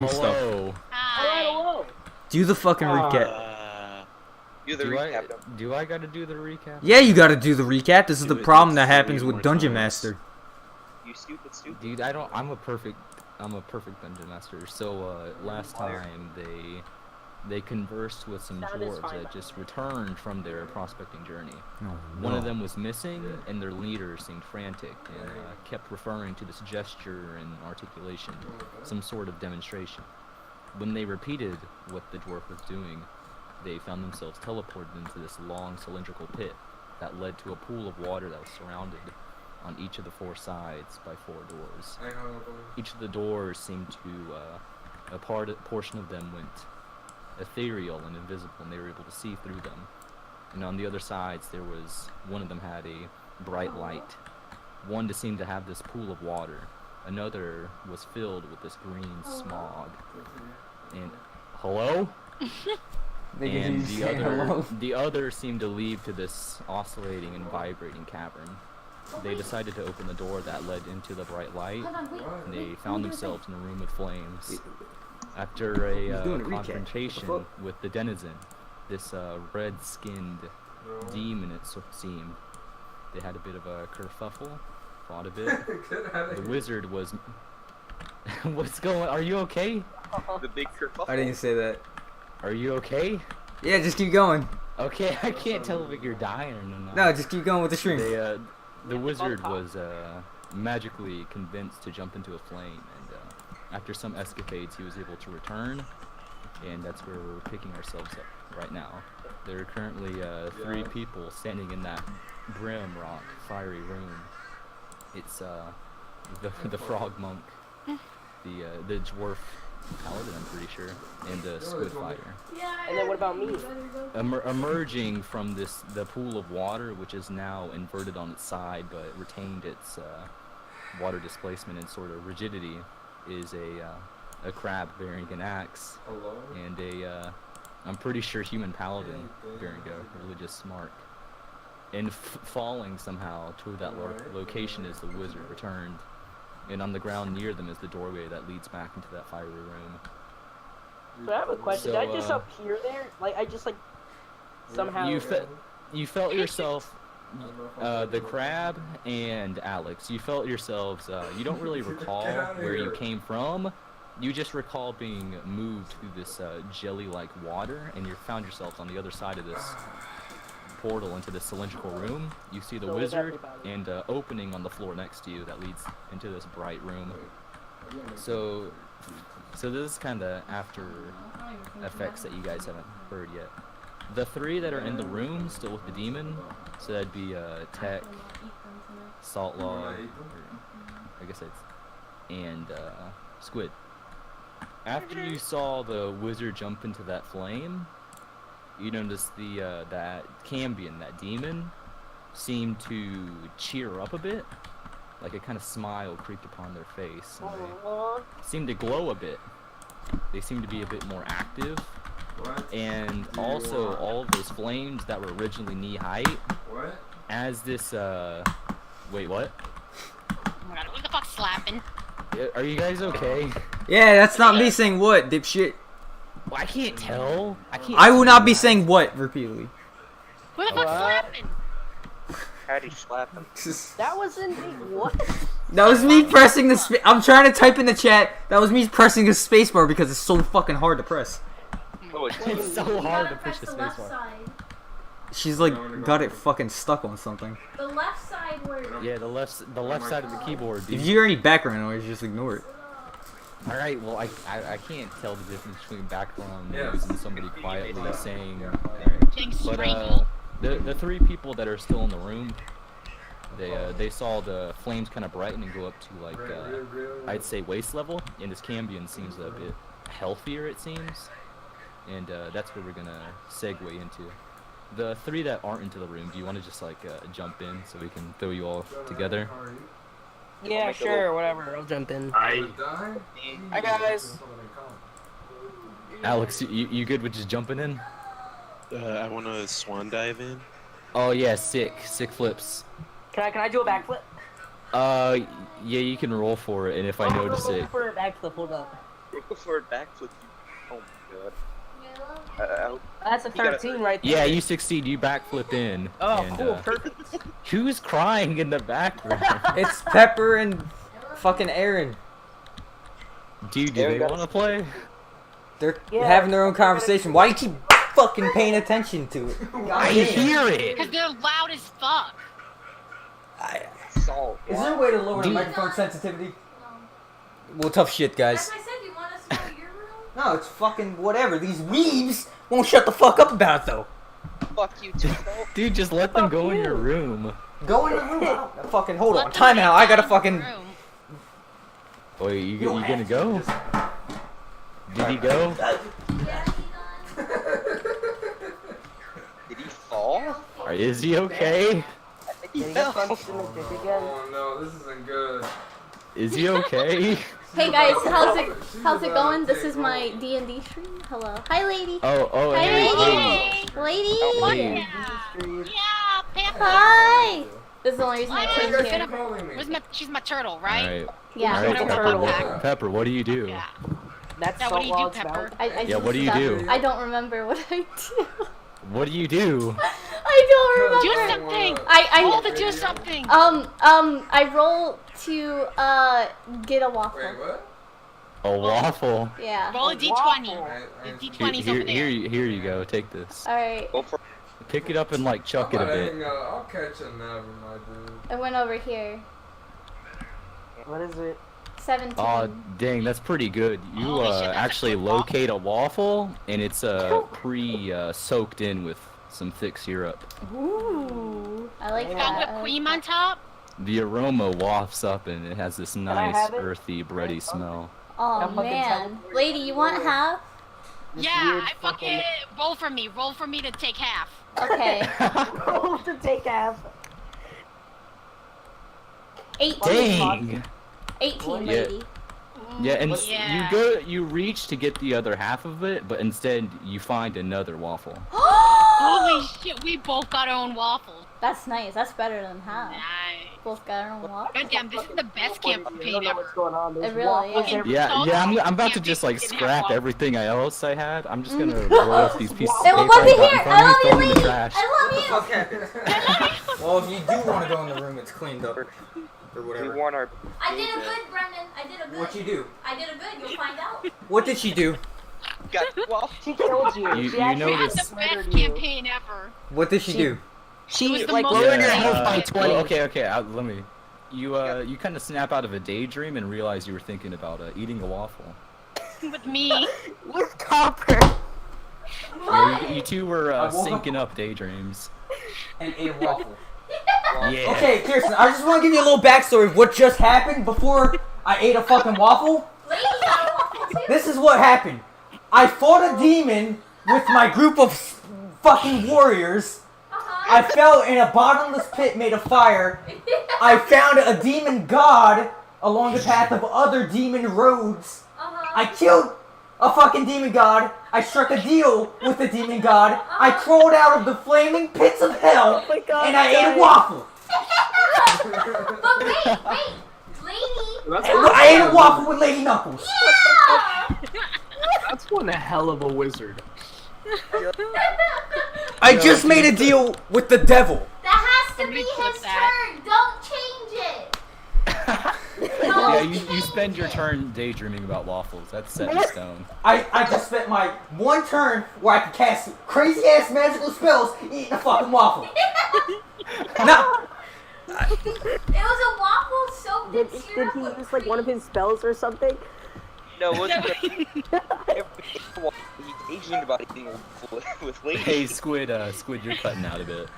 Stuff. Hello. Hi. Hello. Do the fucking recap. Do the recap. Do I gotta do the recap? Yeah, you gotta do the recap. This is the Do it problem like that happens 3 with more Dungeon times. Master. You stupid. Dude, I'm a perfect dungeon master. So last time they conversed with some dwarves that just returned from their prospecting journey. Oh, One of them was missing, and their leader seemed frantic and kept referring to this gesture and articulation, some sort of demonstration. When they repeated what the dwarf was doing, they found themselves teleported into this long cylindrical pit that led to a pool of water that was surrounded on each of the 4 sides by 4 doors. Each of the doors seemed to, a portion of them went ethereal and invisible, and they were able to see through them. And on the other sides, one of them had a bright light. One seemed to have this pool of water. Another was filled with this green smog. And hello? And the other seemed to lead to this oscillating and vibrating cavern. They decided to open the door that led into the bright light, and they found themselves in a room with flames. After a confrontation with the denizen, this red-skinned demon, it seemed, they had a bit of a kerfuffle, fought a bit. The wizard was... What's going... Are you okay? The big kerfuffle. I didn't say that. Are you okay? Yeah, just keep going. Okay, I can't tell if you're dying or not. No, just keep going with the stream. The wizard was magically convinced to jump into a flame, and after some escapades, he was able to return, and that's where we're picking ourselves up right now. There are currently 3 people standing in that brim rock fiery room. It's the frog monk, the dwarf paladin, I'm pretty sure, and the squid fighter. And then what about me? Emerging from the pool of water, which is now inverted on its side but retained its water displacement and sort of rigidity, is a crab bearing an axe and a I'm pretty sure human paladin bearing a religious smart. And falling somehow to that location as the wizard returned. And on the ground near them is the doorway that leads back into that fiery room. So I have a question. So, Did I just appear there? Like, I just, like, somehow... You felt yourself, the crab and Alex, you felt yourselves, you don't really recall where you came from. You just recall being moved through this jelly-like water, and you found yourselves on the other side of this portal into this cylindrical room. You see the wizard and opening on the floor next to you that leads into this bright room. So this is kind of after effects that you guys haven't heard yet. The 3 that are in the room still with the demon, so that'd be Tech, Saltlog, I guess it's, and Squid. After you saw the wizard jump into that flame, you noticed that Cambion, that demon, seemed to cheer up a bit, like a kind of smile creeped upon their face, and they seemed to glow a bit. They seemed to be a bit more active, and also all of those flames that were originally knee height. As this, wait, what? Oh my god, who the fuck's slapping? Are you guys okay? Yeah, that's not me saying what, dipshit. Well, I can't tell. I will not be saying what repeatedly. Who the fuck's slapping? How'd he slap him? That wasn't me. What? That was me pressing the I'm trying to type in the chat. That was me pressing the spacebar because it's so fucking hard to press. Oh, It's so hard to push the spacebar. She's like got it fucking stuck on something. The left side where... Yeah, the left side of the keyboard, dude. If you hear any background noise, just ignore it. Alright, well, I can't tell the difference between background noise and somebody quietly saying... Getting But, strangled. the 3 people that are still in the room, they saw the flames kind of brighten and go up to, like, I'd say waist level, and this Cambion seems a bit healthier, it seems. And, that's where we're gonna segue into. The 3 that aren't into the room, do you want to just, like, jump in so we can throw you all together? Yeah, sure, whatever. I'll jump in. Hi, guys. Alex, you good with just jumping in? I want to swan dive in. Oh yeah, sick flips. Can I do a backflip? Yeah, you can roll for it, and if I notice it. For a backflip, hold up. Go for a backflip. Oh my god. That's a You gotta- 13 right there. Yeah, you succeed. You backflip in. Oh, and, cool, perfect. Who's crying in the background? It's Pepper and fucking Aaron. Dude, do they want to play? They're Yeah. having their own conversation. Why do you keep fucking paying attention to it? I hear it. Because they're loud as fuck. Salt. Is there a way to lower the Dude. microphone sensitivity? Well, tough shit, guys. As I said, you want us to go to your room? No, it's fucking whatever. These weebs won't shut the fuck up about it, though. Fuck you too. Dude, just let them go in your room. Go in the room. I don't- Fucking hold Let on. them Time out. I gotta down fucking. the room. Wait, you gonna go? Did he go? Yeah, he's on. Did he fall? Or is he okay? I think he Getting fell. punched in the dick again. Oh no, this isn't good. Is he okay? Hey guys, how's it going? This is my D&D stream. Hello. Hi lady. Oh, Hi hey, lady. Lady. Oh, Hey. yeah, Pepper. Hi. This is the only reason I Why came are you here. gonna- Where's my, she's my turtle, right? Alright. Yeah. Alright, Whatever Pepper, turtle. what, Pepper, what do you do? Yeah. That's Yeah, what do you do, Saltwog's Pepper? mouth. I Yeah, just what do you stopped. do? I don't remember what I do. What do you do? I don't Do remember. something. I Roll to do something. I roll to get a waffle. Wait, what? A waffle. Yeah. Roll a d20. I- The I- d20's over there. Here you go. Take this. All right. Go for Pick it up and like chuck it a I'm bit. hang out. I'll catch a nap, my dude. I went over here. What is it? 17. Aw, dang, that's pretty good. You Holy shit, that's a actually good waffle. locate a waffle, and it's soaked in with some thick syrup. Ooh. I like Got that. whipped cream on top. The aroma wafts up, and it has this I nice, have it? earthy, bready smell. Oh I'm fucking man. telling you. Lady, you want half? This Yeah, weird I fucking roll for me. Roll for me to take half. Okay. Roll to take half. 18. Dang! 18, Yeah. lady. Yeah, and Yeah. you reach to get the other half of it, but instead you find another waffle. Holy shit, we both got our own waffles. That's nice. That's better than half. Nice. Both got our own waffle. Goddamn, this is the best I don't campaign know ever. what's going on. There's It really waffles is. everywhere. Yeah, I'm about to Yeah, just like we can have scrap waffles. everything else I had. I'm just gonna roll up these pieces of Hey, paper well, let me I got in here. front I of love me, you, throw them in the lady. trash. I love you. Well, if you do want to go in the room, it's cleaned up or We whatever. want our. I did a good, Brendan. I did a good. What you do? I did a good. You'll find out. What did she do? Got well. She killed you. You- She you actually We had notice- the murdered best you. campaign ever. What did she do? It She was the like most lowered your amazing health by campaign. 20. Okay. Let me. You kind of snap out of a daydream and realize you were thinking about eating a waffle. With me. With Copper. Yeah, you two were I woke up- syncing up daydreams. And ate a waffle. Yeah. Okay, Kirsten, I just want to give you a little backstory of what just happened before I ate a fucking waffle. Lady got a waffle too. This is what happened. I fought a demon with my group of fucking warriors. I fell in a bottomless pit made of fire. I found a demon god along the path of other demon roads. I killed a fucking demon god. I struck a deal with the demon god. I crawled out of the flaming pits of hell, my God, and I ate guys. a waffle. But wait, lady. I ate a waffle with Lady Knuckles. Yeah. That's one hell of a wizard. I just made a deal with the devil. That has to Somebody be clip his that. turn. Don't change it. Yeah, you spend your turn daydreaming about waffles. That's set in stone. I just spent my one turn where I could cast crazy ass magical spells eating a fucking waffle. No, It was a waffle soaked in Did he syrup with use like one of cream. his spells or something? No, it wasn't. He daydreamed about eating a waffle with lady. Hey, Squid, you're cutting out a bit.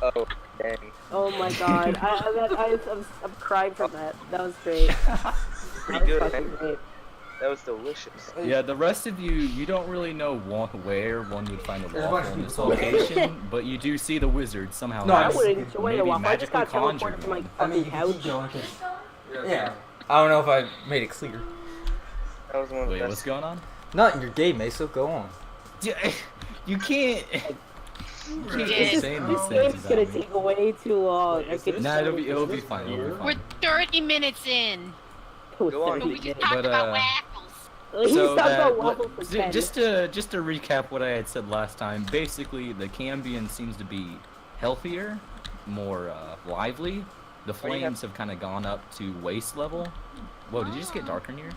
Oh, dang. Oh my god, I'm crying from that. That was great. Pretty good, Fucking man. great. That was delicious. Yeah, the rest of you don't really know where one would find a There's a bunch waffle of in this people. location, but you do see the wizard somehow. No, I has wouldn't enjoy maybe a waffle. I just got magically teleported conjured from my one. I mean, fucking you can keep couch. going 'cause- yeah. I don't know if I made it clear. That was one of the Wait, best. what's going on? Not your gay, Mesa. Go on. You can't. You can't Yes. keep saying these This things game's gonna about me. take way too long. I could Nah, it'll be fine. It'll be We're fine. 30 minutes in. Go on. But we just talked But, about waffles. He's So talking that, about waffle for 10. just to recap what I had said last time, basically the Cambion seems to be healthier, more lively. The flames have kind of gone up to waist level. Whoa, did you just get darker in here?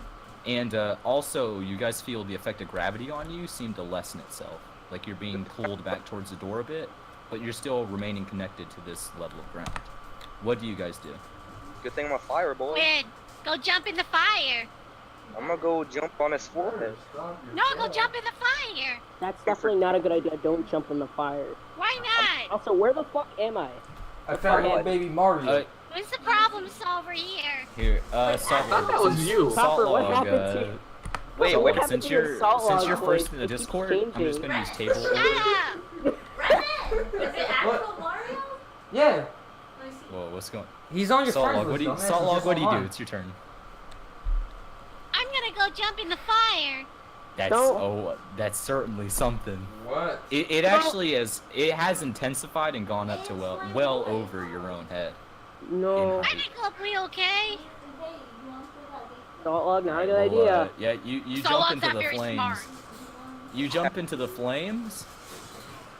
And also, you guys feel the effect of gravity on you seem to lessen itself. Like you're being pulled back towards the door a bit, but you're still remaining connected to this level of ground. What do you guys do? Good thing I'm a fire boy. Squid, go jump in the fire. I'm gonna go jump on his forehead. No, go jump in the fire. That's definitely not a good idea. Don't jump in the fire. Why not? Also, where the fuck am I? I found my baby Mario. Who's the problem solver here? Here, I thought that was you. Papa, what Saltlog, happened to you? Wait, Saltlog, what happened since to your you're Saltlog first voice? in the It keeps Discord, I'm just changing. gonna use table Shut order. up. Brennan, is it actual Mario? Yeah, Let me see. Whoa, what's going? he's on your friends Saltlog, list. Don't Saltlog, just what do you do? online. It's your turn. I'm gonna go jump in the fire. That's certainly something. What? It actually has intensified and gone up to well over your own head. No. I think I'll be okay. Saltlog, not a good Well, idea. yeah, you So jump I'm into not the very flames. smart. You jump into the flames,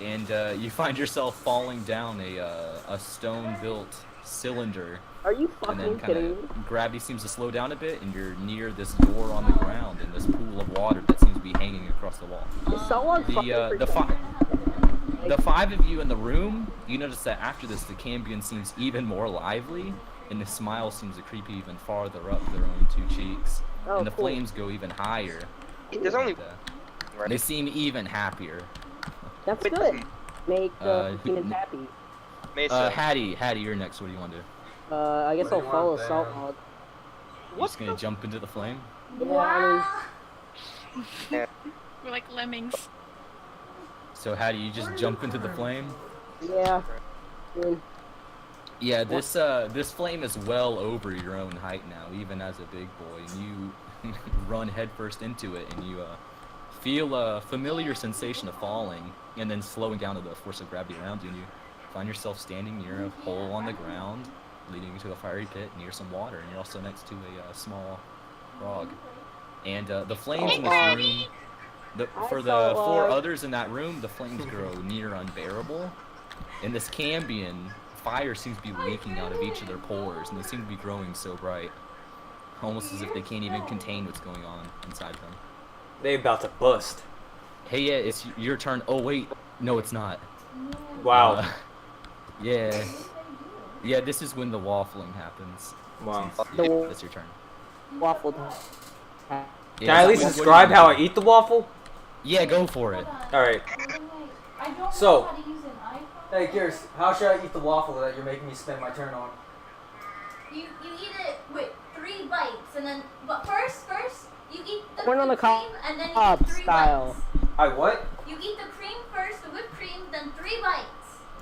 and you find yourself falling down a stone-built cylinder. Are you And then fucking kind kidding me? of gravity seems to slow down a bit, and you're near this door on the ground in this pool of water that seems to be hanging across the wall. Is Saltlog fucking The five of you in the room, you notice that after this, the Cambion seems even more lively, and the smile seems to creep even farther up their own two cheeks, Oh, and the cool. flames go even higher. There's only. And, they seem even happier. That's Wait, good. Make the who- humans happy. Mesa. Hattie, you're next. What do you want to do? I guess What do I'll you follow want, Dan? Saltlog. You're just gonna jump into the flame? Yeah, We're like lemmings. So Hattie, you just jump into the flame? yeah. Dude. Yeah, this flame is well over your own height now, even as a big boy, and you run headfirst into it, and you feel a familiar sensation of falling, and then slowing down to the force of gravity around you, and you find yourself standing near a hole on the ground, leading to a fiery pit near some water, and you're also next to a small frog. And the flames in this room, for the four others in that room, the flames grow near unbearable, and this Cambion fire seems to be leaking out of each of their pores, and they seem to be growing so bright, almost as if they can't even contain what's going on inside them. They about to bust. Hey, yeah, it's your turn. Oh wait, no, it's not. Wow. Yeah, this is when the waffling happens. Wow. That's your turn. Waffle. Yeah, Can I at least what do you describe do? how I eat the waffle? Yeah, go for it. Alright. So, hey, Gears, how should I eat the waffle that you're making me spend my turn on? You eat it with 3 bites, and then but first you eat the Corn on the cream, and then you cob eat 3 style. bites. I what? You eat the cream first, the whipped cream, then 3 bites.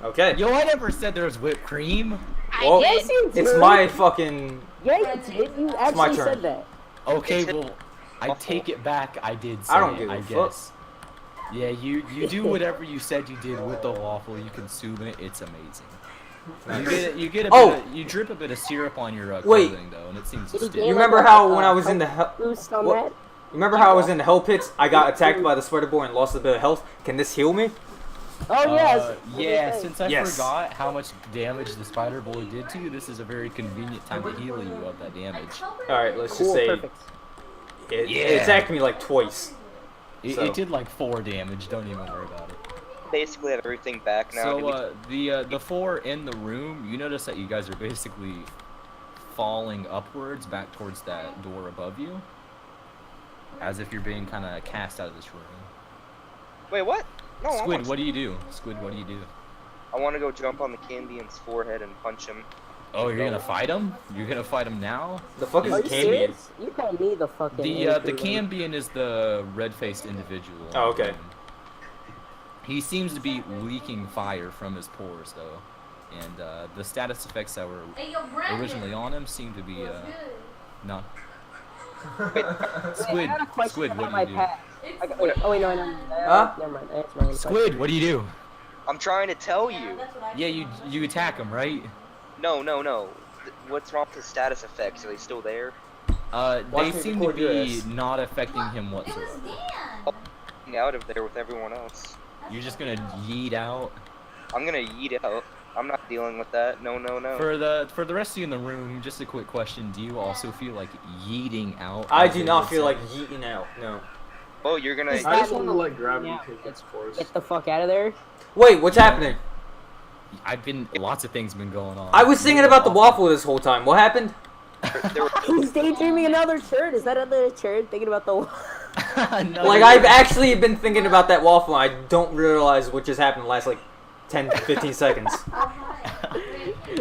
Okay. Yo, I never said there was whipped cream. Well, Yes, you did. it's my fucking... Yeah, you did. You my actually turn. said that. Okay, well, I take it back. I did say I don't it, give a I fuck. guess. Yeah, you do whatever you said you did with the waffle. You consume it. It's amazing. You get a bit you drip a bit of syrup on your Wait. clothing though, and it seems to You stick. You remember how when I was in the hell... Boost on What? that. You remember how I was in the hell pits? I got attacked by the sweater boy and lost a bit of health. Can this heal me? Oh yes. Yeah, since I Yes. forgot how much damage the spider boy did to you, this is a very convenient time to heal you of that damage. Alright, let's just Cool. say Perfect. it Yeah. attacked me like twice. So- It did like 4 damage. Don't even worry about it. Basically have everything back now. So the 4 in the room, you notice that you guys are basically falling upwards back towards that door above you, as if you're being kind of cast out of this room. Wait, what? No, I Squid, want- what do you do? Squid, what do you do? I want to go jump on the Cambion's forehead and punch him. Oh, you're gonna fight him? You're gonna fight him now? The fuck is Are a you Cambion? serious? You call me the fucking. The angry one. Cambion is the red-faced individual. Oh, okay. He seems to be leaking fire from his pores, though, and the status effects that were Hey, yo, Brandon. originally on him seem to be What's good? not. Wait, Squid, I got a question Squid, about what do my you do? pet. It's I got, wait, oh wait, no, no. Huh? Never mind. That's my own Squid, what do you do? I'm trying to tell Yeah, you. that's what I Yeah, do. you attack him, right? No. What's wrong with the status effects? Are they still there? They me seem to record your be ass. not affecting him It whatsoever. was Dan. Getting out of there with everyone else. You're just gonna yeet out. I'm gonna yeet out. I'm not dealing with that. No, no, no. For the rest of you in the room, just a quick question: do you also feel like yeeting out? I as do they not would feel say? like yeeting out. No. Oh, you're gonna. I just want to let gravity Yeah. take its course. Get the fuck out of there. Wait, what's happening? Lots of things been going on. I was thinking about the waffle this whole time. What happened? There were, He's daydreaming another turd. Is that another turd? Thinking about the. No, Like, I've actually been thinking about that waffle, and I don't realize what just happened in the last, like, 10, 15 seconds.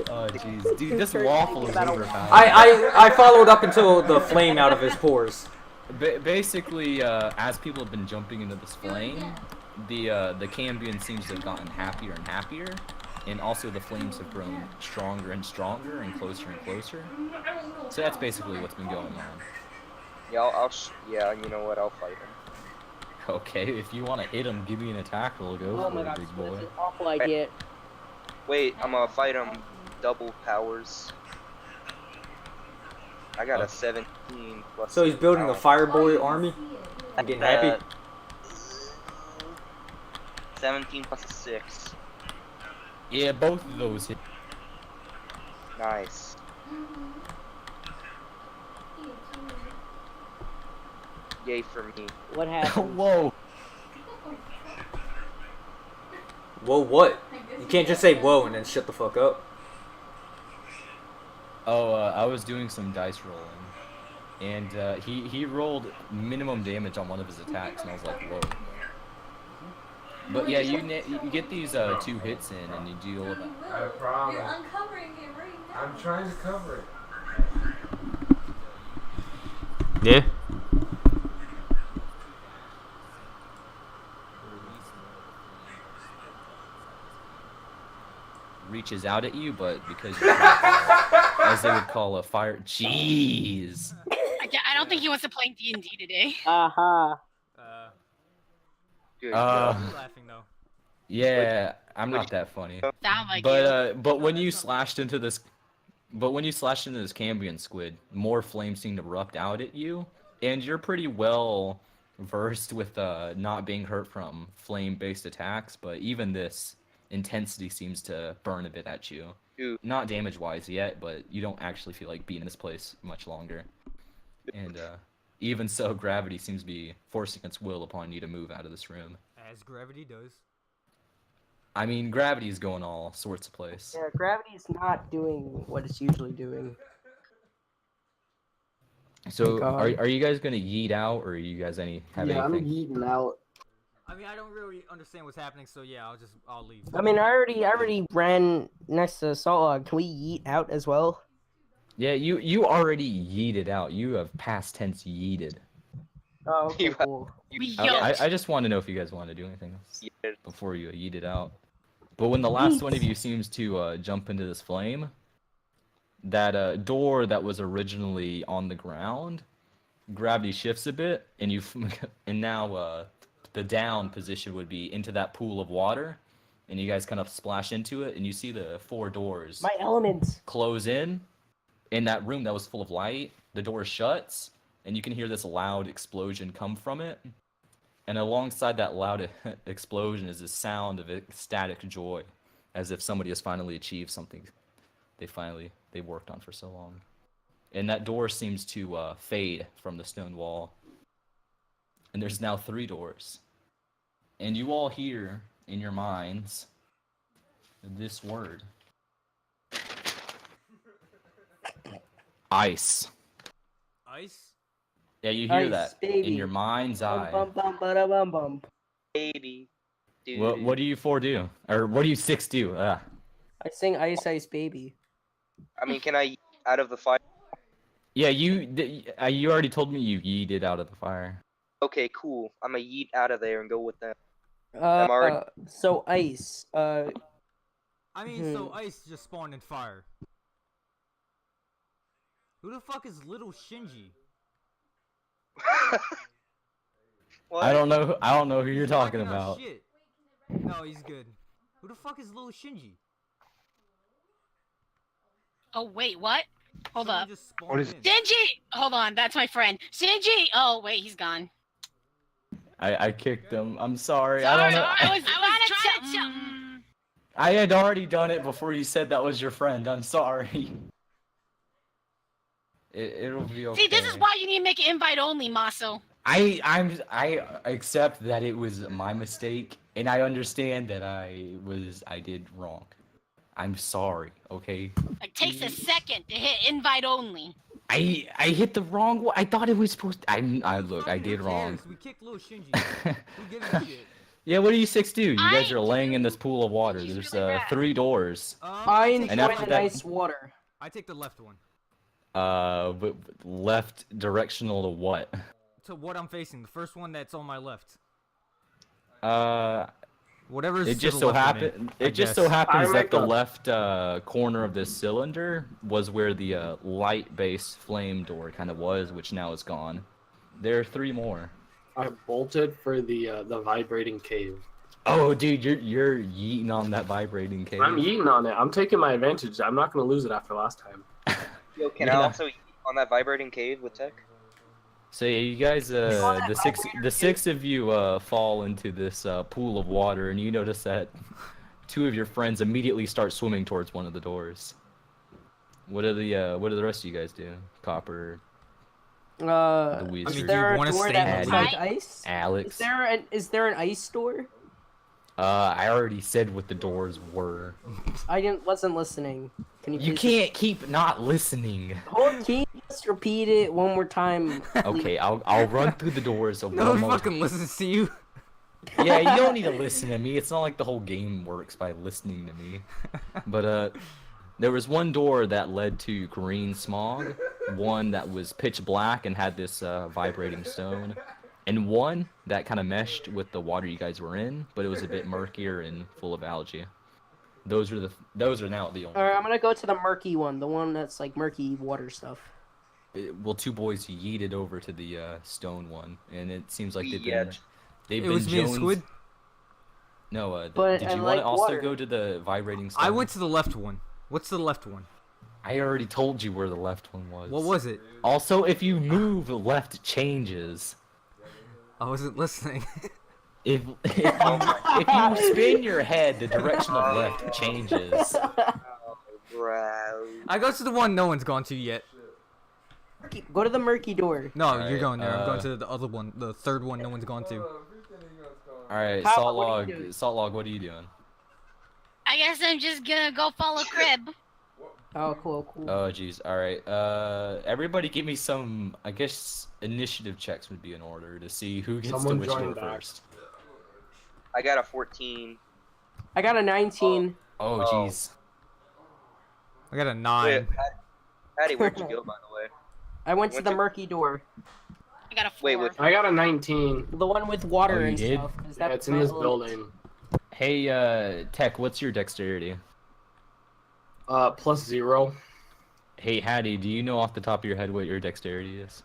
Oh jeez, dude, this waffle is overpowered. I followed up until the flame out of his pores. Basically, as people have been jumping into this flame, the Cambion seems to have gotten happier and happier, and also the flames have grown stronger and stronger and closer and closer. So that's basically what's been going on. yeah, yeah, you know what? I'll fight him. Okay, if you want to hit him, give me an attack roll. Go Oh for my it, god, big that's boy. an awful idea. Wait, I'm gonna fight him double powers. I got a 17 plus. So he's building a Fireboy army? I'm getting happy. 17 plus a 6. Yeah, both of those hit. Nice. Yay for me. What happened? Whoa. Whoa, what? You can't just say whoa and then shut the fuck up. Oh, I was doing some dice rolling, and he rolled minimum damage on one of his attacks, and I was like, whoa. But yeah, you get these 2 hits in, and you deal with it. I promise. You're uncovering it right now. I'm trying to cover it. Yeah? Reaches out at you, but because you're as they would call a fire. Jeez. I don't think he wants to play D&D today. Aha. Good. laughing though. Yeah, I'm not that funny. Sound like you. But when you slashed into this Cambion squid, more flames seem to erupt out at you, and you're pretty well versed with not being hurt from flame-based attacks, but even this intensity seems to burn a bit at you. Dude. Not damage-wise yet, but you don't actually feel like being in this place much longer. And even so, gravity seems to be forcing its will upon you to move out of this room. As gravity does. I mean, gravity is going all sorts of place. Yeah, gravity's not doing what it's usually doing. So, God. are you guys gonna yeet out, or are you guys have Yeah, I'm anything? yeeting out. I mean, I don't really understand what's happening, so yeah, I'll leave. I mean, I already ran next to Salt Log. Can we yeet out as well? Yeah, you already yeeted out. You have past tense yeeted. Oh, okay, You- cool. We I yoked. just want to know if you guys want to do anything else Yeah. before you yeeted out. But when the last one of you seems to jump into this flame, that door that was originally on the ground, gravity shifts a bit, and and now the down position would be into that pool of water, and you guys kind of splash into it, and you see the 4 doors My elements. close in that room that was full of light. The door shuts, and you can hear this loud explosion come from it. And alongside that loud explosion is this sound of ecstatic joy, as if somebody has finally achieved something they worked on for so long. And that door seems to fade from the stone wall. And there's now 3 doors. And you all hear in your minds this word. Ice. Ice? Yeah, you hear Ice, that baby. in your mind's eye. Bum bum bada bum bum. Baby. Dude. What do you 4 do? Or what do you 6 do? Ah. I sing Ice Ice Baby. I mean, can I yeet out of the fire? Yeah, you already told me you yeeted out of the fire. Okay, cool. I'm gonna yeet out of there and go with them. Uh, so Ice. I mean, so Hmm. ice just spawned in fire. Who the fuck is little Shinji? What? I don't know who you're talking Talking about. Shit. No, he's good. Who the fuck is little Shinji? Oh wait, what? Hold up. What is Shinji! Hold on, that's my friend. Shinji! Oh, wait, he's gone. I kicked him. I'm sorry. Sorry, I don't know. I was trying to... I had already done it before you said that was your friend. I'm sorry. It'll be okay. See, this is why you need to make it invite only, Maso. I accept that it was my mistake, and I understand that I did wrong. I'm sorry, okay? It takes a second to hit invite only. I hit the wrong one. I thought it was supposed to... look, I did wrong. We kicked little Shinji. Who gives a shit? Yeah, what do you six do? You guys are laying in this pool of water. There's 3 doors. I enjoy after the that- nice water. I take the left one. But left directional to what? To what I'm facing. The first one that's on my left. It Whatever's to just the so left of me, happened. I It just guess. so happens I that the make left corner of this cylinder was where the light-based flame door kind of was, which now is gone. There are 3 more. I bolted for the vibrating cave. Oh, dude, you're yeeting on that vibrating cave. I'm eating on it. I'm taking my advantage. I'm not gonna lose it after last time. Yo, can I also eat on that vibrating cave with Tech? So yeah, you guys, the six of you fall into this pool of water, and you notice that 2 of your friends immediately start swimming towards one of the doors. What do the rest of you guys do? Copper, Is Wizard. there a wanna door stay that in looks the like light? ice? Alex. Is there an ice door? I already said what the doors were. Wasn't listening. Can you? You please can't keep not listening. Can you just repeat it one more time? Okay, I'll run through the doors. Of No one one more fucking listens to you. Yeah, you don't need to listen to me. It's not like the whole game works by listening to me. But there was one door that led to green smog, one that was pitch black and had this vibrating stone, and one that kind of meshed with the water you guys were in, but it was a bit murkier and full of algae. Those are now the only. Alright, I'm gonna go to the murky one, the one that's like murky water stuff. Well, 2 boys yeeted over to the stone one, and it seems like they've Yeah. been It was me and Jones. Squid. No, But did I you want like to also water. go to the vibrating stone? I went to the left one. What's the left one? I already told you where the left one was. What was it? Also, if you move, the left changes. I wasn't listening. If you spin your head, the direction of left changes. Bro. I go to the one no one's gone to yet. Go to the murky door. No, Alright, you're going there. I'm going to the other one, the third one no one's gone to. Alright, Papa, Salt what are Log, you doing? Salt Log, what are you doing? I guess I'm just gonna go follow Crib. Oh, cool. Oh, jeez. Alright, everybody give me some, I guess, initiative checks would be in order to see who gets Someone to which door join back. first. I got a 14. I got a 19. Oh, Oh. jeez. I got a Wait, 9. Patty, where'd you go, by the way? I went to Went the to- murky door. I got a 4. Wait, which I got a 19. The one with water Oh, you and did? stuff. Is Yeah, that it's in this my- building. Hey, Tech, what's your dexterity? +0. Hey, Hattie, do you know off the top of your head what your dexterity is?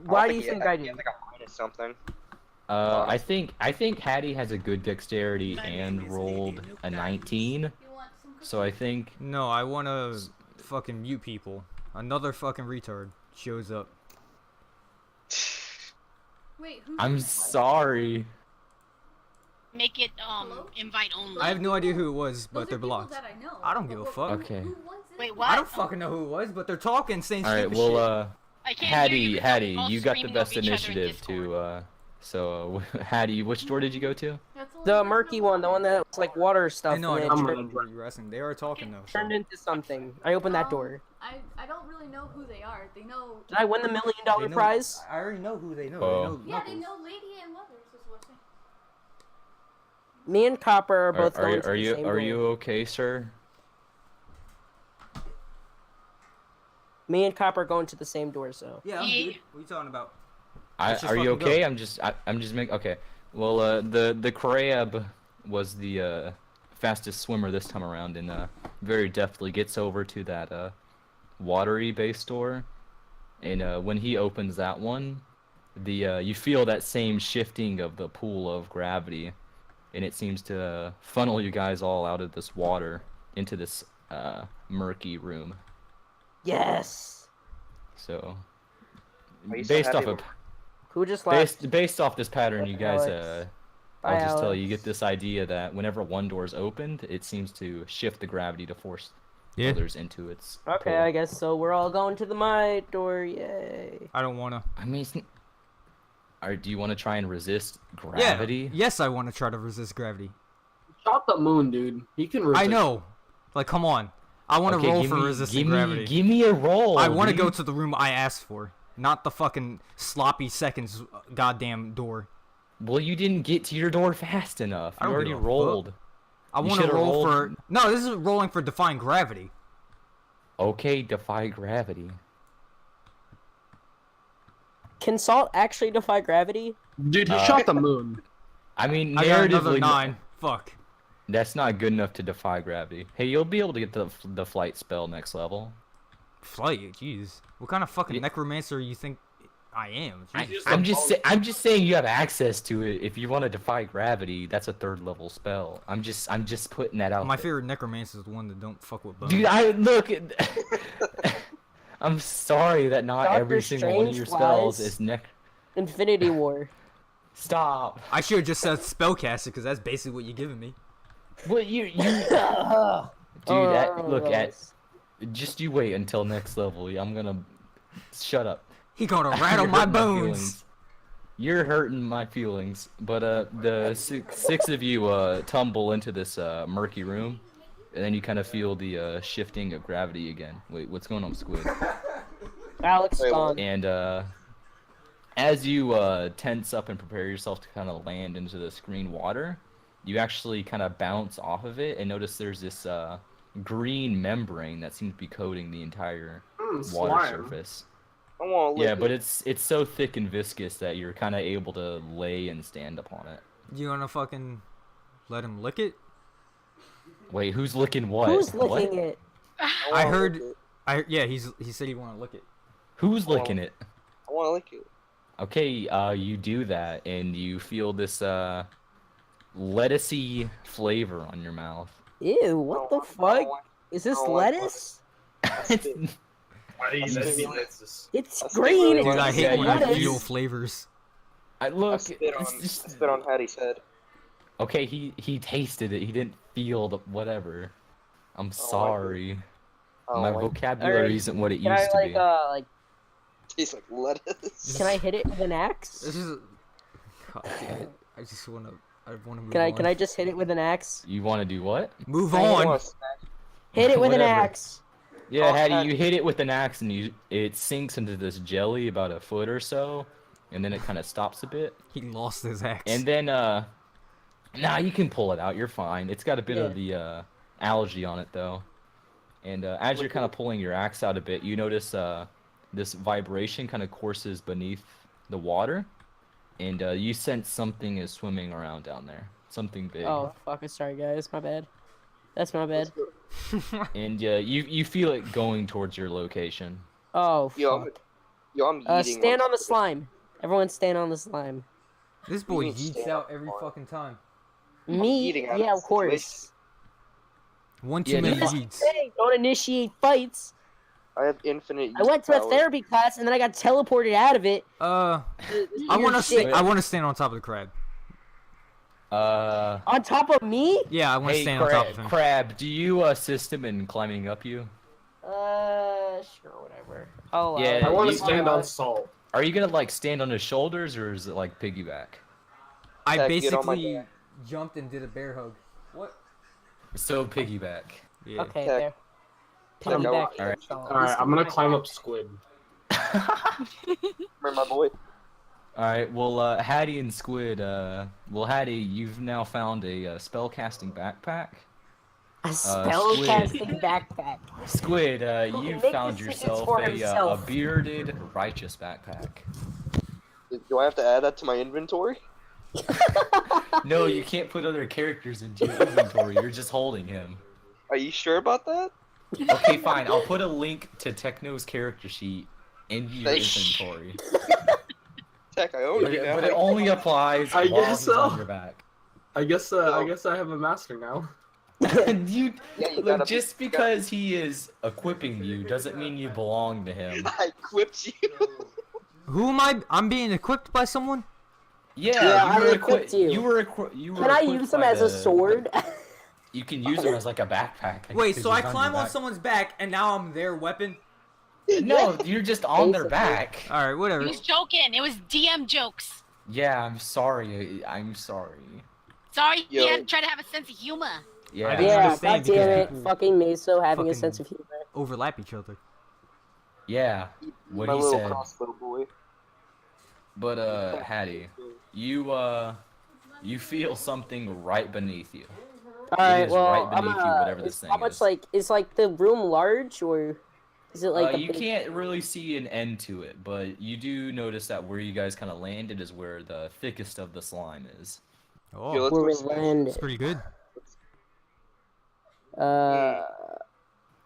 Why do you think I do? do? Like a minus something. I think Hattie has a good dexterity and rolled a 19. You want some So I think No, I want to fucking mute people. Another fucking retard shows up. Wait, who's I'm sorry. Make it invite only. I have no idea who it was, but Those they're are people blocked. that I know. I don't give a But fuck. Okay. Who was it? Wait, I what? don't fucking know who it was, but they're talking, saying All right, stupid well, shit. I can't hear you Hattie, because we're all you got the screaming best over each other in initiative Discord. so Hattie, which door did you go to? That's all I The know. murky one, the one that was like water stuff. I know, I and know it I'm what gonna- you're asking. They are talking though. So. turned into something. I opened that door. I don't really know who they are. They know. Did I win the $1 They million know- prize? I already know who they know. Oh. Yeah, they Knuckles. know Lady and Mothers is what they. Me and Copper are both going to Are the you same are door. you okay, sir? Me and Copper are going to the same door, so. Yeah, I'm Yeah. good. What are you talking about? Let's just Are you fucking okay? go. I'm just making okay. Well, the crab was the fastest swimmer this time around, and very deftly gets over to that watery base door, and when he opens that one, you feel that same shifting of the pool of gravity, and it seems to funnel you guys all out of this water into this murky room. Yes. So, Are you so based off happy of Who just left? based off this pattern, you guys, Alex. I'll Bye, just tell you, you Alex. get this idea that whenever one door's opened, it seems to shift the gravity to force Yeah. others into its. Okay, pull. I guess so. We're all going to the my door. Yay. I don't wanna. I mean, do you want to try and resist gravity? Yeah. Yes, I want to try to resist gravity. Shot the moon, dude. He can resist. I know. Like, come on. I want to Okay, roll give for me- resisting give me- gravity. Give me a roll. I want to dude. go to the room I asked for, not the fucking sloppy seconds goddamn door. Well, you didn't get to your door fast enough. I You don't already give a fuck. rolled. I You want to should've roll rolled- for. No, this is rolling for defying gravity. Okay, defy gravity. Can salt actually defy gravity? Dude, he shot the moon. I mean, I got another narratively, 9. Fuck. that's not good enough to defy gravity. Hey, you'll be able to get the flight spell next level. Flight, jeez. What kind of fucking Yeah. necromancer you think I am? Jesus. I'm just saying you have access to it. If you want to defy gravity, that's a 3rd level spell. I'm just putting that out. My there. favorite necromancer is the one that don't fuck with bones. Dude, I look. I'm sorry that not Doctor every single one of Strange your spells flies. is neck. Infinity War. Stop. I should have just said spellcaster because that's basically what you're giving me. Well, you dude. Just you wait until next level. I'm gonna shut up. He gonna rattle You're my hurting bones. feelings. You're hurting my feelings. But the six of you tumble into this murky room, and then you kind of feel the shifting of gravity again. Wait, what's going on, Squid? Alex Wait, gone. And as you tense up and prepare yourself to kind of land into the screen water, you actually kind of bounce off of it and notice there's this green membrane that seems to be coating the entire water Slime. surface. I want to Yeah, but it's so thick and viscous that you're kind of able to lay and stand upon it. You gonna fucking let him lick it? Wait, who's licking what? Who's What? licking it? I heard. Yeah, he said he wanna lick it. Who's licking it? I want to lick it. Okay, you do that, and you feel this lettucey flavor on your mouth. Ew, what the fuck? Is this lettuce? Why do you That's let me good. this? It's That's green. good. Dude, I It's hate when you lettuce. feel flavors. I I look. spit on, It's just... I spit on Hattie's head. Okay, he tasted it. He didn't feel the whatever. I'm sorry. Oh, My like, vocabulary Alright, isn't what it Can used I to be. like tastes like lettuce. can I hit it with an axe? This is. God damn it. I just wanna. I wanna move Can on. I just hit it with an axe? You want to do what? move I on? wanna smash- Hit it with an Whatever. axe. Yeah, Oh, Hattie, you hit it with an axe and it sinks into this jelly about a foot or so, and then it kind of stops a bit. He lost his axe. And then, nah, you can pull it out. You're fine. It's got a bit of the algae on it though. And as you're kind of pulling your axe out a bit, you notice this vibration kind of courses beneath the water, and you sense something is swimming around down there. Something big. Oh fuck! Sorry guys, my bad. That's my bad. And you feel it going towards your location. Oh Yo, fuck. I'm eating. Stand on the slime. Everyone stand on the slime. This boy You yeets stand out on every the fucking time. Me? eating out Yeah, of of the course. One too Yeah, many no. yeets. Hey, don't initiate fights. I have infinite. I went to a power. therapy class and then I got teleported out of it. I Weird wanna shit. I wanna stand on top of the crab. On top of me? Yeah, I wanna Hey, stand on top of him. Crab, do you assist him in climbing up you? Sure, whatever. Oh, Yeah, I want you- to stand on salt. Are you gonna like stand on his shoulders, or is it like piggyback? I Zach, get on my basically back. jumped and did a bear hug. What? So piggyback. Yeah. Okay, Tech. there. Tech, Piggyback. Alright. Alright, I'm gonna climb up Squid. Remember my boy? Alright, well, Hattie and Squid, well, Hattie, you've now found a spellcasting backpack. A spellcasting backpack. Squid, can you've make found decisions yourself for a himself. bearded, righteous backpack. Do I have to add that to my inventory? No, you can't put other characters into your inventory, you're just holding him. Are you sure about that? Okay, fine, I'll put a link to Techno's character sheet in your Thank- inventory. Tech, I own But it it, now. but it only applies I while guess he's so. on your back. I guess I have a master now. you Yeah, you look, gotta just because he is equipping you doesn't mean you belong to him. I equipped you. Who am I? I'm being equipped by someone? Yeah, I you were equipped you. You were Can I use them by as a sword? You can use them as like a backpack. Wait, because so I he's climb your on back. someone's back and now I'm their weapon? No, you're just on their Basically. back. Alright, whatever. He was joking. It was DM jokes. Yeah, I'm sorry. I'm sorry. Sorry, Yo. you had to try to have a sense of humor. Yeah. I didn't Yeah, understand god damn because it. people Fucking Meso having a fucking- sense of humor. overlap each other. Yeah. What My he little said. crossbow boy. But Hattie, you feel something right beneath you. Alright, is well, right beneath you, whatever this is- thing how much, is. like, is, like, the room large, or is it, like, a You big... can't really see an end to it, but you do notice that where you guys kind of landed is where the thickest of the slime is. Oh, Yo, let's where we go landed? that's pretty good.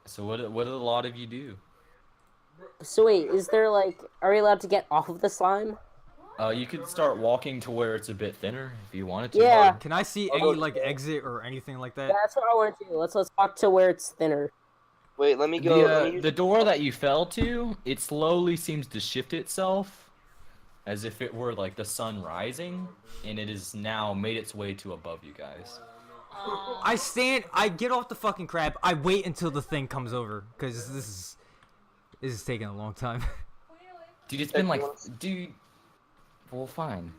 So what did a lot of you do? So wait, is there, like, are we allowed to get off of the slime? You could start walking to where it's a bit thinner if you wanted to. Yeah. Can I see I'll any go- like exit or anything like that? Yeah, that's what I want to do. Let's talk to where it's thinner. Wait, let me go. let me use- The door that you fell to, it slowly seems to shift itself, as if it were like the sun rising, and it has now made its way to above you guys. I get off the fucking crab. I wait until the thing comes over because this is taking a long time. Dude, it's been like, dude. Well, fine.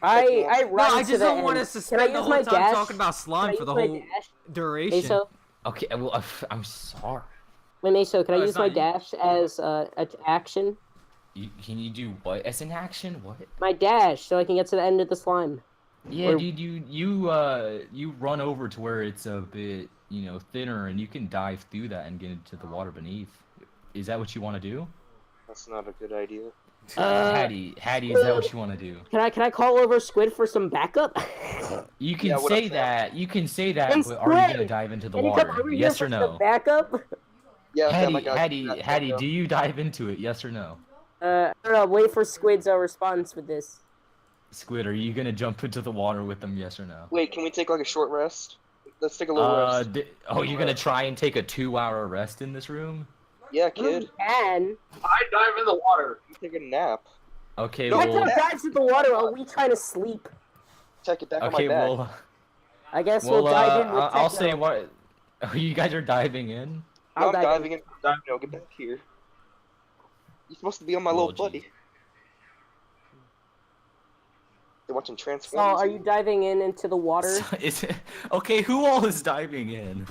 I No, run I to just the don't want to end. suspend Can I the use whole my time dash? talking about slime Can I for the use my whole dash? duration. Meso, Okay, well, I'm sorry. wait, Meso, can I No, it's use my not you. dash as an action? Can you do what as an action? What? My dash, so I can get to the end of the slime. Yeah, Or- dude, you run over to where it's a bit, thinner, and you can dive through that and get into the water beneath. Is that what you want to do? That's not a good idea. Hattie, is that what you want to do? Can I call over Squid for some backup? You can Yeah, what say up, that. You can say that, Hey, but are you gonna Squid! dive into the Can you come water? over here Yes for or some no? backup? Yeah, Sam, I got Hattie, do you dive into it? Yes or no? I don't know. Wait for Squid's response with this. Squid, are you gonna jump into the water with them? Yes or no? Wait, can we take like a short rest? Let's take a little rest. You're gonna try and take a 2-hour rest in this room? Yeah, kid. And I dive in the water. Take a nap. Okay, No, I well, dives in the water while we try to sleep. Take it back okay, on my back. well, I guess we'll dive in with I'll Techno. say what. Oh, you guys are diving in? No, I'll I'm dive diving in. No, get back here. You're supposed to be on my Well, little buddy. They're watching So, Transformers. are you diving into the water? Is it, okay, who all is diving in?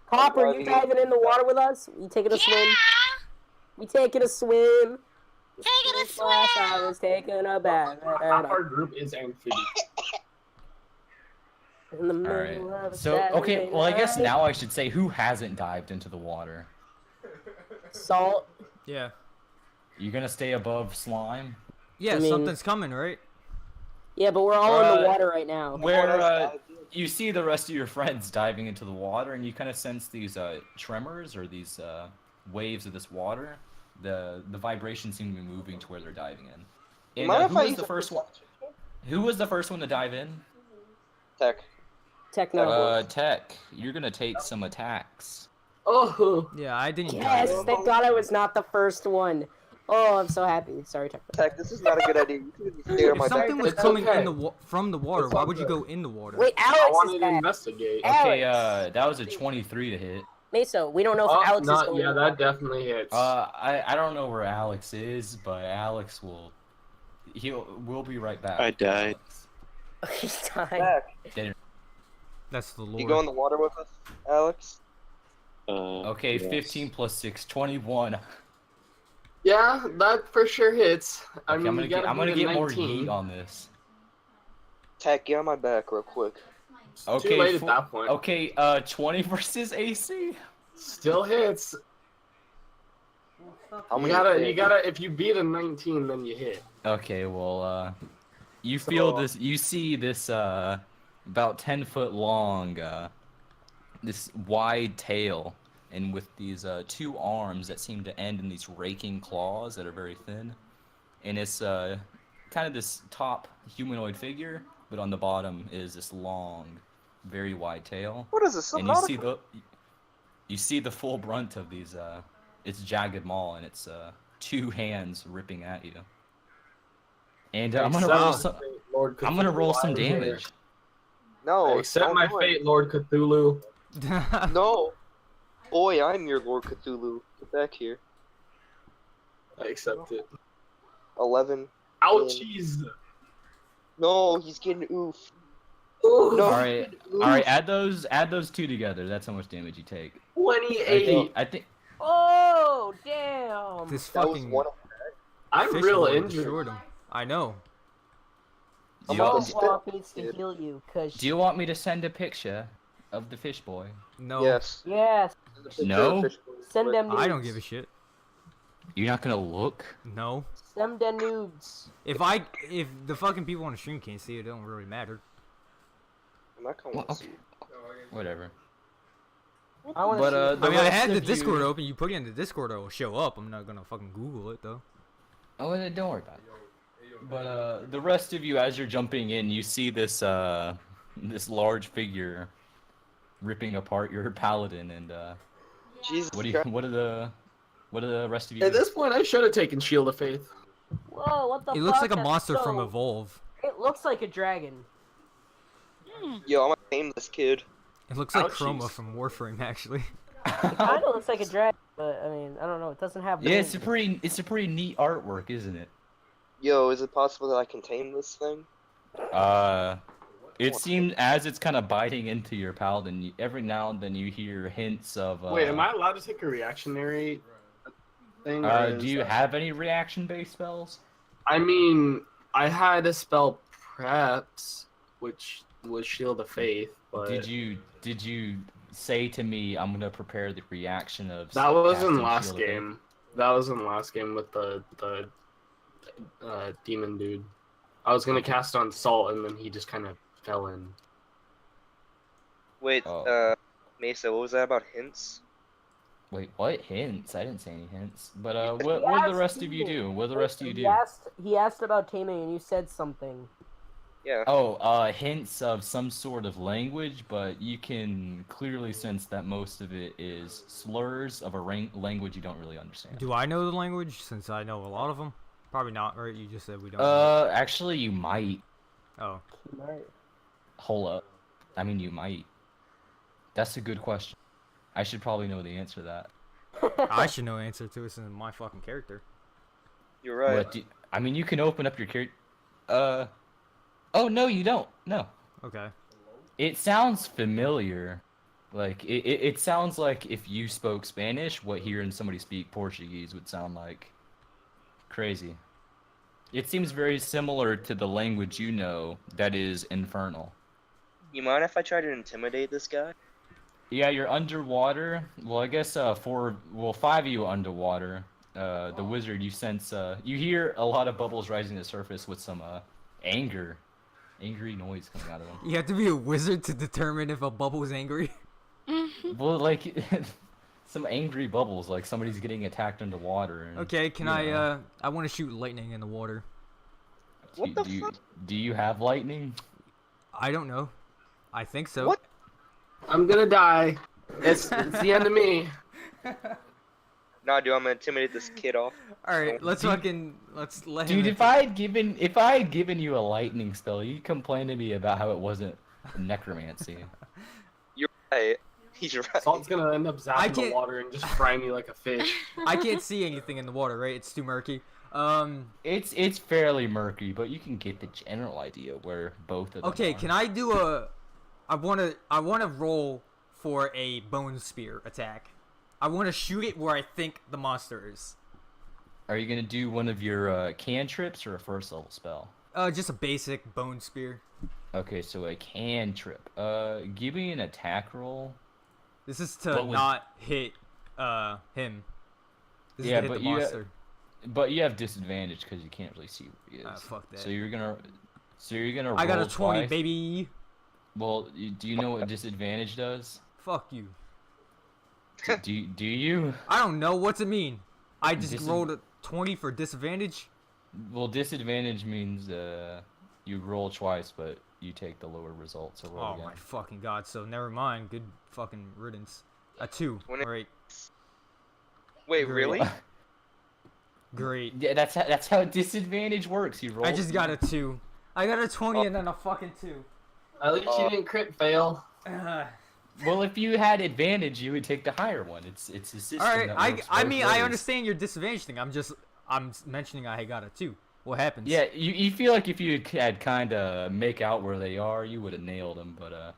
Copper, you diving in the water with us? We taking a swim? Yeah! We taking a swim? Taking a swim! I was taking a bath. Half our group is amphibious. In the Alright. middle of a So, okay, Saturday well, I guess night. now I should say who hasn't dived into the water? Salt. Yeah. You gonna stay above slime? Yeah, I mean- something's coming, right? Yeah, but we're all in the Uh, water right now. Where you see the rest of your friends diving into the water, and you kind of sense these tremors or these waves of this water. The vibration seem to be moving to where they're diving in. And Mind if who I was use the a first one? perception? Who was the first one to dive in? Tech. Techno. Tech. You're gonna take some attacks. Oh, Yeah, I didn't. Yes, dive in. thank God I was not the first one. Oh, I'm so happy. Sorry, Techno. Tech, this is not a good idea. You can just stay on my If something back. was It's coming okay. in from the water, It's why all would you good. go in the water? Wait, I Alex wanted is to back. investigate. Okay, Alex. that was a 23 to hit. Meso, we don't know if Oh, Alex is not, going yeah, to that definitely hits. I don't know where Alex is, but Alex we'll be right back. I died. He's dying. Tech, That's the Lord. you go in the water with us, Alex? Okay, yes. 15 plus 6, 21. Yeah, that for sure hits. I Okay, mean, I'm gonna get more 19. yeet on this. Tech, get on my back real quick. It's Okay, too late at that point. Okay, 20 versus AC. Still hits. How You many gotta, hit? you gotta. If you beat a 19, then you hit. Okay, well, you feel this. You see this about 10-foot long, this wide tail, and with these 2 arms that seem to end in these raking claws that are very thin, and it's kind of this top humanoid figure, but on the bottom is this long, very wide tail. What is this? And you see the full brunt of these its jagged maw and its 2 hands ripping at you. And I'm gonna roll some. I'm gonna roll some damage. No, Accept don't my do it. fate, Lord Cthulhu. No. Boy, I'm your Lord Cthulhu. Get back here. I accept it. 11. Ouchies! No, he's getting oof. Ooh, No. All right. Add those 2 together. That's how much damage you take. 28! I think. Oh, damn! This That was fucking one. I'm fish real boy injured. destroyed him. I know. Do you, want, Swamp needs to heal you, cause do you want me to send a picture of the fish boy? No. Yes. yes, No? send them nudes. I don't give a shit. You're not gonna look? No. Send them nudes. If the fucking people on the stream can't see it, it don't really matter. I'm not going Well, to okay. see. Whatever. I want to But see. the I mean, I rest had the of Discord you... open. You put it in the Discord, it will show up. I'm not gonna fucking Google it though. Oh, don't worry about it. But the rest of you, as you're jumping in, you see this this large figure ripping apart your paladin, and Jesus what do Christ. what are the rest of you? At do? this point, I should have taken Shield of Faith. Whoa, what the fuck? It looks like a That's monster from so- Evolve. It looks like a dragon. Yo, I'm gonna tame this kid. It looks like Ouchies. Chroma from Warframe, actually. It kind of looks like a dragon, but I mean, I don't know. It doesn't have. Yeah, wings. it's a pretty neat artwork, isn't it? Yo, is it possible that I can tame this thing? It seems as it's kind of biting into your paladin, every now and then you hear hints of. Wait, am I allowed to take a reactionary thing? or Do is you that- have any reaction-based spells? I mean, I had a spell prepped, which was Shield of Faith, but Did you say to me, "I'm gonna prepare the reaction of"? that was in casting last Shield of Faith"? game. That was in last game with the demon dude. I was gonna cast on Salt, and then he just kind of fell in. Wait, Oh. Mesa, what was that about hints? Wait, what hints? I didn't say any hints. But He what do the asked rest of you do? What do the rest of you do? He asked about taming, and you said something. Yeah. Oh, hints of some sort of language, but you can clearly sense that most of it is slurs of a language you don't really understand. Do I know the language? Since I know a lot of them. Probably not, right? You just said we don't. know. Actually, you might. Oh. Hold up. I mean, you might. That's a good question. I should probably know the answer to that. I should know the answer to it since it's my fucking character. You're right. What I mean, you can open up your character. Oh no, you don't. No. Okay. It sounds familiar. Like it sounds like if you spoke Spanish, what hearing somebody speak Portuguese would sound like. Crazy. It seems very similar to the language you know, that is infernal. You mind if I try to intimidate this guy? Yeah, you're underwater. Well, I guess 5 of you underwater. The wizard, you sense, you hear a lot of bubbles rising to the surface with some angry noise coming out of them. You have to be a wizard to determine if a bubble is angry. Well, like some angry bubbles, like somebody's getting attacked underwater. And, Okay, can you know. I want to shoot lightning in the water. What the fuck? Do you have lightning? I don't know. I think so. What? I'm gonna die. It's the end of me. Nah, dude, I'm gonna intimidate this kid off. Alright, let's let him. Dude, if I had given you a lightning spell, you'd complain to me about how it wasn't necromancy. You're right. He's right. Salt's gonna end up I zapping the can't- water and just fry me like a fish. I can't see anything in the water, right? It's too murky. It's fairly murky, but you can get the general idea where both of them Okay, are. can I do a? I wanna roll for a bone spear attack. I wanna shoot it where I think the monster is. Are you gonna do one of your cantrips or a first level spell? Just a basic bone spear. Okay, so a cantrip. Give me an attack roll. This is to What would- not hit him. This Yeah, is to hit but the you- monster. But you have disadvantage because you can't really see where he is. Ah, fuck that. So you're gonna roll I got a 20, twice? baby. Well, do you know what disadvantage does? Fuck you. Do you? I don't know. What's it mean? I just Dis- rolled a 20 for disadvantage. Well, disadvantage means you roll twice, but you take the lower results or roll Oh again. my fucking god! So never mind. Good fucking riddance. A 2. When it- Alright. Wait, Great. really? Great. Yeah, that's how disadvantage works. You roll. I just got a 2. I got a 20 and then a fucking 2. At least you didn't crit fail. Well, if you had advantage, you would take the higher one. It's a system. Alright, that works I both mean, I ways. understand your disadvantage thing. I'm mentioning I got a 2. What happens? Yeah, you feel like if you had kind of make out where they are, you would have nailed them. But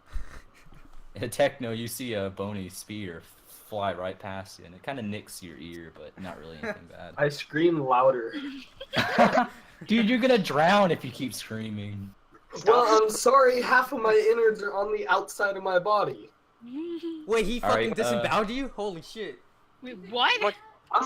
in Techno, you see a bony spear fly right past you, and it kind of nicks your ear, but not really anything bad. I scream louder. Dude, you're gonna drown if you keep screaming. Well, I'm sorry, half of my innards are on the outside of my body. Wait, he Alright, fucking disemboweled you? Holy shit. Wait, what?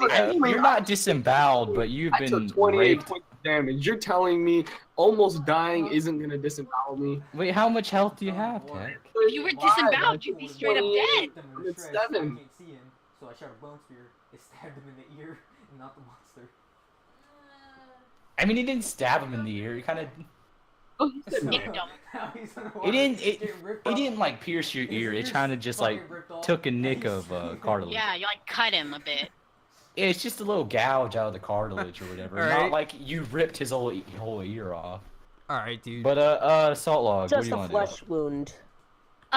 You're not disemboweled, but you've I been took 28 raped. points of damage. You're telling me almost dying isn't gonna disembowel me? Wait, how much health do you have, Tech? If you were disemboweled, you'd be straight up dead. It's 7. I can't see him, so I shot a bone spear. It stabbed him in the ear, and not the monster. I mean, he didn't stab him in the ear. He kind of. Oh, he said Nicked him. It didn't. It didn't like pierce your ear. It kind of just like took a nick of cartilage. Yeah, you like cut him a bit. It's just a little gouge out of the cartilage or whatever. Alright. Not like you ripped his whole ear off. Alright, dude. But Salt Log, what do Just you a want flesh to wound.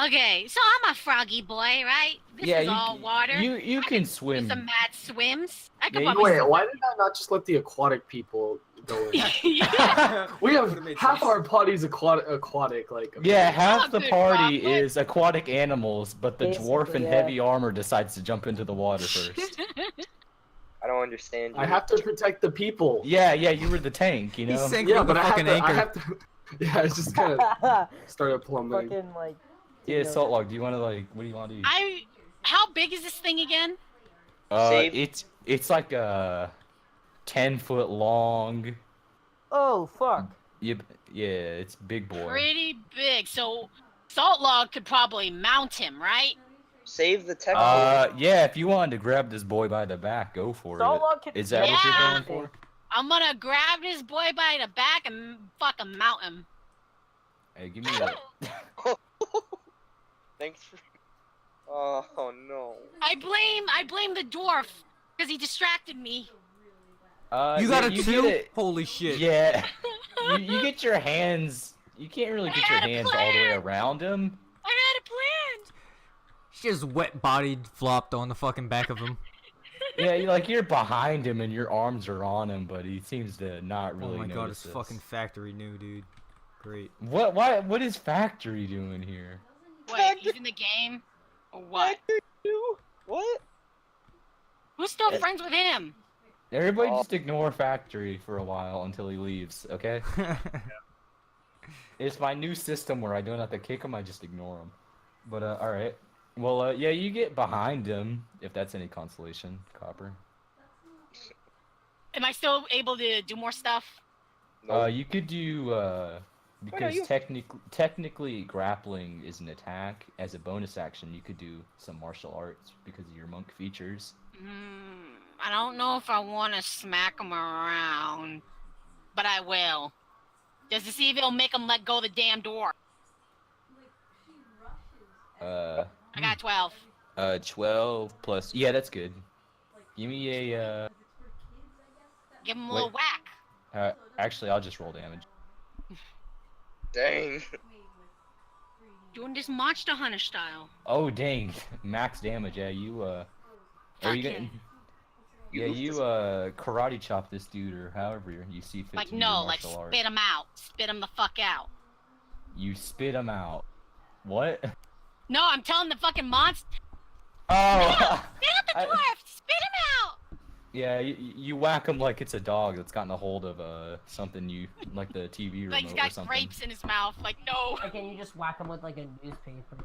Okay, so I'm a froggy boy, right? This Yeah, is you- all water. do? You I can do swim. some mad swims. I could Yeah, probably Wait, why did I not just let the aquatic people go in? yeah. We Would've have made half sense. our party's aquatic, like. Yeah, half Oh, the good party God, what? is aquatic animals, but the dwarf in Basically, yeah. heavy armor decides to jump into the water first. I don't understand you. I have to protect the people. Yeah, you were the tank, you He know. sank Yeah, from the but I fucking have to. anchor. I have to. Yeah, it's just kind of started plummeting. Fucking like. Yeah, Salt Log, do you want to like? What do you want to do? How big is this thing again? Save. It's like a 10-foot long. Oh fuck. Yeah, it's big boy. Pretty big. So Salt Log could probably mount him, right? Save the tech. Yeah, if you wanted to grab this boy by the back, go for Salt it. Log can Is that what Yeah. you're going for? I'm gonna grab this boy by the back and fucking mount him. Hey, give me a. Thanks for. Oh no. I blame the dwarf because he distracted me. You got a you 2? get it- Holy shit. Yeah. you get your hands. You can't really get your I had a hands all the way plan. around him. I had a plan. She just wet-bodied flopped on the fucking back of him. Yeah, you're behind him and your arms are on him, but he seems to not really Oh my god, notice it's this. fucking factory new, dude. Great. What is Factory doing here? Wait, he's in the game? Or what? What? Who's still friends with him? Everybody just ignore Factory for a while until he leaves, okay? It's my new system where I don't have to kick him, I just ignore him. But, alright. Well, yeah, you get behind him, if that's any consolation, Copper. Am I still able to do more stuff? You could do, because technically grappling is an attack. As a bonus action, you could do some martial arts because of your monk features. I don't know if I want to smack him around, but I will. Just to see if it'll make him let go of the damn door. I got 12. 12 plus, yeah, that's good. Give me a, Give him a little whack. actually, I'll just roll damage. Dang. Doing this Monster Hunter style. Oh, dang. Max damage, yeah, you, are you Fuck getting... Yeah, you, karate chop this dude, or however you see fit Like, to do no, like, martial arts. spit him out. Spit him the fuck out. You spit him out. What? No, I'm telling the fucking monster. Oh! Spit out the I- dwarf! Spit him out! Yeah, you whack him like it's a dog that's gotten a hold of, something like the TV remote Like he's or got something. grapes in his mouth. Like, no. Or can you just whack him with like a newspaper?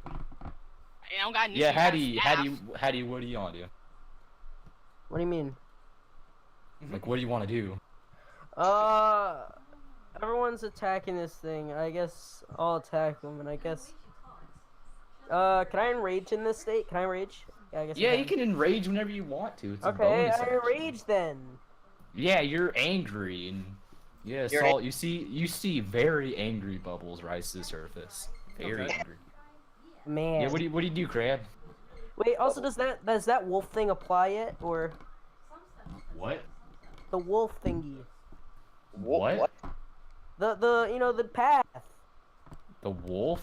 I don't got Yeah, anything Hattie, what do you want to do? What do you mean? Like, what do you want to do? Everyone's attacking this thing. I guess I'll attack them, and I guess. Can I enrage in this state? Can I enrage? Yeah, I guess. Yeah, I you can enrage whenever you want to. It's a Okay, bonus I action. enrage then. Yeah, you're angry and Yeah, You're Salt. You see very angry bubbles rise to the surface. Very Okay. angry. Man. Yeah. What do you do, Crab? Wait, also does that wolf thing apply yet, or What? the wolf thingy? What? The you know the path. The wolf?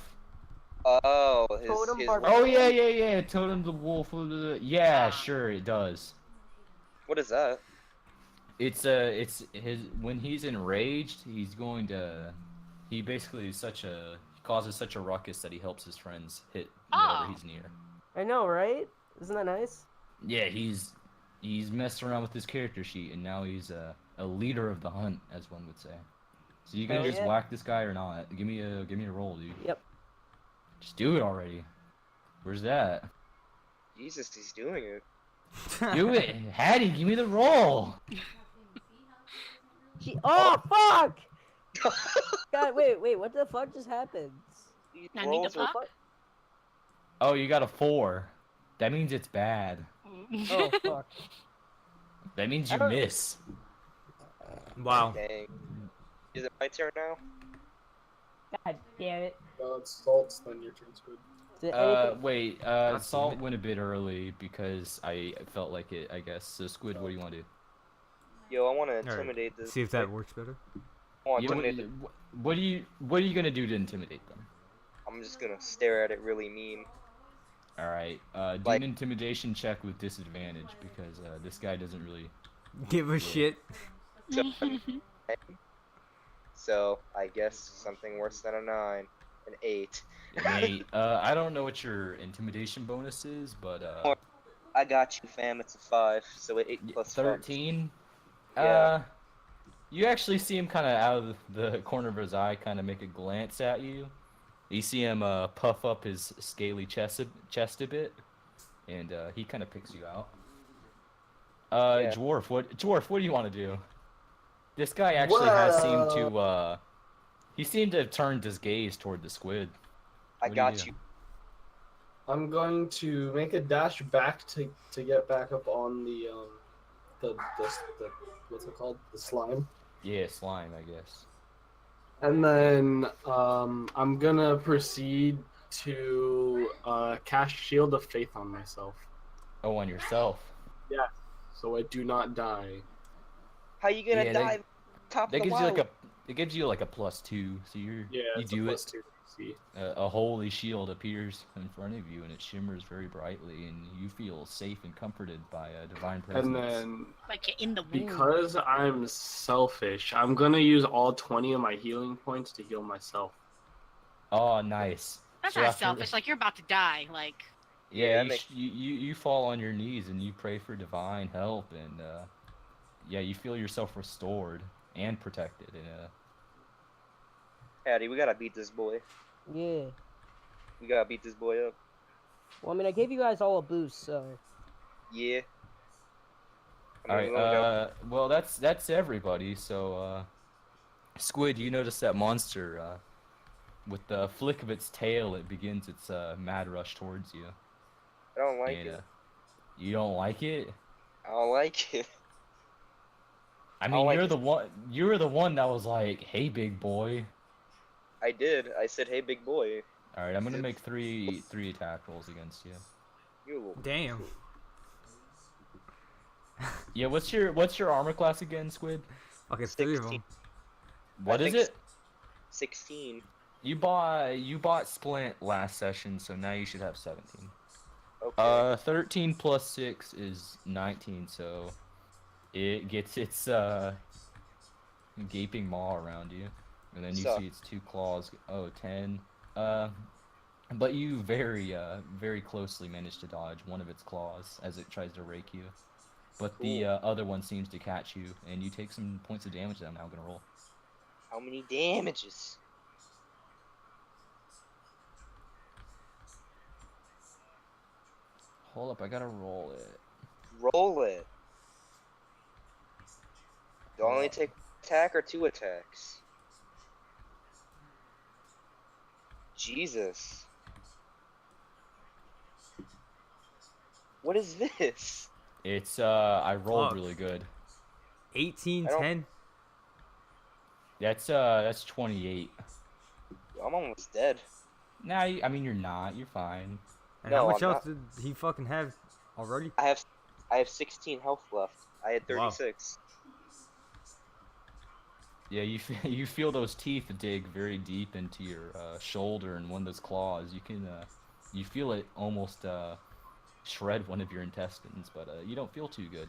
Oh, Totem his bar- Oh yeah. Totem the wolf. Yeah, sure it does. what is that? It's his when he's enraged, he's going to he basically is causes such a ruckus that he helps his friends hit whatever Oh. he's near. I know, right? Isn't that nice? Yeah, he's messed around with his character sheet and now he's a leader of the hunt, as one would say. So you gonna Hell just yeah. whack this guy or not? Give me a roll, dude. Yep. Just do it already. Where's that? Jesus, he's doing it. Do it, Hattie. Give me the roll. Oh fuck! God, wait, what the fuck just happened? These I need to rolls are fuck? Oh, you got a 4. That means it's bad. Oh fuck! That means I you don't- miss. Wow. dang. Is it my turn now? God damn it! It's Salt's, then your turn, Squid. Did anything... Wait. damn Salt it. went a bit early because I felt like it. I guess. So Squid, what do you want to do? Yo, I want to Alright, intimidate this. See if that works better. I want Yeah, to what, intimidate what are you gonna do to intimidate them? I'm just gonna stare at it really mean. All right. Do Like- an intimidation check with disadvantage because this guy doesn't really. Give a shit. So, I guess something worse than a 9. An 8. Mate, I don't know what your intimidation bonus is, but I got you, fam. It's a 5. So, 8 plus 5. 13. Yeah. You actually see him kind of out of the corner of his eye, kind of make a glance at you. You see him puff up his scaly chest a bit, and he kind of picks you out. Yeah. Dwarf, what do you want to do? This guy actually has seemed to he seemed to have turned his gaze toward the squid. I What do got do? you. I'm going to make a dash back to get back up on the what's it called? The slime. Yeah, slime, I guess. And then I'm gonna proceed to cast Shield of Faith on myself. Oh, on yourself. So I do not die. How you gonna Yeah, die top That of the gives you wild? it gives you like a +2, so you It's a do plus it. 2 AC. A holy shield appears in front of you, and it shimmers very brightly, and you feel safe and comforted by a divine presence. And then Like you're in the womb. because I'm selfish, I'm gonna use all 20 of my healing points to heal myself. Oh, nice. That's So not after- selfish. Like you're about to die. Like Yeah, Yeah, you fall on your knees and you pray for divine help, and yeah, you feel yourself restored and protected. And Hattie, we gotta beat this boy. Yeah. We gotta beat this boy up. Well, I mean, I gave you guys all a boost, so. Yeah. all I mean, right, well that's everybody. So Squid, you notice that monster with the flick of its tail, it begins its mad rush towards you. I don't like And, it. you don't like it? I don't like it. I don't mean, like you're the one that was like, "Hey, big boy." I did. I said, hey, big boy. All right, I'm gonna make three attack rolls against you. You little... Damn. Yeah, what's your armor class again, Squid? Okay, 3 of 16. them. What is think it? 16. You bought Splint last session, so now you should have 17. Okay. 13 plus 6 is 19, so it gets its gaping maw around you, and then you So- see its 2 claws. Oh, 10. But you very closely managed to dodge one of its claws as it tries to rake you. But the Cool. other one seems to catch you, and you take some points of damage that I'm now gonna roll. How many damages? Hold up, I gotta roll it. Roll it. Do I only take attack or 2 attacks? Jesus. What is this? It's I rolled Fuck. really good. 18, I don't- 10. That's 28. I'm almost dead. Nah, I mean you're not. You're fine. And No, how much I'm else did he fucking have already? I have 16 health left. I had Wow. 36. Yeah, you feel those teeth dig very deep into your shoulder and one of those claws. You feel it almost shred one of your intestines, but you don't feel too good.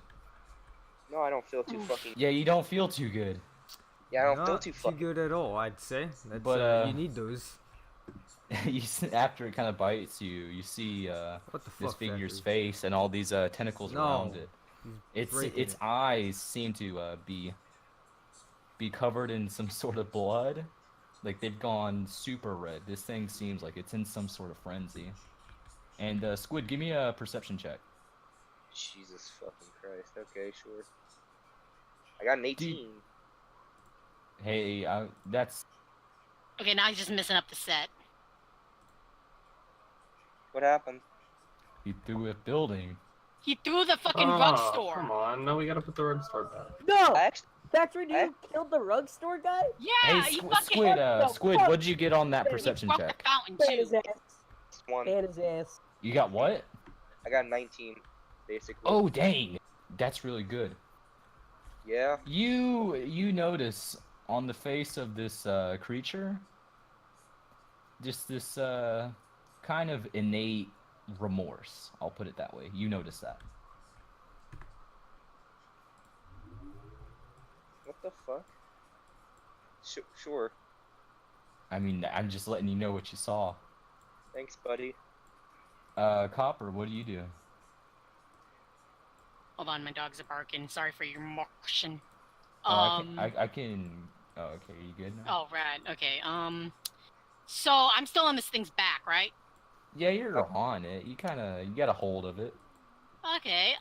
No, I don't feel too fucking. Yeah, you don't feel too good. Yeah, I don't feel Not too fucking. good at all, I'd say. That's, But, you need those. After it kind of bites you, you see What the this fuck, figure's Factory? face and all these tentacles No. around it. He's breaking Its it. eyes seem to be covered in some sort of blood. Like they've gone super red. This thing seems like it's in some sort of frenzy. And Squid, give me a perception check. Jesus fucking Christ. Okay, sure. I got an 18. Hey, that's Okay, now he's just messing up the set. What happened? he threw a building. He threw the fucking Oh, rug store. Come on, no, we gotta put the rug store back. No! I actually, Factory, you killed the rug store guy? Yeah, Hey, he Squid, fucking Squid, fuck? what'd you get on that He perception broke the check? fountain Ban too. his ass. one. Ban his ass. You got what? I got 19, basically. Oh, dang. That's really good. Yeah. You notice on the face of this creature just this kind of innate remorse. I'll put it that way. You notice that. What the fuck? Sure. I mean, I'm just letting you know what you saw. Thanks, buddy. Copper, what do you do? Hold on, my dogs are barking. Sorry for your motion. I can. Oh, okay. You good now? Oh, right. Okay. So I'm still on this thing's back, right? Yeah, you're on it. You got a hold of it. Okay.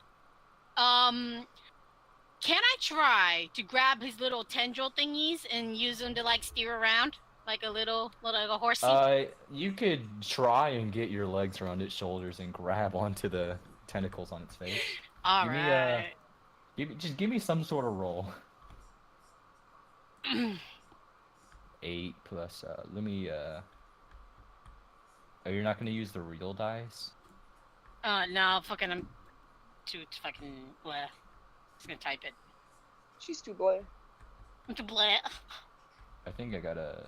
Can I try to grab his little tendril thingies and use them to like steer around like a little like a horsey? You could try and get your legs around its shoulders and grab onto the tentacles on its face. All give right. Just give me some sort of roll. 8 plus. Let me. Oh, you're not gonna use the real dice? No, fucking, I'm too fucking bleh. Just gonna type it. She's too bleh. I'm too bleh. I think I gotta.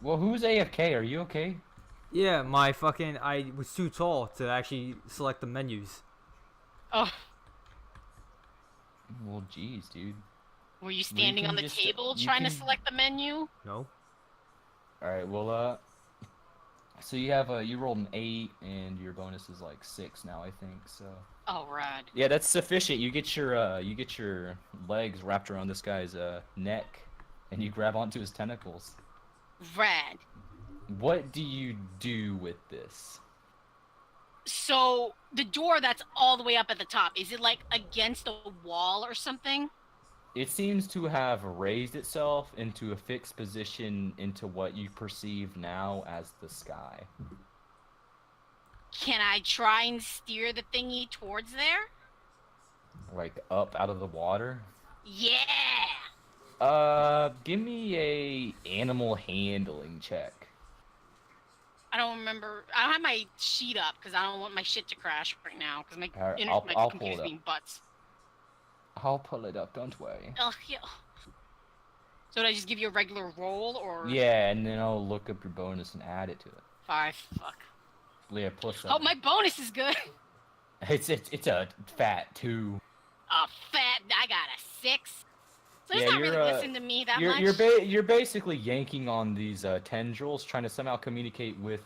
Well, who's AFK? Are you okay? Yeah, I was too tall to actually select the menus. Oh, Well, jeez, dude. were you standing can on the just- table you trying to can- select the menu? No? Alright, well, so you have you rolled an 8, and your bonus is like 6 now, I think. So Oh, right. yeah, that's sufficient. You get your legs wrapped around this guy's neck, and you grab onto his tentacles. Rad. What do you do with this? So the door that's all the way up at the top, is it like against a wall or something? It seems to have raised itself into a fixed position into what you perceive now as the sky. Can I try and steer the thingy towards there? Like up out of the water? Yeah. Give me a animal handling check. I don't remember. I don't have my sheet up because I don't want my shit to crash right now because my Alright, internet, I'll my pull computer's it up. being butts. I'll pull it up, don't worry. Ugh, yeah. So did I just give you a regular roll or? Yeah, and then I'll look up your bonus and add it to it. 5. Fuck. Yeah, plus Oh, my bonus is good. It's a fat 2. Fat. I got a 6. So he's Yeah, not really you're, listening to me that You're much. you're basically yanking on these tendrils, trying to somehow communicate with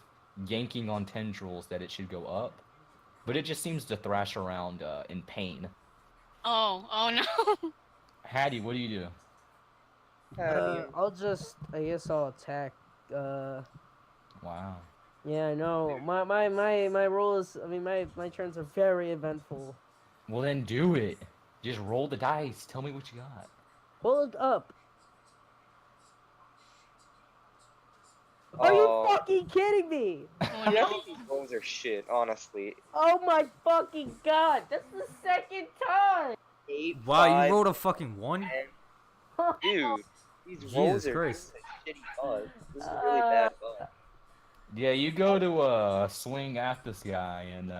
yanking on tendrils that it should go up, but it just seems to thrash around in pain. Oh no. Hattie, what do you do? I guess I'll attack. Wow. Yeah, I know. My role is, my turns are very eventful. Well then do it. Just roll the dice. Tell me what you got. Hold up. Are you fucking kidding me? Oh, Yeah, I no. think these bones are shit, honestly. Oh my fucking god! That's the second time! 8, Wow, 5, you rolled a fucking 1? 10. Dude, These Jesus rolls are Christ. doing a shitty bug. This is a really bad bug. Yeah, you go to swing at this guy, and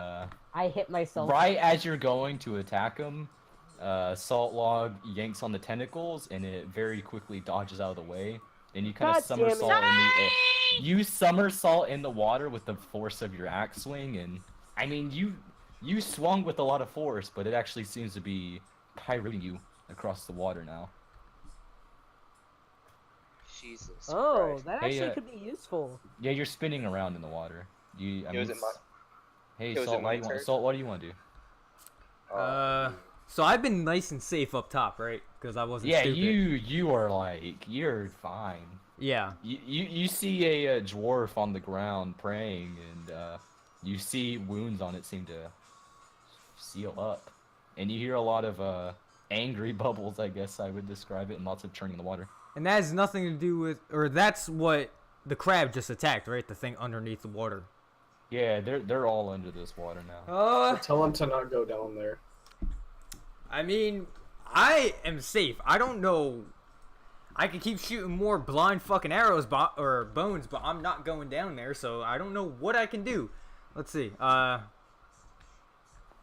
I hit myself. right as you're going to attack him, Salt Log yanks on the tentacles, and it very quickly dodges out of the way. And you kind God of somersault damn in the air. You somersault in the water with the force of your axe swing, and I mean you swung with a lot of force, but it actually seems to be pirouetting you across the water now. Jesus Oh, Christ. that Hey, actually could be useful. Yeah, you're spinning around in the water. I Yo, mean, is it my- hey, yo, is it Salt, my what do you want? turn? Salt, what do you want to do? So I've been nice and safe up top, right? Because I wasn't Yeah, stupid. you are like, you're fine. Yeah. You see a dwarf on the ground praying, and you see wounds on it seem to seal up, and you hear a lot of angry bubbles, I guess I would describe it, and lots of churning in the water. And that has nothing to do with, or that's what the crab just attacked, right? The thing underneath the water. Yeah, they're all under this water now. Tell him to not go down there. I mean, I am safe. I don't know. I could keep shooting more blind fucking arrows or bones, but I'm not going down there, so I don't know what I can do. Let's see. Try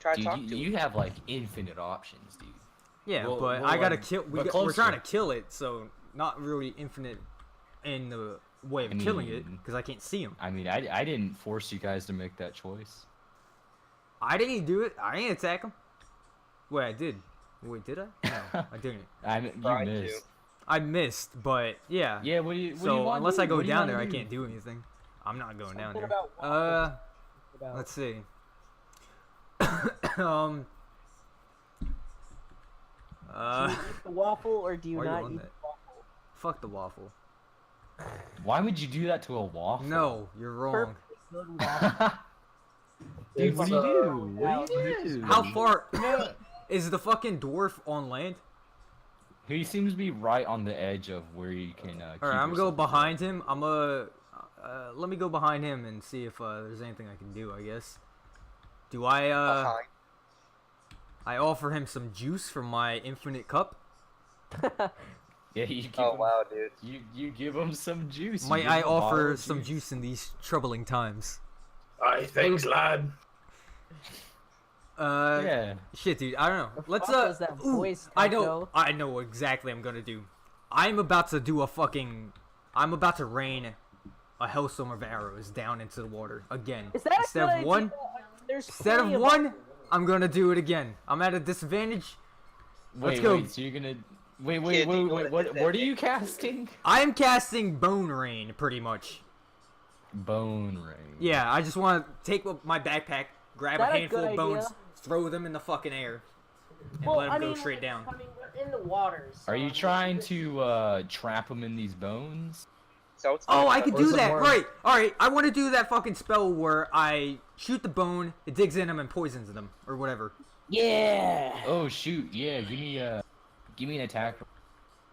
to Dude, talk to you him. have like infinite options, dude. Yeah, Well, but well, I gotta kill. but We're trying to closer. kill it, so not really infinite in the way of killing it, mean- because I can't see him. I mean, I didn't force you guys to make that choice. I didn't do it. I didn't attack him. Wait, I did. Wait, did I? No, I didn't. You Tried to. missed. I missed, but yeah. Yeah, what do you So want? unless I go down there, I can't do anything. I'm not going down Something there. about Let's see. Do you eat the waffle or do you why are you not on eat that? the waffle? Fuck the waffle. Why would you do that to a waffle? No, you're wrong. Perfectly good waffle. Dude, what do you It's, do? What do you do? How far is the fucking dwarf on land? He seems to be right on the edge of where you can. All right, I'm gonna go behind him. I'm gonna let me go behind him and see if there's anything I can do. I guess. Do I Behind. I offer him some juice from my infinite cup. Yeah, you give Oh him, wow, dude. you give him some juice. You Might give I him a bottle offer of some juice in these troubling times? Aye, thanks, lad. Yeah. Shit, dude. I don't know. The Let's fuck was that voice, I Taco? know. I know exactly. I'm gonna do. I'm about to do a fucking. I'm about to rain a hailstorm of arrows down into the water again. Is that Instead a good of one, idea? There's instead of plenty one, I'm gonna do it again. I'm at a disadvantage. Let's go. Wait, so you're gonna. Wait, Kid, you know wait. what What are you casting? I am casting Bone Rain, pretty much. Bone Rain. Yeah, I just want to take my backpack, grab a That a handful good of bones, idea? throw them in the fucking air, and Well, let them I go mean, straight down. I mean, we're in the water. So Are you trying to trap him in these bones? So it's Oh, I could Where's do the that. worm? Right. All right. I want to do that fucking spell where I shoot the bone, it digs in them and poisons them or whatever. Yeah. Oh shoot! Yeah, give me an attack. You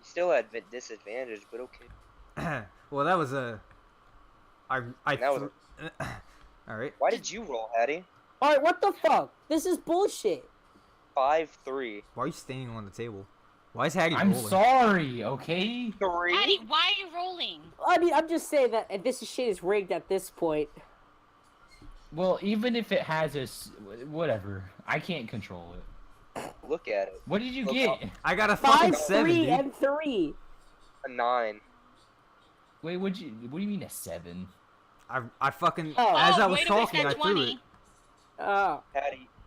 still at disadvantage, but okay. Well, that was a. I. That was All right. Why did you roll, Hattie? Alright, what the fuck? This is bullshit. 5-3. Why are you standing on the table? Why is Hattie I'm rolling? sorry. Okay. 3? Hattie, why are you rolling? I mean, I'm just saying that this shit is rigged at this point. Well, even if it has whatever, I can't control it. Look at it. What did you Look get? up. I got a fucking 5, 7, 3, dude. and 3. A 9. Wait, what do you mean a 7? I fucking Oh. as I Oh, was way to waste talking, that I threw 20. it.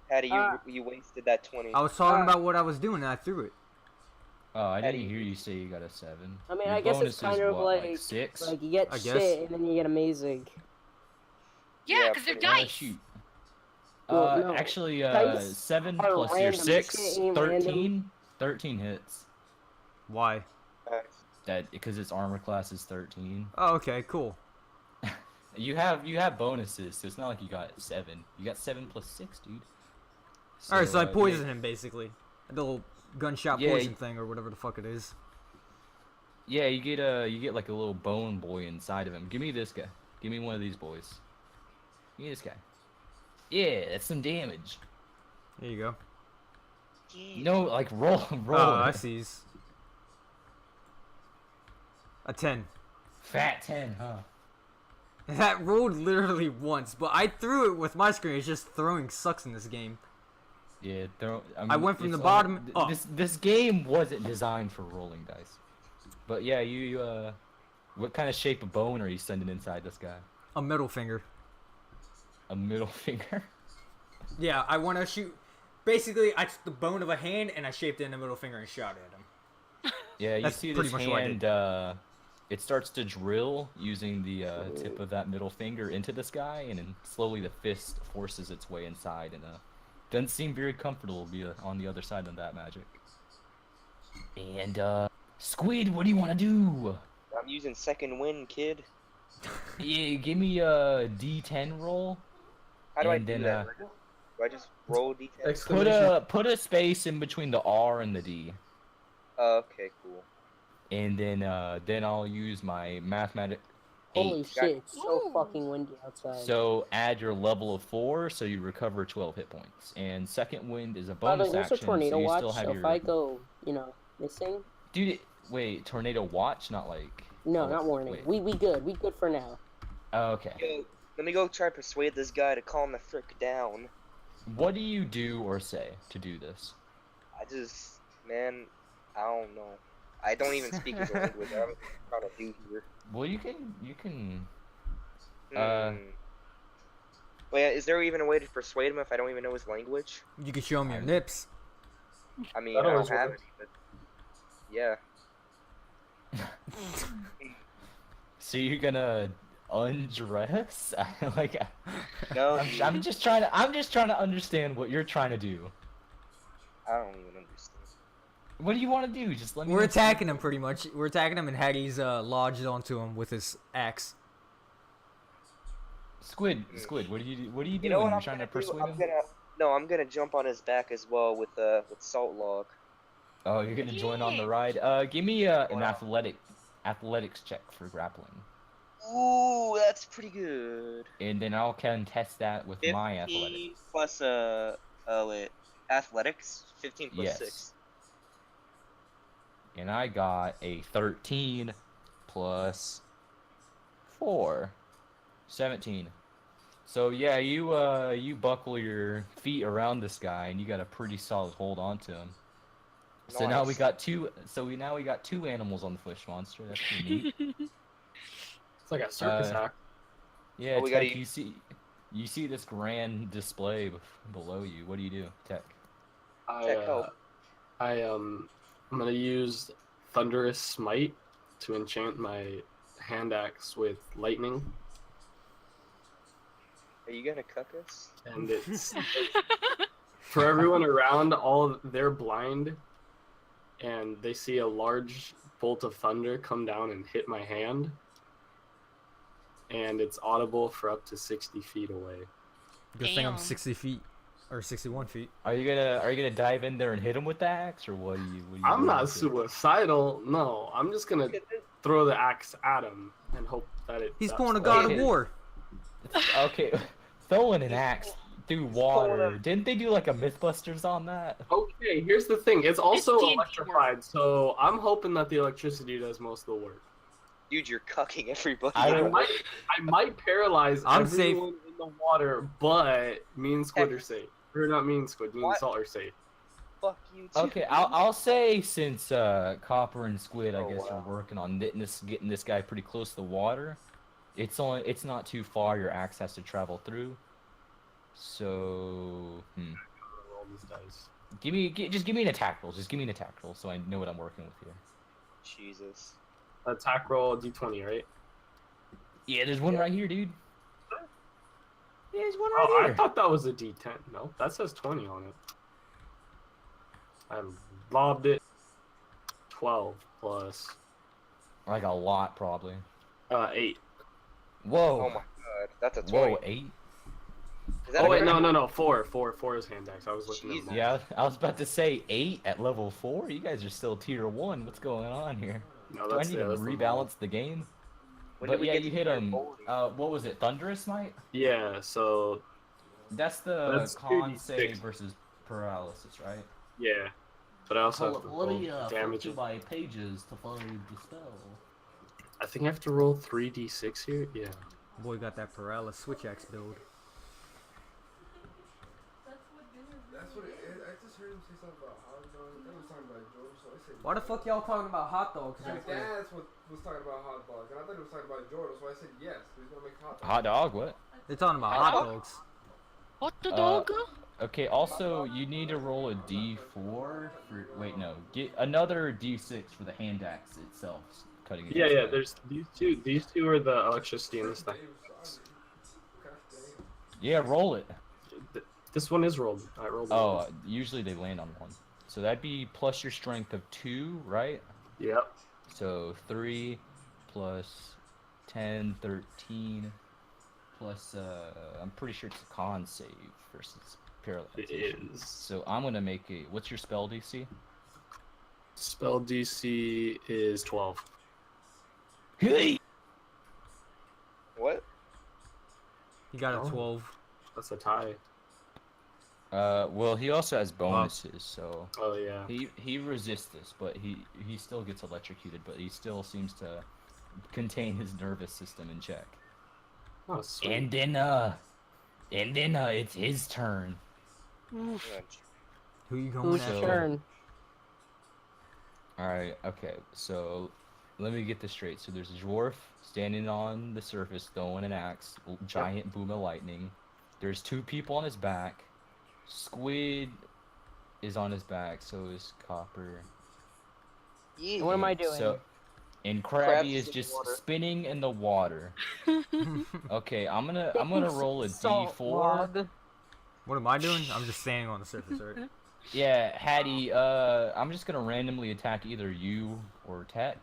Hattie, you wasted that 20. I was talking about what I was doing and I threw it. Oh, I didn't Eddie. hear you say you got a 7. I mean, Your I guess bonus it's kind is of what, like 6. Like, you get I guess. shit and then you get amazing. Yeah, Yeah, because they're pretty Oh, dice. shoot. Well, no. Actually, Dice 7 are plus your random. 6, Shit ain't 13. 13 hits. Why? Nice. That because its armor class is 13. Oh, okay, cool. You have bonuses, so it's not like you got 7. You got 7 plus 6, dude. All right, so I yeah. poisoned him basically. The little gunshot Yeah, poison y- thing or whatever the fuck it is. Yeah, you get like a little bone boy inside of him. Give me this guy. Give me one of these boys. Give me this guy. Yeah, that's some damage. There you go. No, like roll. Oh, I it. see. A 10. Fat 10, huh? That rolled literally once, but I threw it with my screen. It's just throwing sucks in this game. Yeah, I went from the bottom up. This game wasn't designed for rolling dice. But yeah, you what kind of shape of bone are you sending inside this guy? A middle finger. A middle finger? Yeah, I want to shoot. Basically, I took the bone of a hand and I shaped it in the middle finger and shot at him. Yeah, you That's see pretty this much what I did. hand, it starts to drill using the tip of that middle finger into this guy, and then slowly the fist forces its way inside, and doesn't seem very comfortable to be on the other side of that magic. And Squid, what do you want to do? I'm using second wind, kid. Yeah, give me a D10 roll. How do I and do then, that? Do I just roll D10? Put a space in between the R and the D. Okay, cool. And then I'll use my mathematic. Holy 8. shit, it's so fucking windy outside. So add your level of 4, so you recover 12 hit points. And second wind is a By the bonus way, there's action. a tornado so you watch, still have so your... if I go, missing... Dude, wait, tornado watch, not like. No, not warning. Wait. We good. We good for now. Oh, okay. Yo, let me go try to persuade this guy to calm the frick down. What do you do or say to do this? Man, I don't know. I don't even speak his language. I don't know what I'm trying to do here. Well, you can. Wait, is there even a way to persuade him if I don't even know his language? You can show him your nips. I mean, I don't have any, but yeah. So you're gonna undress? Like, No, I'm just trying to understand what you're trying to do. I don't even understand. What do you want to do? Just let me. We're attacking him pretty much. We're attacking him and Hattie's lodged onto him with his axe. Squid, what do you do? What are you doing? You know what You're I'm trying to gonna do? persuade him? I'm gonna jump on his back as well with Salt Log. Oh, you're gonna join on the ride. Give me an athletics check for grappling. Ooh, that's pretty good. And then I'll contest that with my 15 athletics. plus wait, athletics. 15 plus Yes. 6. And I got a 13 plus 4. 17. So yeah, you buckle your feet around this guy and you got a pretty solid hold onto him. So now we Nice. got two animals on the fish monster. That's pretty neat. It's like a circus act. Yeah, Oh, we Tech, gotta you see this grand display below you. What do you do, Tech? I'm gonna use Thunderous Smite to enchant my hand axe with lightning, Are you gonna cuck us? and it's for everyone around. They're blind, and they see a large bolt of thunder come down and hit my hand, and it's audible for up to 60 feet away. Good thing I'm Damn. 60 feet or 61 feet. Are you gonna dive in there and hit him with the axe, or what do you? I'm do? not suicidal. No, I'm just gonna throw the axe at him and hope that it. He's does pulling a well. God of War. Okay, throwing an axe through water. Didn't they do like a MythBusters on that? Okay, here's the thing. It's also D&D electrified, so I'm hoping that the electricity does most of the work. Dude, you're cucking everybody. I might paralyze I'm safe. everyone in the water, but me and Squid are safe. Or not me and Squid, me and What? Salt are safe. Fuck you too. Okay, I'll say since Copper and Squid, I Oh, guess, wow. are working on getting this guy pretty close to the water. It's not too far. Your axe has to travel through. So, Roll these dice. just give me an attack roll. Just give me an attack roll, so I know what I'm working with here. Jesus. Attack roll D20, right? Yeah, there's one right here, dude. Yeah, there's one Oh, right I here. thought that was a D10. No, that says 20 on it. I lobbed it. 12 plus Like a lot, probably. 8. Whoa. Oh my god, that's a 20. Whoa, 8. Is that Oh a wait, critical? no, 4 is hand axe. I was looking at Jesus. them. Yeah, I was about to say 8 at level 4. You guys are still tier 1. What's going on here? No, Do I that's need yeah, to that's the rebalance the game? When But did we yeah, get you to hit tier him. 40? What was it? Thunderous Smite? Yeah, so That's the That's con 2d6. save versus paralysis, right? yeah. But I also have to Let me roll flip damage. to my pages to find the spell. I think I have to roll 3d6 here. Yeah. Boy got that Perella Switch X build. That's what it is. I just heard him say something about hot dogs. I was talking about George, so I said. Why the fuck y'all talking about hot dogs? My dad was talking about hot dogs, and I thought he was talking about Jordan, so I said yes. He's gonna make hot dogs. Hot dog? What? They're talking about hot dogs. What the dog? Okay, also, you need to roll a d4 for... Wait, no. Get another d6 for the hand axe itself. Cutting it. Yeah, there's these two. These two are the electricity in this thing. Yeah, roll it. This one is rolled. I rolled it. Oh, usually they land on one. So that'd be plus your strength of 2, right? Yep. So 3 plus 10, 13, plus, I'm pretty sure it's a con save versus paralyzation. It is. So I'm gonna make a, what's your spell DC? Spell DC is 12. Hey! What? He got a 12. That's a tie. Well, he also has bonuses, so... Oh, yeah. He resists this, but he still gets electrocuted, but he still seems to contain his nervous system in check. Oh, sweet. And then it's his turn. Who you going Whose after? turn? Alright, okay, so let me get this straight. So there's a dwarf standing on the surface throwing an axe, giant boom of lightning. There's 2 people on his back. Squid is on his back, so is Copper. Yeah. What am I doing? So, and Krabby is just spinning in the water. Okay, I'm gonna roll a Salt d4. log. What am I doing? I'm just standing on the surface, right? Yeah, Hattie, I'm just gonna randomly attack either you or Tech.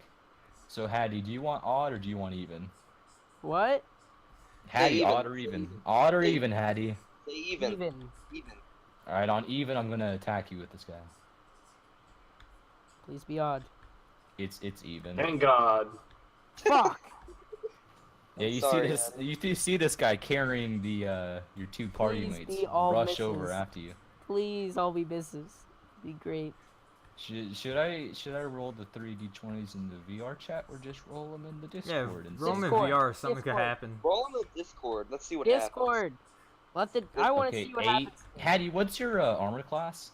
So Hattie, do you want odd or do you want even? What? Hattie, even. odd or even? Odd or even, Hattie? Say even. Even. Alright, on even, I'm gonna attack you with this guy. Please be odd. It's even. Thank God. Fuck. Yeah, you Sorry, see this? You see this guy carrying the your 2 party Please mates be all rush over misses. after you. Please, all be misses. Be great. Should I roll the 3d20s in the VR chat or just roll them in the Yeah, Discord? and roll them in Discord. VR. Something could Discord. happen. Roll on the Discord. Let's see what happens. Discord. I want to Okay, see what 8. happens. Hattie, what's your armor class?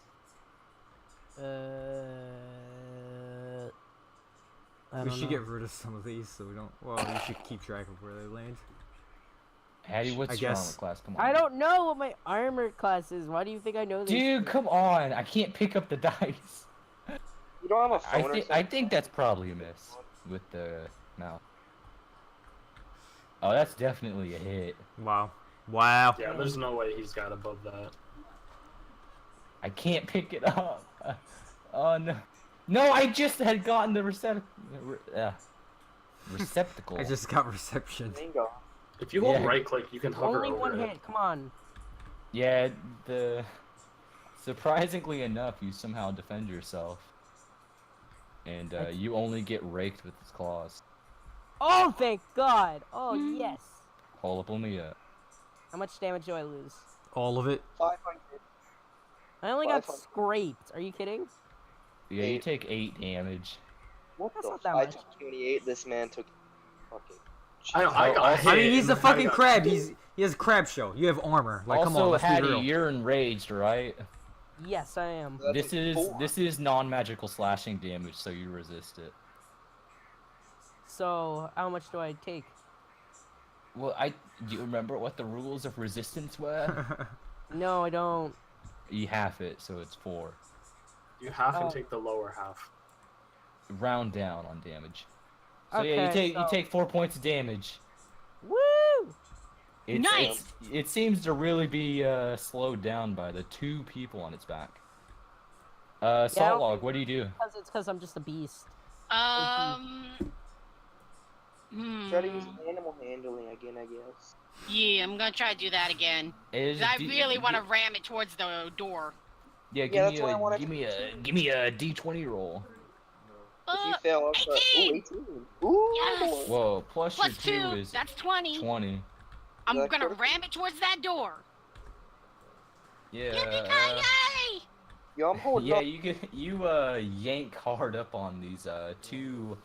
I We don't should know. get rid of some of these so we don't. Well, we should keep track of where they land. Hattie, what's I your armor guess. class? Come on. I don't know what my armor class is. Why do you think I know this? Dude, come on! I can't pick up the dice. You don't have a phone or something? I think that's probably a miss with the mouth. Oh, that's definitely a hit. Wow. Wow. Yeah, there's no way he's got above that. I can't pick it up. Oh no. No, I just had gotten the receptacle. I just got reception. Bingo. If you hold Yeah. right click, you can hover Only over one it. hit. Come on. Yeah, surprisingly enough, you somehow defend yourself. And you only get raked with his claws. Oh, thank God. Oh, yes. Hold up on me up. How much damage do I lose? All of it. 500. I only got 500. scraped. Are you kidding? Yeah, you 8. take 8 damage. What That's the? not that I much. took 28. This man took. Fucking. I mean, he's a fucking got- crab. He has a crab show. You have armor. Like, come on, Also, let's be Hattie, real. you're enraged, right? Yes, I am. This is non-magical slashing damage, so you resist it. So, how much do I take? Well, do you remember what the rules of resistance were? No, I don't. You half it, so it's 4. You half Oh. and take the lower half. Round down on damage. So yeah, Okay, you so- take 4 points of damage. Woo! Nice! It seems to really be slowed down by the 2 people on its back. I Salt don't Log, think- what do you do? It's because I'm just a beast. Try to use animal handling again, I guess. Yeah, I'm gonna try to do that again. 'Cause I really want to ram it towards the door. Yeah, Yeah, that's what I wanted give to me a D20 roll. If you fail, I'll try. Ooh, 18. Ooh. Yes! Whoa, plus your Plus 2 2, is that's 20. 20. I'm Is that gonna correct? ram it towards that door. Yeah. Yippee-ki-yay! Yo, I'm holding Yeah, up. you yank hard up on these 2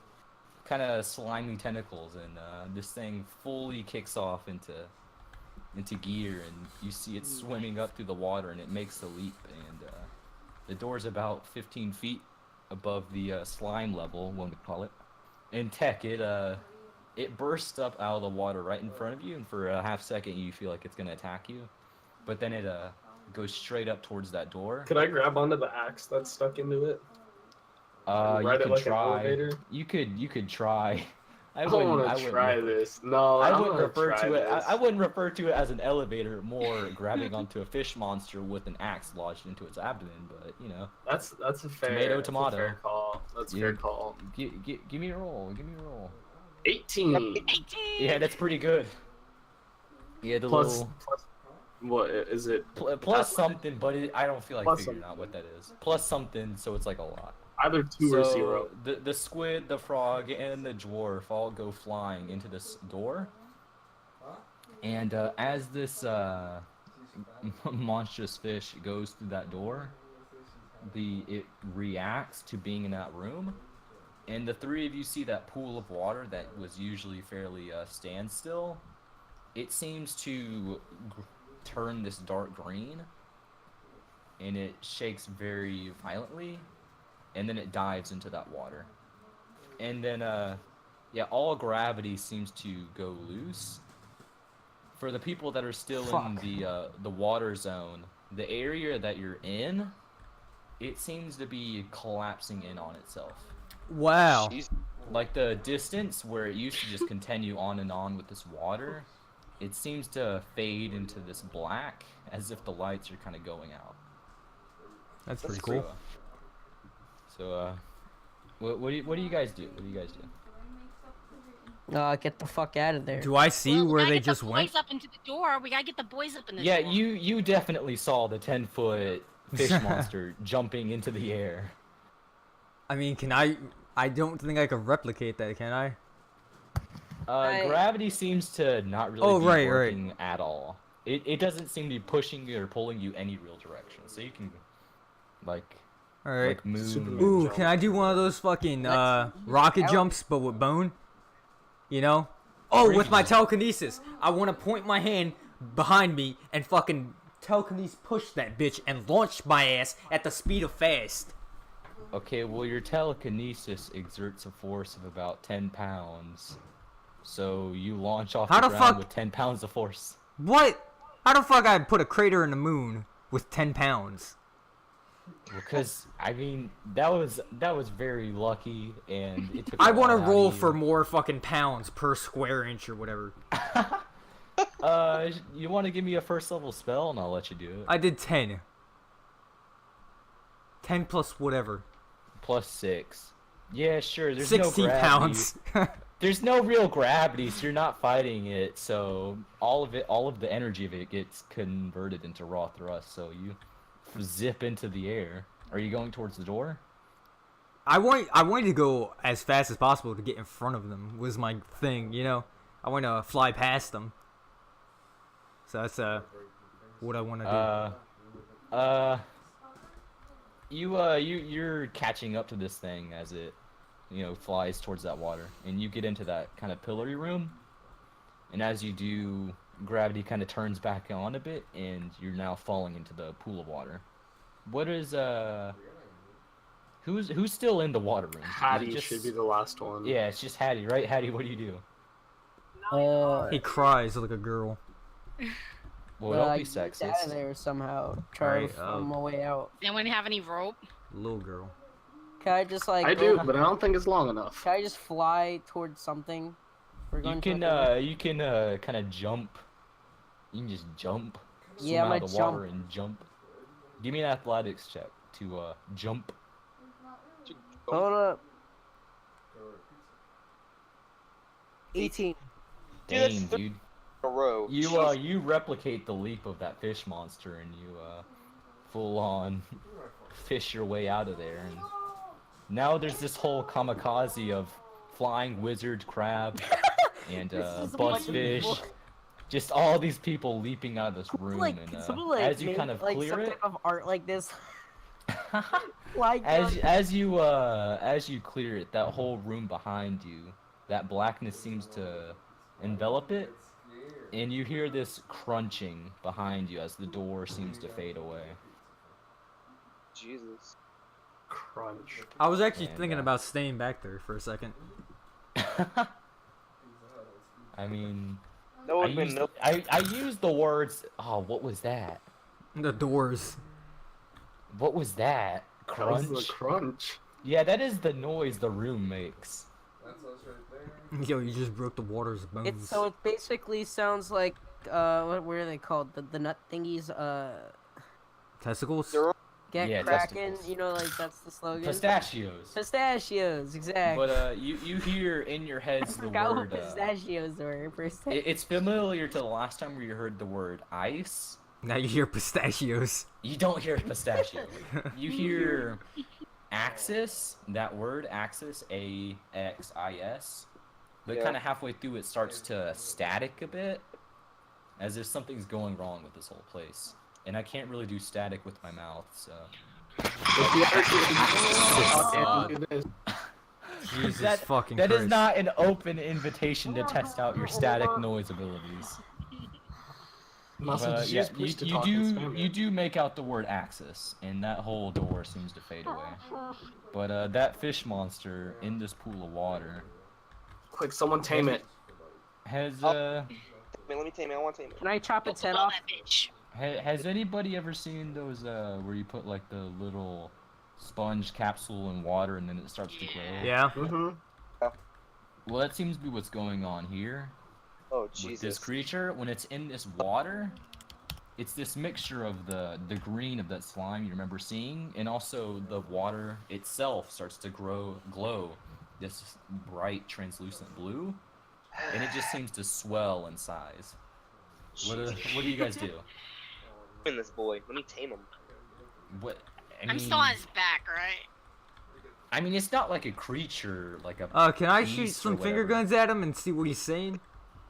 kind of slimy tentacles, and this thing fully kicks off into gear, and you see it swimming up through the water, and it makes the leap, and the door's about 15 feet above the slime level, one would call it. In tech, it bursts up out of the water right in front of you, and for a half second you feel like it's gonna attack you, but then it goes straight up towards that door. Could I grab onto the axe that's stuck into it? You ride it could like an try. elevator? You could try. I want to try this. No, I I wouldn't wouldn't refer to it. this. I wouldn't refer to it as an elevator. More grabbing onto a fish monster with an axe lodged into its abdomen. But you know, That's a fair tomato that's tomato. A fair call. That's a fair call. Give me a roll. Give me a roll. 18. Yeah, that's pretty good. Yeah, the Plus, little what is it? plus something, but I don't feel like Plus figuring something. out what that is. Plus something, so it's like a lot. Either 2 or 0. The squid, the frog, and the dwarf all go flying into this door. And as this monstrous fish goes through that door, it reacts to being in that room. And the three of you see that pool of water that was usually fairly standstill. It seems to turn this dark green, and it shakes very violently. And then it dives into that water. And then, yeah, all gravity seems to go loose. For the people that are still in the water zone, the area that you're in, it seems to be collapsing in on itself. Wow. Like the distance where it used to just continue on and on with this water, it seems to fade into this black, as if the lights are kind of going out. That's pretty cool. So, what do you guys do? What do you guys do? Get the fuck out of there. Do I see where they just went? Boys up into the door. We gotta get the boys up in the Yeah, door. you definitely saw the 10-foot fish monster jumping into the air. I mean, can I don't think I could replicate that, can I? Gravity seems to not really be right. working at all. It doesn't seem to be pushing you or pulling you any real direction. So you can, like, Alright. like move. Ooh, can I do one of those fucking rocket jumps but with bone? You know? Oh, with my telekinesis. I want to point my hand behind me and fucking telekinesis push that bitch and launch my ass at the speed of fast. Okay, well your telekinesis exerts a force of about 10 pounds. So you launch off How the the ground fuck- with 10 pounds of force. What? How the fuck I put a crater in the moon with 10 pounds? Because I mean that was very lucky, and it took. I want to to roll for more fucking pounds per square inch or whatever. You want to give me a first level spell, and I'll let you do it. I did 10. 10 plus whatever. Plus 6. Yeah, sure. There's 60 no gravity. pounds. There's no real gravity, so you're not fighting it. So all of the energy of it gets converted into raw thrust. So you zip into the air. Are you going towards the door? I wanted to go as fast as possible to get in front of them. Was my thing, you know. I want to fly past them. So that's what I want to do. You're catching up to this thing as it, flies towards that water, and you get into that kind of pillory room. And as you do, gravity kind of turns back on a bit, and you're now falling into the pool of water. What is who's still in the water room? Is it Hattie should be the last one. Yeah, it's just Hattie, right? Hattie, what do you do? He cries like a girl. Well, don't be Get out sexist. of there somehow. Try to find my way out. Anyone have any rope? Little girl. Can I just like? I do, but I don't think it's long enough. Can I just fly towards something? We're You going can kind of jump. You can just jump. Swim Yeah, I'm out gonna of the water and jump. Give me an athletics check to jump. Hold up. 18. Dang, dude. A row. You replicate the leap of that fish monster, and you full on fish your way out of there. And now there's this whole kamikaze of flying wizard crab and buzzfish. Just all these people leaping out of this room, and as you kind of clear some it, type of art like this. Like as you clear it, that whole room behind you, that blackness seems to envelop it, and you hear this crunching behind you as the door seems to fade away. Jesus. Crunch. I was actually And, thinking about staying back there for a second. I mean, No, I used the words. Oh, what was that? The doors. What was that? That was Crunch. the crunch. Yeah, that is the noise the room makes. That's us right there. Yo, you just broke the water's bones. it basically sounds like what are they called? The nut thingies. Testicles? Get Yeah, cracking. testicles. You know, like that's the slogan. Pistachios. Pistachios, exactly. But you hear in your I heads the forgot word. what pistachios were for a second. It's familiar to the last time where you heard the word ice. Now you hear pistachios. You don't hear pistachio. You hear axis. That word axis, AXIS. But Yeah. kind of halfway through, it starts to static a bit, as if something's going wrong with this whole place. And I can't really do static with my mouth, so. Jesus fucking That Christ. is not an open invitation to test out your static noise abilities. Muscle, But, just yeah, use push to you talk and spam you it. do make out the word axis, and that whole door seems to fade away. But that fish monster in this pool of water Quick, someone tame it. has Let me tame it. I want to tame it. Can I chop its head Blow off? that bitch. has anybody ever seen those where you put like the little sponge capsule in water and then it starts to grow? Yeah. Well, that seems to be what's going on here. Oh With this Jesus. creature, when it's in this water, it's this mixture of the green of that slime you remember seeing, and also the water itself starts to glow this bright translucent blue, and it just seems to swell in size. What do you guys do? In this boy. Let me tame him. What? I'm still on his back, right? I mean, it's not like a creature, like a. Can I shoot beast or some finger whatever. guns at him and see what he's saying?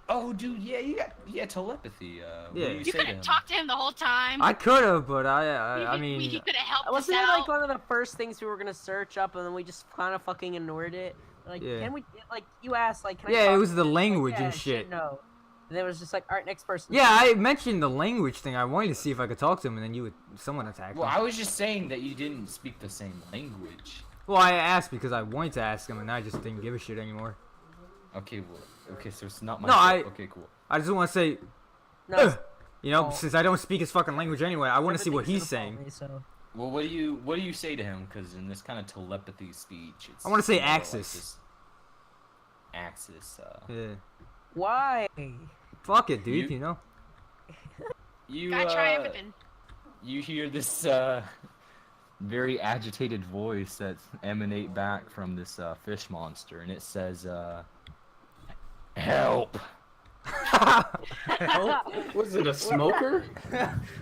Oh, dude, yeah, you got telepathy. What do Yeah. you You say could to him? have talked to him the whole time. I could have, but I mean, he could have helped us Wasn't it out. like one of the first things we were gonna search up, and then we just kind of fucking ignored it? Like, Yeah. can we? Like, you asked, like, can I Yeah, talk it was to the this? Like, language yeah, and shit. No. And then it was just like, alright, next person. yeah, I mentioned the language thing. I wanted to see if I could talk to him, and then someone attacked Well, him. I was just saying that you didn't speak the same language. Well, I asked because I wanted to ask him, and I just didn't give a shit anymore. Okay, so it's not my No, fault. Okay, cool. I just want to say, No. you know, Oh. since I don't speak his fucking language anyway, I want to see what he's Everything's saying. gonna fall, so. Well, what do you say to him? Because in this kind of telepathy speech, it's I wanna say more like Axis. this Axis. Yeah. Why? Fuck it, dude. You- You know. You Gotta try everything. you hear this very agitated voice that emanate back from this fish monster, and it says, "Help." Was it a smoker?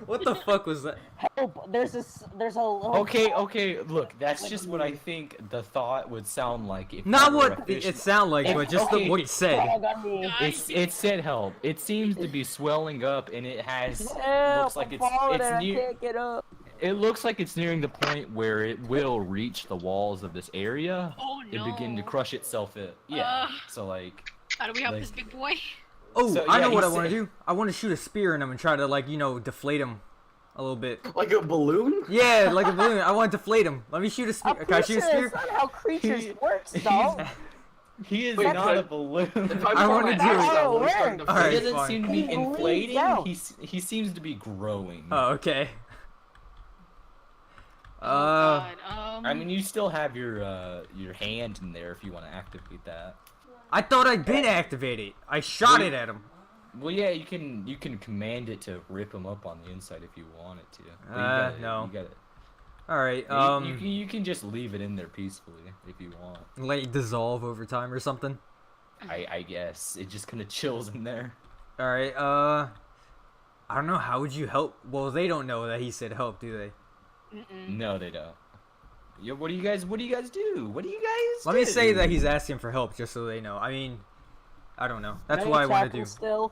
What the fuck was that? Help! There's a little. Okay, look, that's just what I think the thought would sound like if Not you were a what fish it sounded like, but just okay. what it said. It said help. It seems to be swelling up, and it has Help! looks like I'm it's falling and I near. can't get up. It looks like it's nearing the point where it will reach the walls of this area Oh and begin to no. crush itself in. Yeah. Uh. So like, How do we help like- this big boy? Oh, So, I yeah, know what he I want to said- do. I want to shoot a spear in him and try to, like, you know, deflate him a little bit. Like a balloon? Yeah, like a balloon. I want to deflate him. Let me shoot a spear. Can I shoot a spear? That's not how creatures work, dog. he is Wait, not but- a balloon. I wanna do it. Alright, He doesn't fine. seem to be He bleeds inflating. out. He seems to be growing. Oh, okay. God, I mean, you still have your hand in there if you want to activate that. I thought I'd been activated. I shot it at him. Well, yeah, you can command it to rip him up on the inside if you want it to. But No. You got it. All right. You can just leave it in there peacefully if you want. Let it dissolve over time or something. I guess it just kind of chills in there. All right. I don't know. How would you help? Well, they don't know that he said help, do they? No, they don't. Yo, what do you guys do? What do you guys? Let me say that he's asking for help, just so they know. I mean, I don't know. That's what I want to do.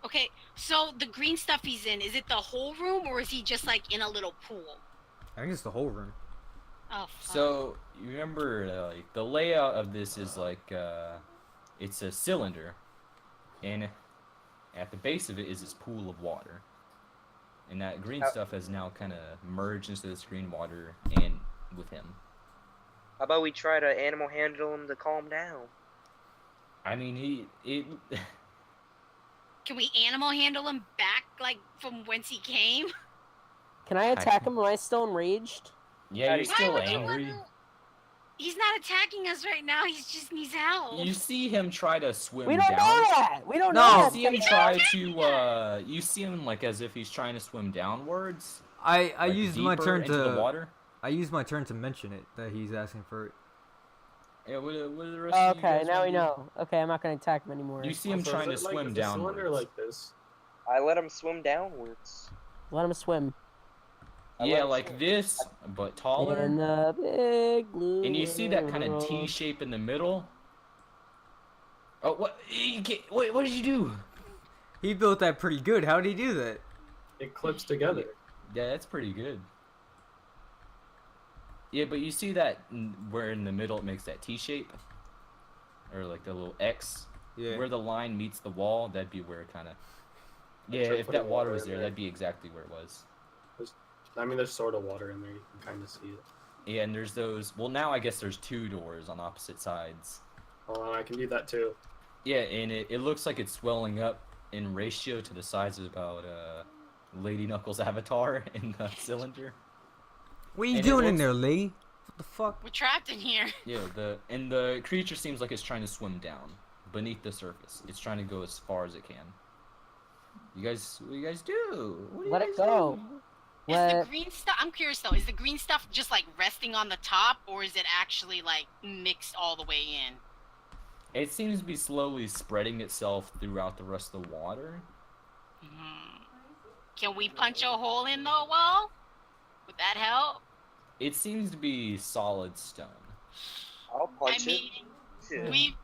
Okay, so the green stuff he's in, is it the whole room or is he just like in a little pool? I think it's the whole room. Oh, fuck. So you remember, like the layout of this is like it's a cylinder, and at the base of it is this pool of water, and that green stuff has now kind of merged into this green water and with him. How about we try to animal handle him to calm down? I mean, Can we animal handle him back, like, from whence he came? Can I attack him? Am I still enraged? Yeah, you're Why still would you angry. wanna- He's not attacking us right now. He just needs help. You see him try to swim We don't down. know that. We don't know No. that. You see him try to. You see him like as if he's trying to swim downwards. I like, used my deeper turn into the water. I used my turn to mention it that he's asking for it. Yeah, what do the rest of you Okay, guys now wanna we do? know. Okay, I'm not gonna attack him anymore. You see him Also, trying to is it like swim the cylinder downwards. like this? I let him swim downwards. Let him swim. Yeah, like this, but taller. In the big blue And you see that kind of world. T shape in the middle. Oh, what? Wait, what did you do? He built that pretty good. How did he do that? It clips together. Yeah, that's pretty good. Yeah, but you see that where in the middle it makes that T shape? Or like the little X? Yeah. Where the line meets the wall, that'd be where it kind of... Yeah, Try if putting that water water was in there, there. that'd be exactly where it was. I mean, there's sort of water in there. You can kind of see it. Yeah, and there's those... Well, now I guess there's two doors on opposite sides. Oh, I can do that too. Yeah, and it looks like it's swelling up in ratio to the size of about Lady Knuckles' avatar in the cylinder. What are you And it doing in looks- there, Lee? What the fuck? We're trapped in here. Yeah, the creature seems like it's trying to swim down beneath the surface. It's trying to go as far as it can. You guys, what do you guys do? What do you Let guys it go. do? Is the Let green stuff... I'm curious, though. Is the green stuff just, like, resting on the top, or is it actually, like, mixed all the way in? It seems to be slowly spreading itself throughout the rest of the water. Can we punch a hole in the wall? Would that help? It seems to be solid stone. I'll punch I it. mean, we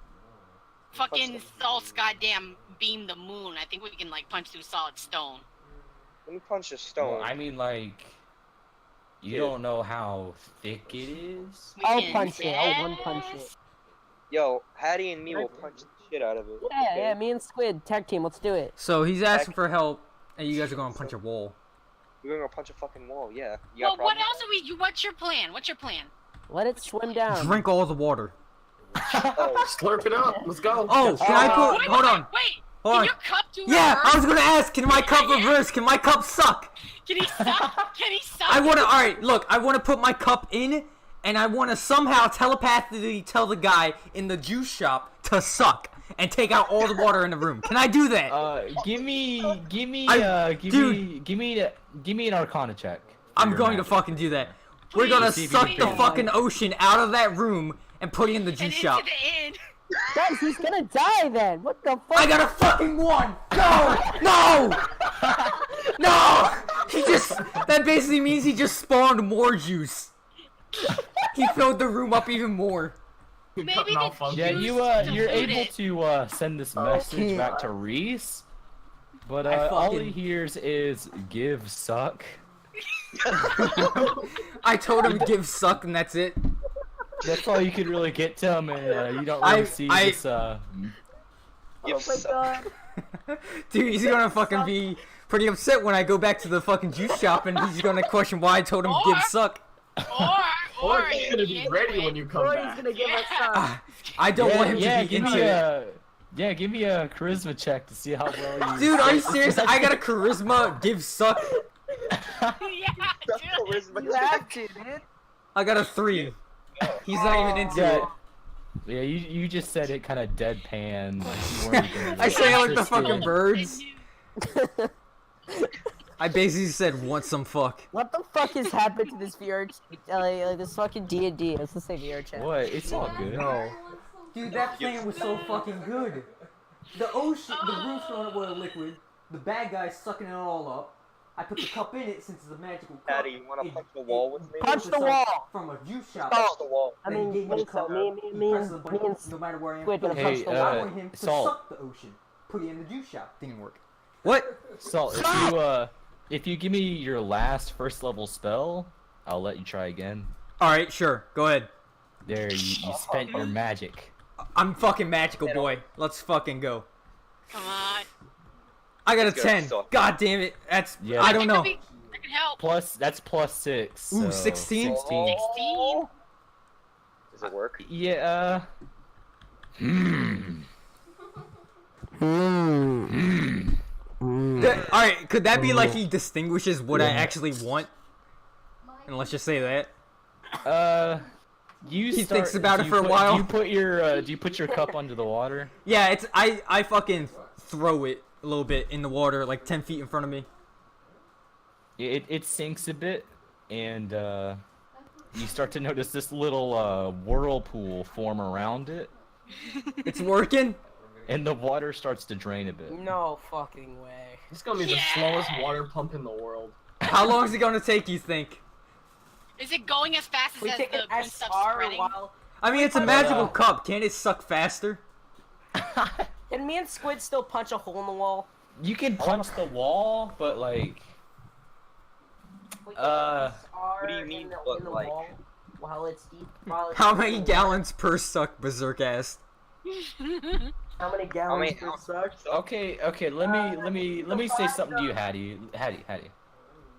fucking salt's goddamn beam the moon. I think we can, like, punch through solid stone. Let me punch a stone. Well, I mean, like, you Yeah. don't know how thick it is. We I'll can punch it. I'll one punch it. test. Yo, Hattie and me will punch the shit out of it. Yeah, okay? yeah. Me and Squid tag team. Let's do it. So he's asking for help, and you guys are gonna punch a wall. We're gonna go punch a fucking wall. Yeah. You Well, got a what problem? else are we... What's your plan? What's your plan? Let it swim down. Drink all the water. Slurp it up. Let's go. Oh, can I put? Wait, Hold wait, on. Wait, Hold can on. your cup do Yeah, reverse? I was gonna ask. Can my cup reverse? Can my cup suck? Can he suck? Can he suck? I wanna. All right, look. I wanna put my cup in, and I wanna somehow telepathically tell the guy in the juice shop to suck and take out all the water in the room. Can I do that? Give me an Arcana check. I'm going to fucking do that. We're gonna See if you suck can the do it. fucking ocean out of that room and put it in the And juice into shop. the inn. Guys, he's gonna die then. What the fuck? I got a fucking one! No! No! No! That basically means he just spawned more juice. He filled the room up even more. Maybe the Yeah, juice you're able diluted. to send this message back to Reese, but I all fucking- he hears is "give suck." I told him to give suck and that's it. That's all you could really get to him, and you don't I- really see I- this. Oh my god. Dude, he's gonna fucking be pretty upset when I go back to the fucking juice shop and he's gonna question why I told him to give suck. Or he's gonna be ready when you come Or he's back. gonna give us some. I don't want him yeah, to be give into me it. give me a charisma check to see how well you. Dude, are you serious? I got a charisma give suck. Yeah, dude. You have to, dude. I got a 3. He's not even into Yeah. it. Yeah, you just said it kind of deadpan. Like you weren't even I say it like the interested. fucking birds. I basically said, want some fuck. What the fuck has happened to this VR? Like this fucking D&D. Let's just say VR chat. What? It's all good. No. Dude, that plan was so fucking good. The ocean, the roof's filling with liquid. The bad guy's sucking it all up. I put the cup in it since it's a magical cup. Hattie, you wanna punch the wall with me? Punch the wall! From a juice shop. Punch the wall. I Then he mean, gave me the wait, so cup. me He presses the and button, no matter where I am. Squid gonna Hey, punch the I wall. want him to Salt. suck the ocean. Put it in the juice shop. Didn't work. What? So if you give me your last first level spell, I'll let you try again. Alright, sure. Go ahead. There, you spent your magic. I'm fucking magical, boy. Let's fucking go. Come on. I got a Let's go, 10. so- God damn it. That's... Yeah. I don't know. I can help. That's plus 6. Ooh, so 16? 16. 16. Does it work? Yeah, Alright, could that be like he distinguishes what I actually want? And let's just say that. He thinks about it for a while. Do you put your cup under the water? Yeah, it's... I fucking throw it a little bit in the water, like 10 feet in front of me. It sinks a bit, and you start to notice this little whirlpool form around it, It's working? and the water starts to drain a bit. No fucking way. It's gonna be the slowest water pump in the world. How long is it gonna take, you think? Is it going as fast as We the take an green stuff SR spreading? while. I mean, it's a magical cup. Can't it suck faster? Can me and Squid still punch a hole in the wall? You can punch the wall, but like, We can Uh, SR what do you mean, in the, but, in the like- wall while it's deep? While it's How deep many in the water? gallons per suck, berserk ass? How many How gallons many per ounces? suck? okay, let me say something to you, Hattie.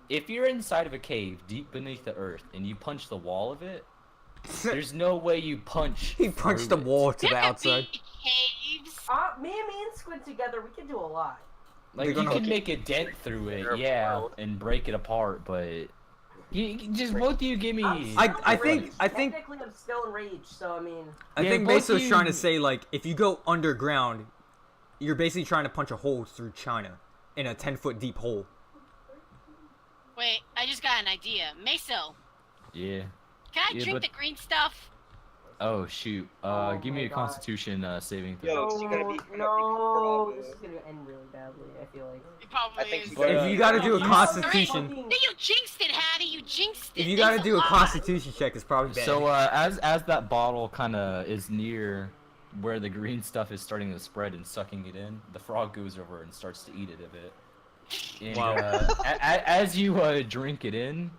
If you're inside of a cave deep beneath the earth and you punch the wall of it, there's no way you punch. He punched the through it. wall to the There could outside. be caves. Me and Squid together, we can do a lot. Like, They're you gonna- can make a dent through it, Careful. yeah, and break it apart, but you just both of you give me. I think Technically, I'm still in rage, so I mean. I Yeah, think both Meso's you- trying to say, like, if you go underground, you're basically trying to punch a hole through China in a 10-foot deep hole. Wait, I just got an idea. Meso, Yeah. can I Yeah, drink but- the green stuff? Oh shoot. Oh Give me my a God. Constitution saving throw. Yo, you're gonna be- No, this is gonna end really badly. I feel like. It probably I think is. you But, If you gotta do a you- Constitution, Then you jinxed it, Hattie. You jinxed it. if you gotta Thanks do a lot. Constitution check, it's probably bad. So as that bottle kind of is near where the green stuff is starting to spread and sucking it in, the frog goes over and starts to eat it a bit. And, Wow. as you drink it in,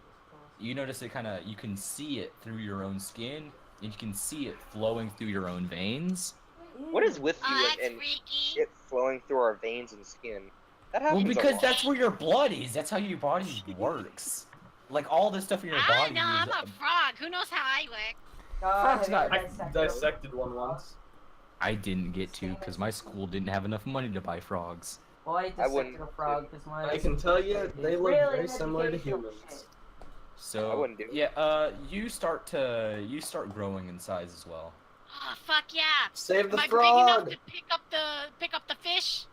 you notice it you can see it through your own skin, and you can see it flowing through your own veins. What is with Oh, you that's and freaky. it flowing through our veins and skin? That Well, happens a because lot. that's where your blood is. That's how your body works. Like all this stuff in your I body. know, I'm is, a frog. Who knows how I work? Frog's got- I dissected one once. I didn't get to because my school didn't have enough money to buy frogs. Well, I I dissected wouldn't- a frog because my. I can tell you, they look Really? very similar to Educational humans. shit. So I wouldn't do it. yeah, you start growing in size as well. Oh, fuck yeah. Save the Am I big enough frog! to pick up the fish?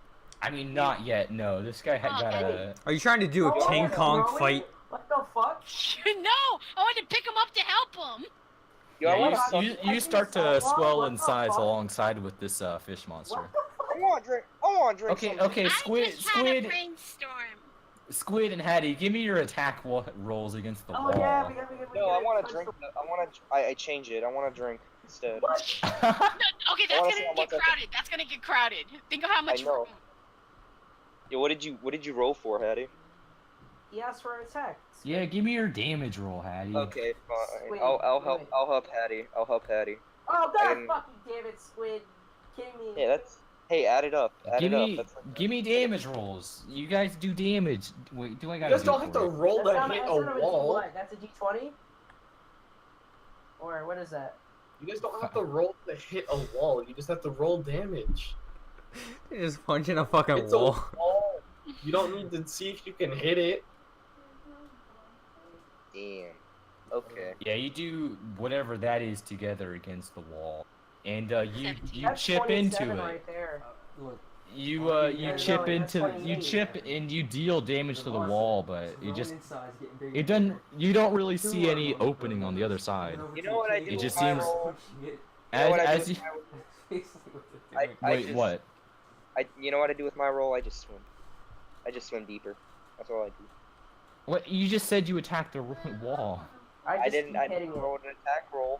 I mean, not yet. No, this guy had Oh, got okay. a. Are you trying to do a Oh, King yeah, Kong growing? fight? What the fuck? No, I wanted to pick him up to help him. Yo, I Yeah, want you start to swell in What the size fuck? alongside with this fish monster. What the fuck? I want to drink. I want to drink. Okay, something. okay, I'm Squid, just trying to Squid, brainstorm. Squid, and Hattie, give me your attack rolls against the Oh wall. yeah, we No, I want punch to drink. the- I want to. I change it. I want to drink instead. What? No, okay, I that's wanna gonna see how get much I can- crowded. That's gonna get crowded. Think of how much. know. Yo, what did you roll for, Hattie? He asked for an attack. Yeah, give me your damage roll, Hattie. Okay, fine. Wait, I'll wait, help. wait. I'll help Hattie. I'll help Hattie. Oh I god can- fucking damn it, Squid. Kidding me. Yeah, that's. Hey, add it up. Add Give it up. me, That's like, give me damage rolls. You guys do damage. Wait, do I You gotta guys do don't it have for to you? roll That's to not- hit that's a not wall. D20. That's a D20? Or what is that? You guys don't have to roll to hit a wall. You just have to roll damage. You're just punching a fucking It's a wall. wall. You don't need to see if you can hit it. damn. Okay. Yeah, you do whatever that is together against the wall, and you 17. you That's chip into 27 it. right there. You Yeah, you no, chip that's into what I you mean. chip and you deal damage to the wall, but it just It it doesn't. You don't really see any opening on the other side. You know what I do? It just with my seems- roll? You You know what I As do you with my- I wait, just- what? You know what I do with my roll? I just swim. I just swim deeper. That's all I do. What you just said you attacked the wall. I I just didn't. keep I hitting didn't it. roll an attack roll.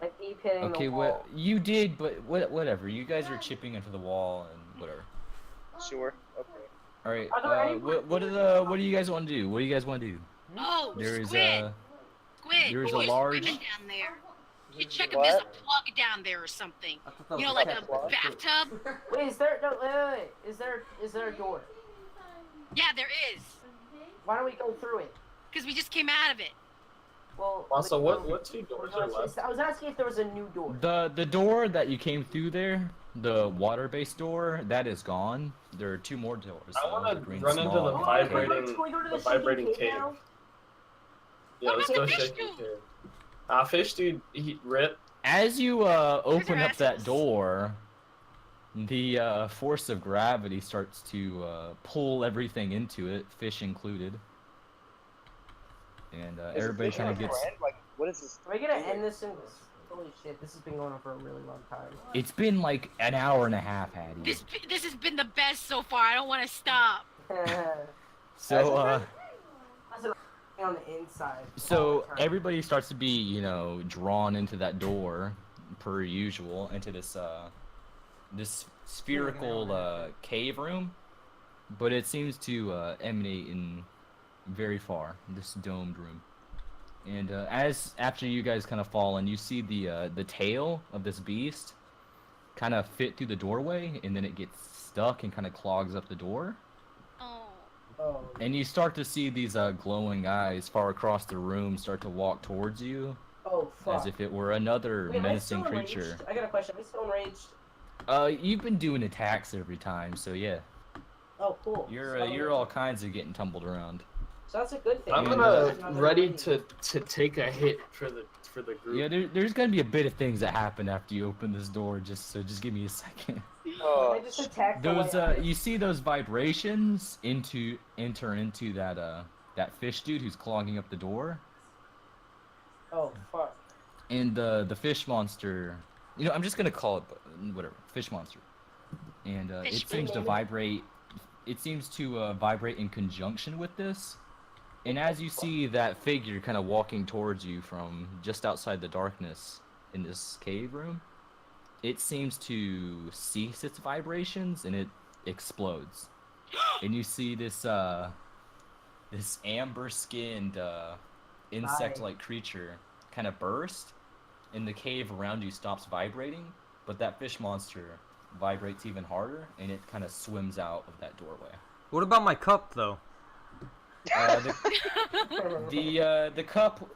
I keep hitting Okay, the what wall. you did, but whatever. You guys are chipping into the wall and whatever. Sure. Okay. All right. Are there any- What do you guys want to do? What do you guys want to do? Oh, There is Squid. Squid, there's a there's large- equipment down there. You check if there's a plug down there or something. You know, like a bathtub. Wait, is there no? Wait. Is there a door? Yeah, there is. Why don't we go through it? Because we just came out of it. Well. Also, wait, what two doors are left? I was asking if there was a new door. The door that you came through there, the water-based door, that is gone. There are 2 more doors. I want the to green run into small the and vibrating, Can we go to the the vibrating shaking cave. now? Yeah, What let's about go the fish shaking dude? cave. Fish dude, Rip. As you open your up that assholes? door, the force of gravity starts to pull everything into it, fish included. And Is everybody fish kind my of gets. friend? Like, what is this? Are we gonna end this in? Holy shit! This has been going on for a really long time. It's been like an hour and a half, Hattie. This has been the best so far. I don't want to stop. So On the inside. So everybody starts to be, you know, drawn into that door, per usual, into this this spherical cave room, but it seems to emanate in very far, this domed room. And as after you guys kind of fall in, you see the tail of this beast kind of fit through the doorway, and then it gets stuck and kind of clogs up the door. Oh. And you start to see these glowing eyes far across the room start to walk towards you, Oh fuck. as if it were another Wait, am I menacing still enraged? creature. I got a question. Am I still enraged? You've been doing attacks every time, so yeah, Oh cool. you're all kinds of getting tumbled around. So that's a good thing. I'm ready to take a hit for the group. Yeah, there's gonna be a bit of things that happen after you open this door. Just give me a second. Oh, I just attacked the Those way out. you see those vibrations enter into that fish dude who's clogging up the door, Oh fuck. and the fish monster. You know, I'm just gonna call it whatever, fish monster, and Fish it seems to man. vibrate. It seems to vibrate in conjunction with this, and as you see that figure kind of walking towards you from just outside the darkness in this cave room, it seems to cease its vibrations and it explodes, and you see this this amber-skinned insect-like creature kind of burst, and the cave around you stops vibrating, but that fish monster vibrates even harder, and it kind of swims out of that doorway. What about my cup, though? The cup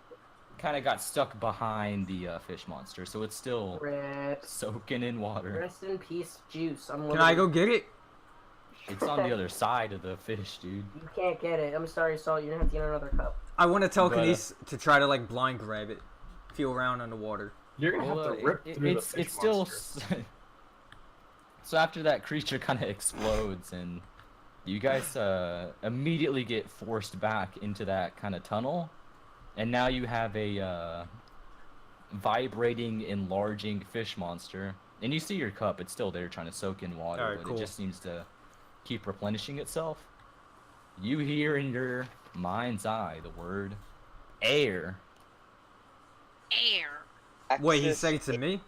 kind of got stuck behind the fish monster, so it's still Rip. soaking in water. Rest in peace, juice. Can I go get it? It's on the other side of the fish, dude. You can't get it. I'm sorry, Salt. You're gonna have to get another cup. I want to tell But, Kenise to try to like blind grab it, feel around underwater. You're gonna Well, have to rip through the fish it's still monster. so after that creature kind of explodes, and you guys immediately get forced back into that kind of tunnel, and now you have a vibrating, enlarging fish monster, and you see your cup. It's still there, trying to soak in water, Alright, but cool. it just seems to keep replenishing itself. You hear in your mind's eye the word air. Air. Wait, he Axis said it to me?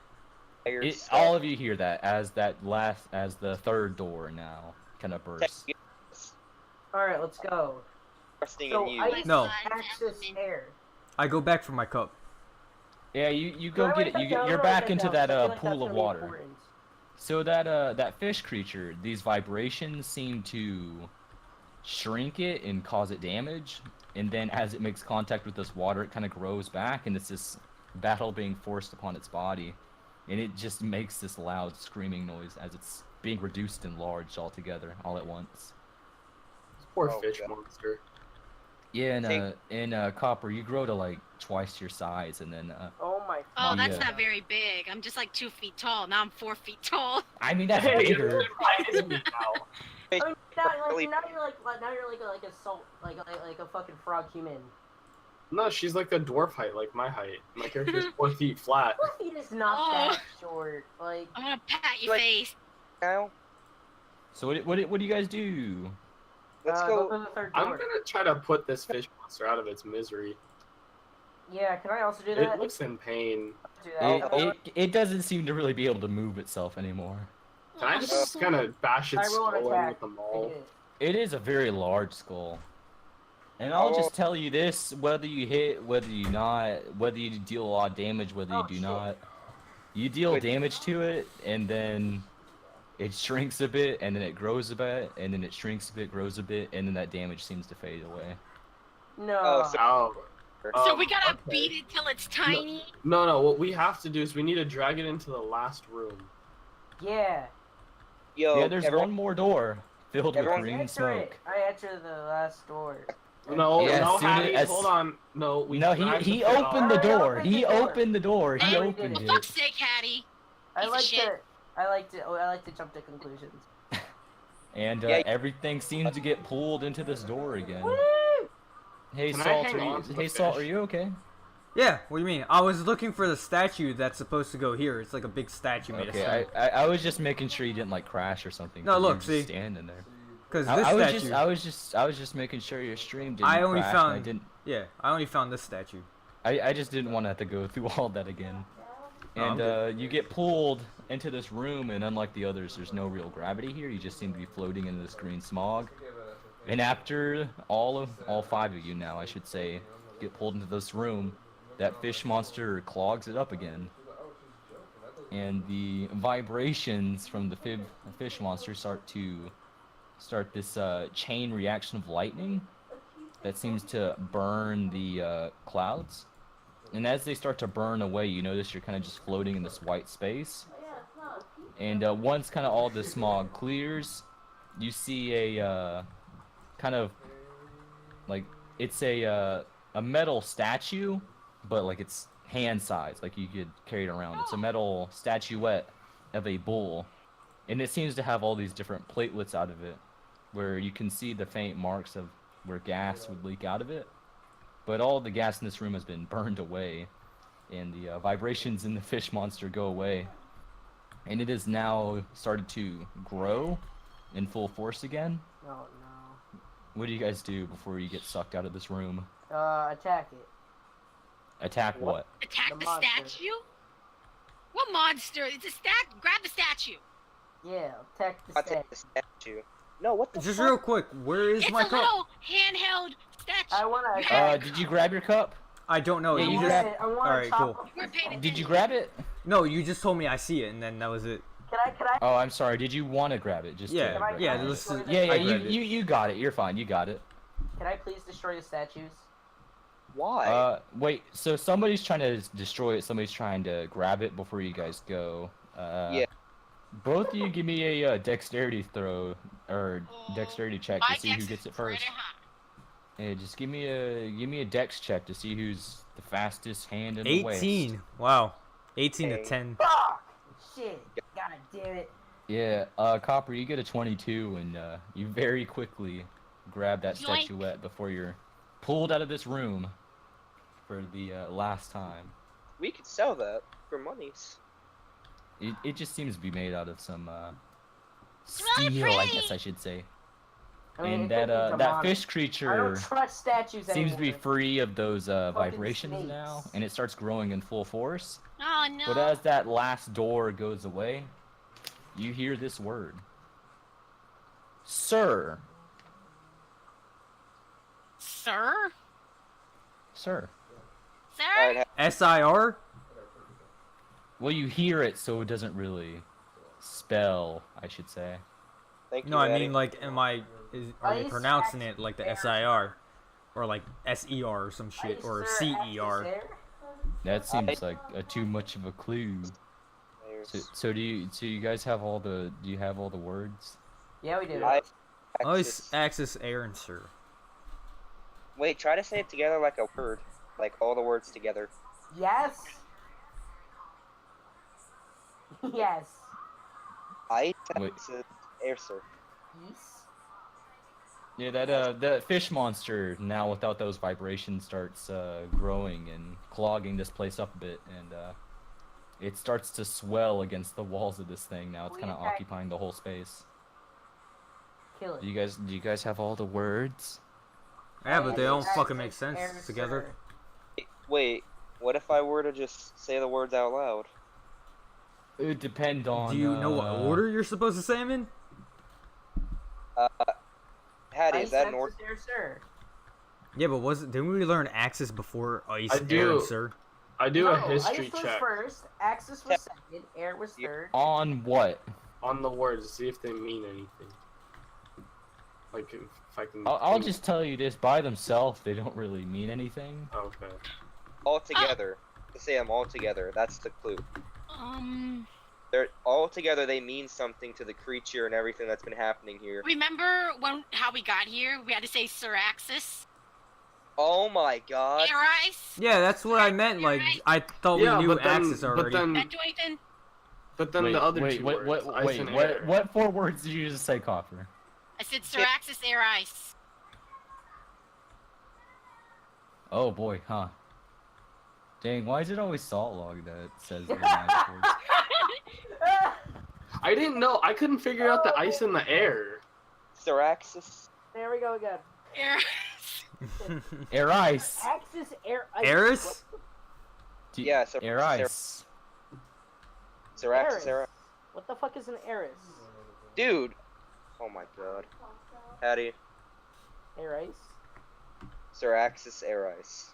air stuff. All of you hear that as the third door now kind of bursts. All right, let's go. Trusting So in you. I No. access air. I go back for my cup. Yeah, you Can go I get write it. that You down? you're I'll back write into down. that I feel like pool that's of gonna be water. important. So that fish creature, these vibrations seem to shrink it and cause it damage, and then as it makes contact with this water, it kind of grows back, and it's this battle being forced upon its body, and it just makes this loud screaming noise as it's being reduced and enlarged altogether, all at once. Poor Oh, fish God. monster. Yeah, Think- in Copper, you grow to like twice your size, and then Oh my. Oh, that's Yeah. not very big. I'm just like 2 feet tall. Now I'm 4 feet tall. I mean that's Hey, bigger. you're right now. I mean, Really- now you're like a salt, like a fucking frog human. No, she's like a dwarf height, like my height. My character's 4 feet flat. 4 feet is not Oh. that short. Like, I'm gonna pat your Like- face. Now, So what do you guys do? let's go go. to the third I'm door. gonna try to put this fish monster out of its misery. Yeah, can I also do that? It looks in pain. Do that. It doesn't seem to really be able to move itself anymore. Can I just kind of bash I its roll an skull in attack. with the I maul? do it. It is a very large skull. And I'll just tell you this, whether you hit, whether you not, whether you deal a lot of damage, whether you do not, you deal damage to it, and then it shrinks a bit, and then it grows a bit, and then it shrinks a bit, grows a bit, and then that damage seems to fade away. No. So we gotta beat it till it's tiny? No, what we have to do is we need to drag it into the last room. Yeah. Yo, Yeah, there's one more door filled with everyone- green Enter smoke. it. I enter the last door. No, Yeah, no, as soon Hattie, as- hold on. No, we No, dragged he the pit opened the off. door. He opened the door. He opened For it. fuck's sake, Hattie. I Piece of like shit. I like to jump to conclusions. And Yeah. everything seems to get pulled into this door again. Woo! Hey, Can I Salt, hang are on to you, the hey, Salt, fish? are you okay? Yeah, what do you mean? I was looking for the statue that's supposed to go here. It's like a big statue made of Okay, stone. I was just making sure you didn't like crash or something. No, 'cause you look, were just see? standing there. Because I, this I was statue. just I was just making sure your stream didn't I only crash. And found. I didn't. Yeah, I only found this statue. I just didn't want to have to go through all that again. No, I'm And you get pulled into this room, and unlike the others, there's no real gravity here. You just seem to be floating in this green smog. And after all five of you now, I should say, get pulled into this room, that fish monster clogs it up again. And the vibrations from the fish monster start this chain reaction of lightning that seems to burn the clouds. And as they start to burn away, you notice you're kind of just floating in this white space. And once kind of all the smog clears, you see a kind of like it's a metal statue, but like it's hand size, like you could carry it around. It's a metal statuette of a bull, and it seems to have all these different platelets out of it, where you can see the faint marks of where gas would leak out of it. But all the gas in this room has been burned away, and the vibrations in the fish monster go away. And it has now started to grow in full force again. Oh no. What do you guys do before you get sucked out of this room? Attack it. Attack what? Attack The the monster. statue? What monster? It's a grab the statue. Yeah, attack the I'll statue. take the statue. No, what the Just fuck? real quick, where is It's my a cup? little handheld statue. I wanna. Did you grab your cup? I don't know. Yeah, you you just. grab- I wanna Alright, chop cool. him. We're paying attention. Did you grab it? No, you just told me I see it, and then that was it. Can I? Oh, I'm sorry. Did you want to grab it? Just to Yeah, grab yeah. it? This is, Yeah, I you, grabbed it. you got it. You're fine. You got it. Can I please destroy the statues? Why? Wait. So somebody's trying to destroy it. Somebody's trying to grab it before you guys go. Yeah. Both of you give me a dexterity throw or dexterity check My to see who dex gets is it first. pretty high. Yeah, just give me a dex check to see who's the fastest hand in the West. 18. Wow. 18 to Okay. 10. Fuck! Shit! God damn it! Yeah, Copper, you get a 22, and you very quickly grab that Yoink. statuette before you're pulled out of this room for the last time. We could sell that for monies. It just seems to be made out of some really steel, I pretty. guess I should say. I mean, And it could that be that demonic. fish I creature don't trust statues seems to be anymore. free of those vibrations snakes. now, and it starts growing in full force. Oh no. But as that last door goes away, you hear this word. Sir. Sir? Sir. Sir? Alright, SIR? Well, you hear it, so it doesn't really spell, I should say. thank you. No, I Eddie. mean, like, are they pronouncing it like the SIR? Or like SER or some shit? Or CER? That seems like too much of a clue. There's- So do you guys have all the words? Yeah, we do. I- Always access Aaron, sir. Wait, try to say it together like a word. Like all the words together. Yes. Yes. I Wait. air sir. Yes. Yeah, that fish monster now without those vibrations starts growing and clogging this place up a bit, and it starts to swell against the walls of this thing. Now it's kind of occupying the whole space. Kill it. Do you guys have all the words? Yeah, but they don't Access fucking make sense Aaron, together. sir. Wait, what if I were to just say the words out loud? It would depend on. Do you know what order you're supposed to say them in? Hattie, is that Ice North? Axis, sir. Yeah, but didn't we learn Axis before Ice, I Air, do. and Sir? I do No, a history Ice was check first, Axis was second, Air was third. On what? on the words to see if they mean anything. Like if I can. I'll think- just tell you this: by themselves, they don't really mean anything. Okay. All together. To say them all together. That's the clue. They're all together. They mean something to the creature and everything that's been happening here. Remember how we got here? We had to say Syraxis. Oh my God. Air Ice. Yeah, that's what I meant. Like, I thought Yeah, we knew but then- Axis but already. then- That do anything? But then the other two words, ice and air. what 4 words did you just say, Coffer? I said Syraxis, Air Ice. Oh boy, huh? Dang, why is it always Salt Log that says the magic words? I didn't know. I couldn't figure out the ice and the air. Syraxis. There we go again. Air Air Ice. Axis, Air Ice. Eris? Yeah, Air Ice. Syraxis, Air. What the fuck is an Eris? Dude. Oh my God. Hattie. Air Ice? Syraxis, Air Ice.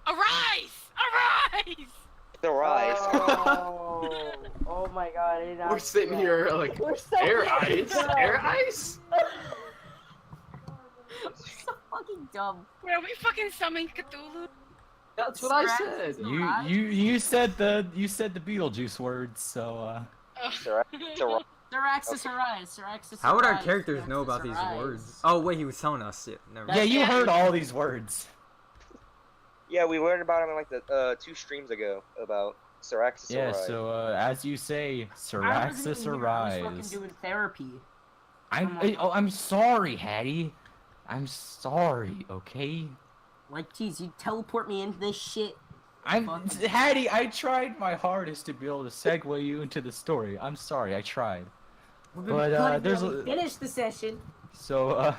Arise! Arise! The rise. Oh, oh my God! I did not We're see sitting that. here like We're so air fucking ice, dumb. air ice. We're so fucking dumb. Where we fucking summoned Cthulhu? That's what I said. You said the Beetlejuice words, so Syraxis Arise, Syraxis How would our Arise, characters know Syraxis about these Arise. words? Oh, wait, he was telling us. Yeah, never yeah, mind. you heard all these words. Yeah, we learned about him in like the 2 streams ago about Syraxis. Yeah, Arise. so as you say, I wasn't Syraxis even here, I was fucking arise. doing therapy. I'm sorry, Hattie. I'm sorry, okay? Like, geez, you teleport me into this shit. Hattie, I tried my hardest to be able to segue you into the story. I'm sorry, I tried. But there's finish the session. So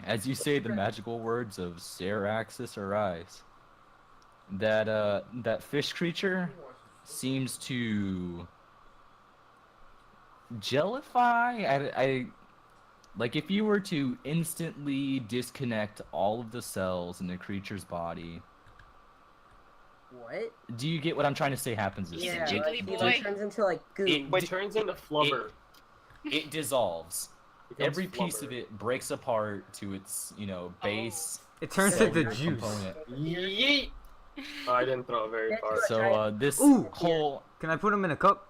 as you say the magical words of Syraxis arise, that fish creature seems to jellify. I like if you were to instantly disconnect all of the cells in the creature's body. What? Do you get what I'm trying to say happens? Yeah, It- like, it turns into like goo. It turns into flubber. It dissolves. Becomes Every piece flubber. of it breaks apart to its, base. It turns cellular into juice. component. Yeet. Oh, I didn't throw it very far. So this Ooh. whole Can I put him in a cup?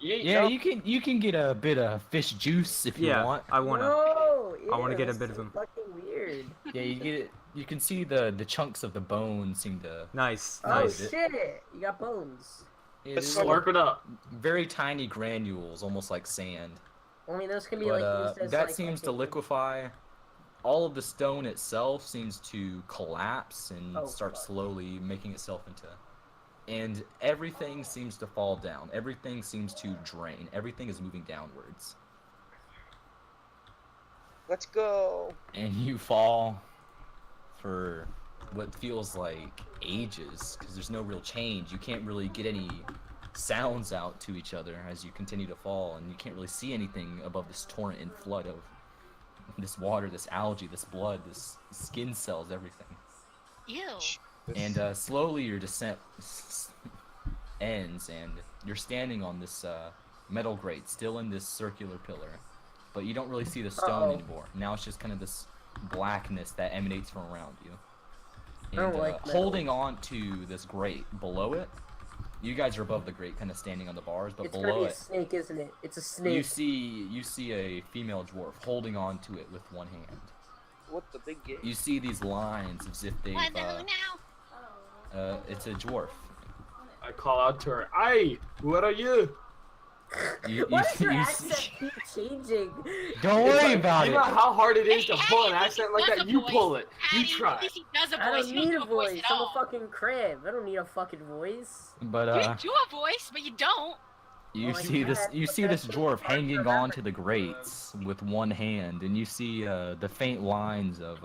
Yeet, yeah, no. you can get a bit of fish juice if you Yeah, want. I wanna. No, I wanna ew, get a that's bit of so him. Fucking weird. Yeah, you get it. You can see the chunks of the bone seem to. Nice, Oh nice. shit! You got bones. It's Slurp it up. very tiny granules, almost like sand. I mean, those can be But like used as that like, seems to fucking- liquefy. All of the stone itself seems to collapse and Oh, start fuck. slowly making itself into. And everything seems to fall down. Everything seems to drain. Everything is moving downwards. Let's go. And you fall for what feels like ages because there's no real change. You can't really get any sounds out to each other as you continue to fall, and you can't really see anything above this torrent and flood of this water, this algae, this blood, this skin cells, everything. Ew. And slowly your descent ends, and you're standing on this metal grate, still in this circular pillar, but you don't really see the stone anymore. Now it's just kind of this blackness that emanates from around you. I don't And like metal. holding on to this grate below it, you guys are above the grate, kind of standing on the bars, but It's gonna below be a it, snake, isn't it? It's a you snake. see a female dwarf holding on to it with one hand. What the big game? You see these lines as if they've. What the who now? It's a dwarf. I call out to her. Aye, what are you? Why does your you accent see- keep changing? Don't It's worry like, about you it. know how hard it is to Hey, pull an Hattie, accent like does that? a You voice. pull it. You Hattie, try. At least he does a I voice. don't You need do a a voice voice. at I'm a all. fucking crab. I don't need a fucking voice. But You do a voice, but you don't. you Oh my see this God, you but see this that's dwarf so hard to hanging remember. on to the grates with one hand, and you see the faint lines of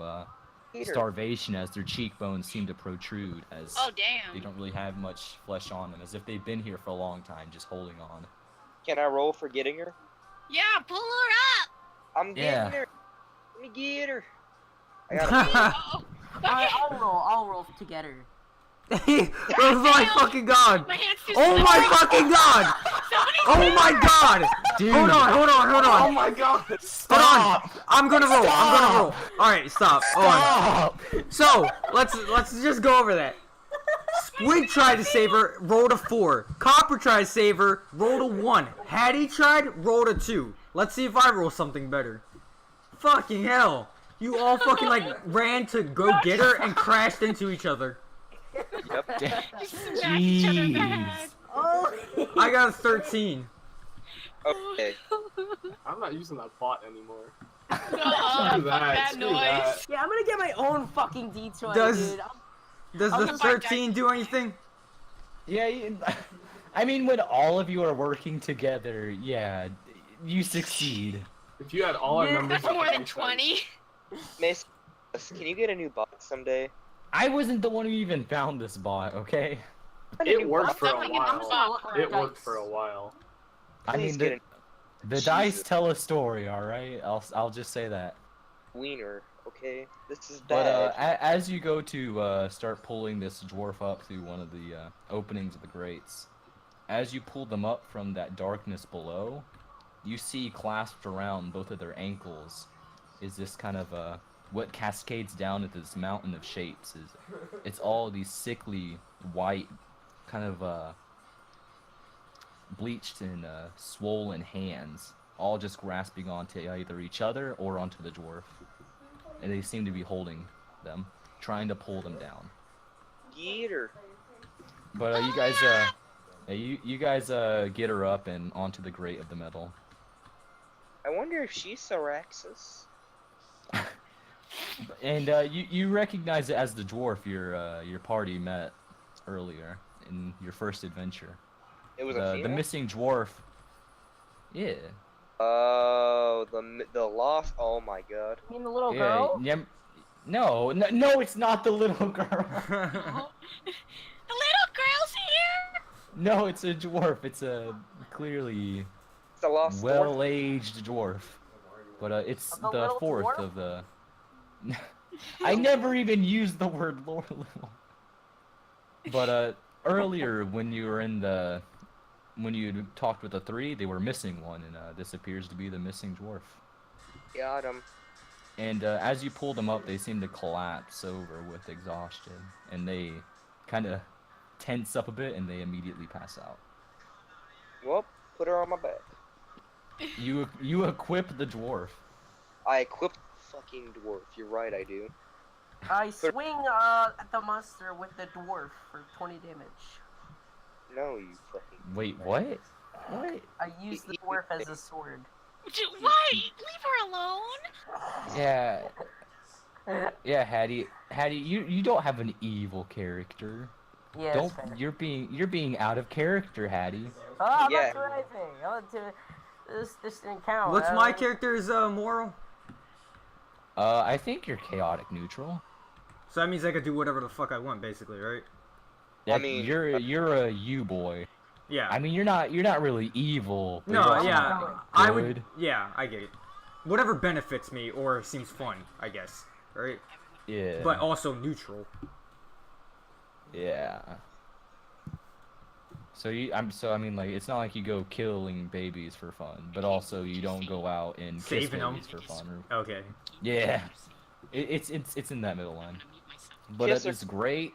Peter. starvation as their cheekbones seem to protrude as Oh they damn. don't really have much flesh on them, as if they've been here for a long time, just holding on. Can I roll for getting her? Yeah, pull her up. I'm getting Yeah. her. Let me get her. I got I'll roll to get her. Oh my fucking god! My hand's too Oh my slippery. fucking god! Oh my god! Dude. Hold on. Oh my god! Hold on! I'm gonna roll. Alright, stop. Hold on. So, let's just go over that. Squid tried to save her, rolled a 4. Copper tried to save her, rolled a 1. Hattie tried, rolled a 2. Let's see if I roll something better. Fucking hell. You all fucking like ran to go get her and crashed into each other. Yep. Jeez. Oh. I got a 13. Okay. I'm not using that bot anymore. Fuck that Screw noise. that. Yeah, I'm gonna get my own fucking D20, Does- dude. Does I'm the gonna 13 do anything? Yeah, I mean, when all of you are working together, yeah, you succeed. If you had all our Yeah, numbers, That's more up, than 20. Miss, can you get a new bot someday? I wasn't the one who even found this bot, okay? It worked for a I'm just gonna while. look for It dice. worked for a while. I Please mean, get the dice tell a story, all right? I'll just say that. Wiener, okay? This is But bad. as you go to start pulling this dwarf up through one of the openings of the grates, as you pull them up from that darkness below, you see clasped around both of their ankles is this kind of what cascades down into this mountain of shapes. It's all these sickly white, kind of bleached and swollen hands, all just grasping onto either each other or onto the dwarf. And they seem to be holding them, trying to pull them down. Get her. But you guys, you guys get her up and onto the grate of the metal. I wonder if she's Syraxis. And you recognize it as the dwarf your party met earlier in your first adventure. It was a The female? missing dwarf. Yeah. Oh, the lost. Oh my god. You mean the little Yeah. girl? No, it's not the little girl. The little girl's here. No, it's a dwarf. It's a clearly It's the lost dwarf. well-aged dwarf. But it's Of the the little fourth dwarf? of the. I never even used the word little. But earlier when you were when you talked with the 3, they were missing one, and this appears to be the missing dwarf. Got him. And as you pull them up, they seem to collapse over with exhaustion, and they kind of tense up a bit, and they immediately pass out. Well, put her on my back. You equip the dwarf. I equipped fucking dwarf. You're right, I do. I swing at the monster with the dwarf for 20 damage. No, you fucking. Wait, what? What? I use the dwarf as a sword. Why? Leave her alone. Yeah. Yeah, Hattie, you don't have an evil character. Yeah, Don't that's fair. you're being out of character, Hattie. Oh, I'm Yeah. not doing anything. This didn't count. What's my character's moral? I think you're chaotic neutral. So that means I could do whatever the fuck I want, basically, right? Yeah, I mean, you're a you boy. Yeah. I mean, you're not really evil. But No, you're also yeah, not I good. would. Yeah, I get it. Whatever benefits me or seems fun, I guess, right? Yeah. But also neutral. Yeah. So I mean, like, it's not like you go killing babies for fun, but also you don't go out and kiss Saving 'em. babies for fun. Okay. Yeah. It's in that middle line. But Kiss her. it's great.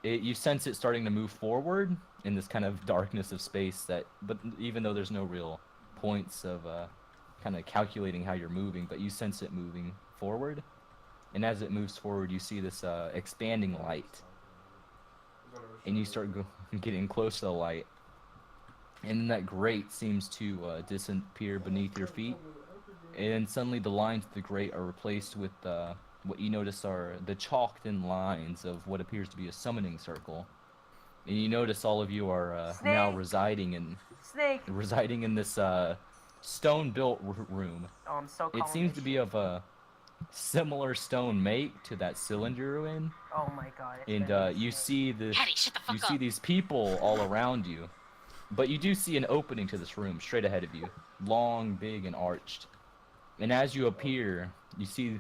You sense it starting to move forward in this kind of darkness of space but even though there's no real points of kind of calculating how you're moving, but you sense it moving forward. And as it moves forward, you see this expanding light. And you start getting close to the light. And then that grate seems to disappear beneath your feet. And suddenly the lines of the grate are replaced with what you notice are the chalked-in lines of what appears to be a summoning circle. And you notice all of you are now Snake! residing in Snake! this stone-built room. Oh, I'm so It seems to be of a similar stone make to that cylinder you're in. Oh my god. it's And been- you see this. Hattie, shut the fuck You see up. these people all around you, but you do see an opening to this room straight ahead of you, long, big, and arched. And as you appear, you see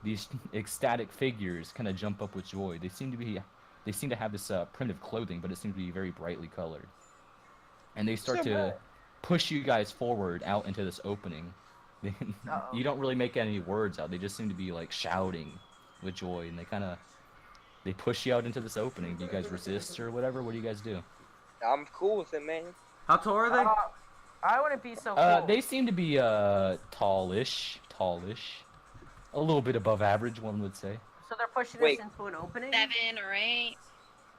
these ecstatic figures kind of jump up with joy. They seem to have this primitive clothing, but it seems to be very brightly colored. And they start to push you guys forward out into this opening. You don't really make any words out. They just seem to be like shouting with joy, and they push you out into this opening. Do you guys resist or whatever? What do you guys do? I'm cool with it, man. How tall are they? I wouldn't be so cool. They seem to be tallish, a little bit above average, one would say. So they're pushing Wait. us into an opening? 7 or 8.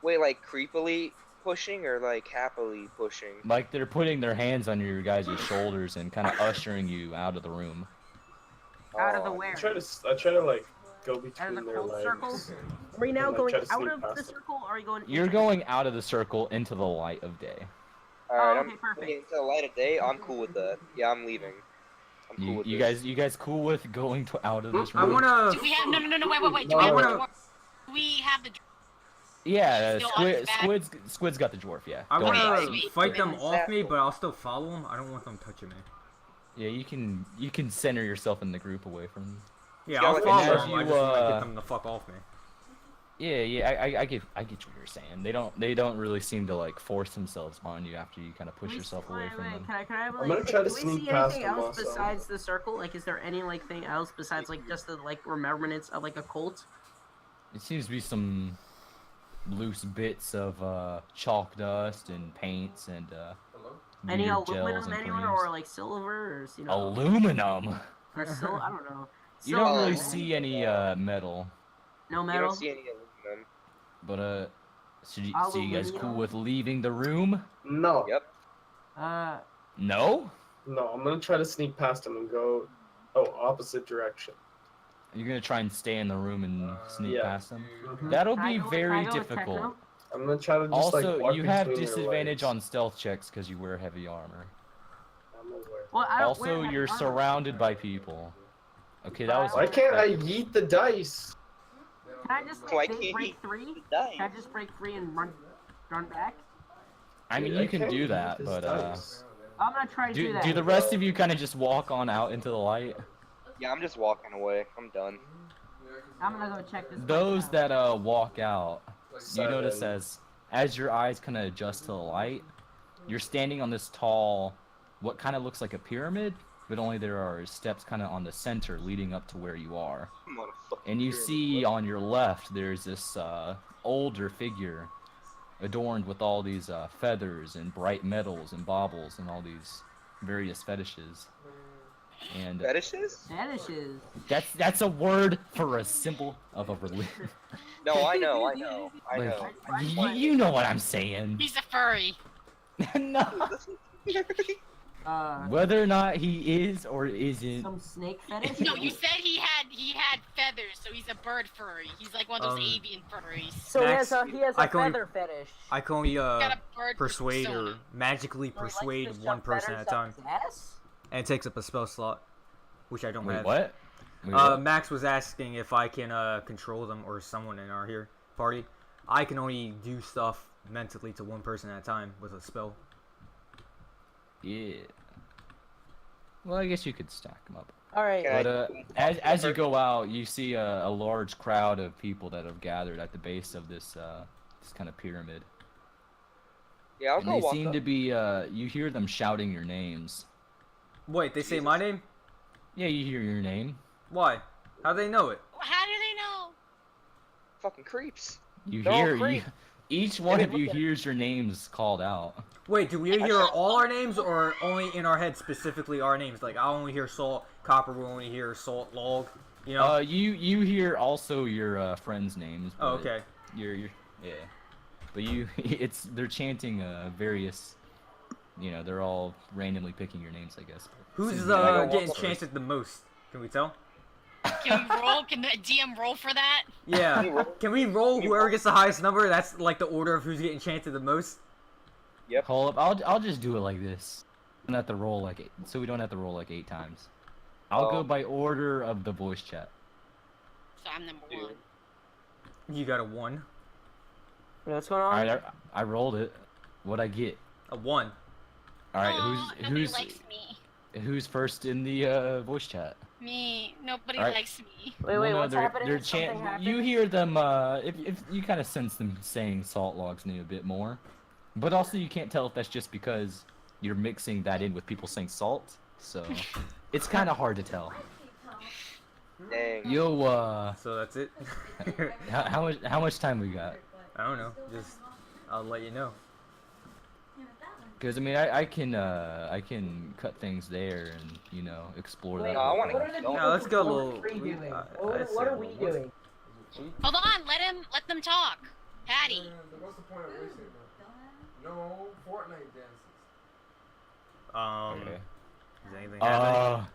Wait, like creepily pushing or like happily pushing? Like they're putting their hands on your guys' shoulders and kind of ushering you out of the room. Out of the where? I try to like go Out of between the their cold legs. circle? Are we now and, like, going try to out sneak of past the them. circle, or are you going You're going out of the circle into the light of day. Alright, okay, I'm perfect. getting to the light of day. I'm cool with that. Yeah, I'm leaving. I'm cool with You this. guys cool with going out of this I room? wanna. Do we have no? Wait. Do I we have wanna- the dwarf? Do we have the? Yeah, Still on his back? Squid's got the dwarf. Yeah. I Go want ahead. to Sweet. fight them Sweet. off me, but I'll still follow them. I don't want them touching me. Yeah, you can center yourself in the group away from them. Yeah, Yeah, I'll like, follow as them. I you, just want to get them the fuck off me. Yeah, I get what you're saying. They don't really seem to like force themselves on you after you kind of push yourself away from them. Can I have, I'm gonna try to do we sneak see past anything them else also. besides the circle? Like, is there any like thing else besides like just the like remembrance of like a cult? It seems to be some loose bits of chalk dust and paints and Any weird gels aluminum and anywhere, creams. or like silver, or you know, Aluminum. or silver? I don't know. You don't really Silver. see any metal, No You metal. don't see any aluminum. but so you guys cool Aluminum? with leaving the room? No. Yep. No? No, I'm gonna try to sneak past them and go, opposite direction. You're gonna try and stay in the room and sneak yeah. past them? Mhm. That'll Can I be go- can I very go with difficult. techno? I'm gonna try to just Also, like walk you have between their disadvantage legs. on stealth checks because you wear heavy armor. I'm aware. Well, I don't Also, wear you're armor. surrounded by people. Okay, that was. Why can't I yeet the dice? Can I just Why like, can't break he free? die? Can I just break free and run back? I mean, Dude, you can can't do yeet that, this but dice. I'm gonna try to do that. do the rest of you kind of just walk on out into the light? Yeah, I'm just walking away. I'm done. I'm gonna go check this. Those place out. that walk out, you Seven. notice as your eyes kind of adjust to the light, you're standing on this tall, what kind of looks like a pyramid, but only there are steps kind of on the center leading up to where you are. Motherfucker. And you see on your left, there's this older figure adorned with all these feathers and bright metals and baubles and all these various fetishes. And Fetishes? Vanishes. that's a word for a symbol of a religion. No, I know. I Like, know. you know what I'm saying. He's a furry. No. Whether or not he is or isn't. Some snake fetish. No, you said he had feathers, so he's a bird furry. He's like one of those avian furries. So Max, he has I a can only- feather fetish. I can only Got a bird persuade or persona. magically So he likes to persuade shove one person feathers at a up time, his ass? and it takes up a spell slot, which I don't Wait, have. what? Wait, what? Max was asking if I can control them or someone in our here party. I can only do stuff mentally to one person at a time with a spell. Yeah. Well, I guess you could stack them up. All right. But as you go out, you see a large crowd of people that have gathered at the base of this kind of pyramid. Yeah, I'll And go they walk seem up. to be you hear them shouting your names. Wait, they say my name? Yeah, you hear your name. Why? How do they know it? How do they know? Fucking creeps. You They're all hear creep. each one They of you look at- hears your names called out. Wait, do we hear all our names or only in our head specifically our names? Like I only hear Salt, Copper will only hear Salt, Log, you know? You hear also your friends' names. Oh, but okay. You're yeah, but they're chanting various, they're all randomly picking your names, I guess. Who's Seems to be like getting first. chanted the most? Can we tell? Can we roll? Can the DM roll for that? Yeah. Can we roll whoever gets the highest number? That's like the order of who's getting chanted the most. Yep. Hold up, I'll just do it like this. We don't have to roll like 8, so we don't have to roll like 8 times. I'll go by order of the voice chat. So I'm number 1. You got a 1. What's going on? Alright, I rolled it. What'd I get? A 1. Alright, Aw, nobody likes me. Who's first in the voice chat? Me. Nobody Alright. likes me. Wait, Well, no, what's happening? they're Something happened? You hear them, if you kind of sense them saying salt logs new a bit more. But also you can't tell if that's just because you're mixing that in with people saying salt. So, it's kind of hard to tell. Dang. Yo, so that's it? how much time we got? I don't know. Just, I'll let you know. Because I mean, I can cut things there and you know explore that. No, I wanna What are the go. people No, let's from go a Code little- 3 doing? I What are said- we doing? Hold on, let them talk. Patty. What's the point of racing? No Fortnite dances. Okay. Is anything happening?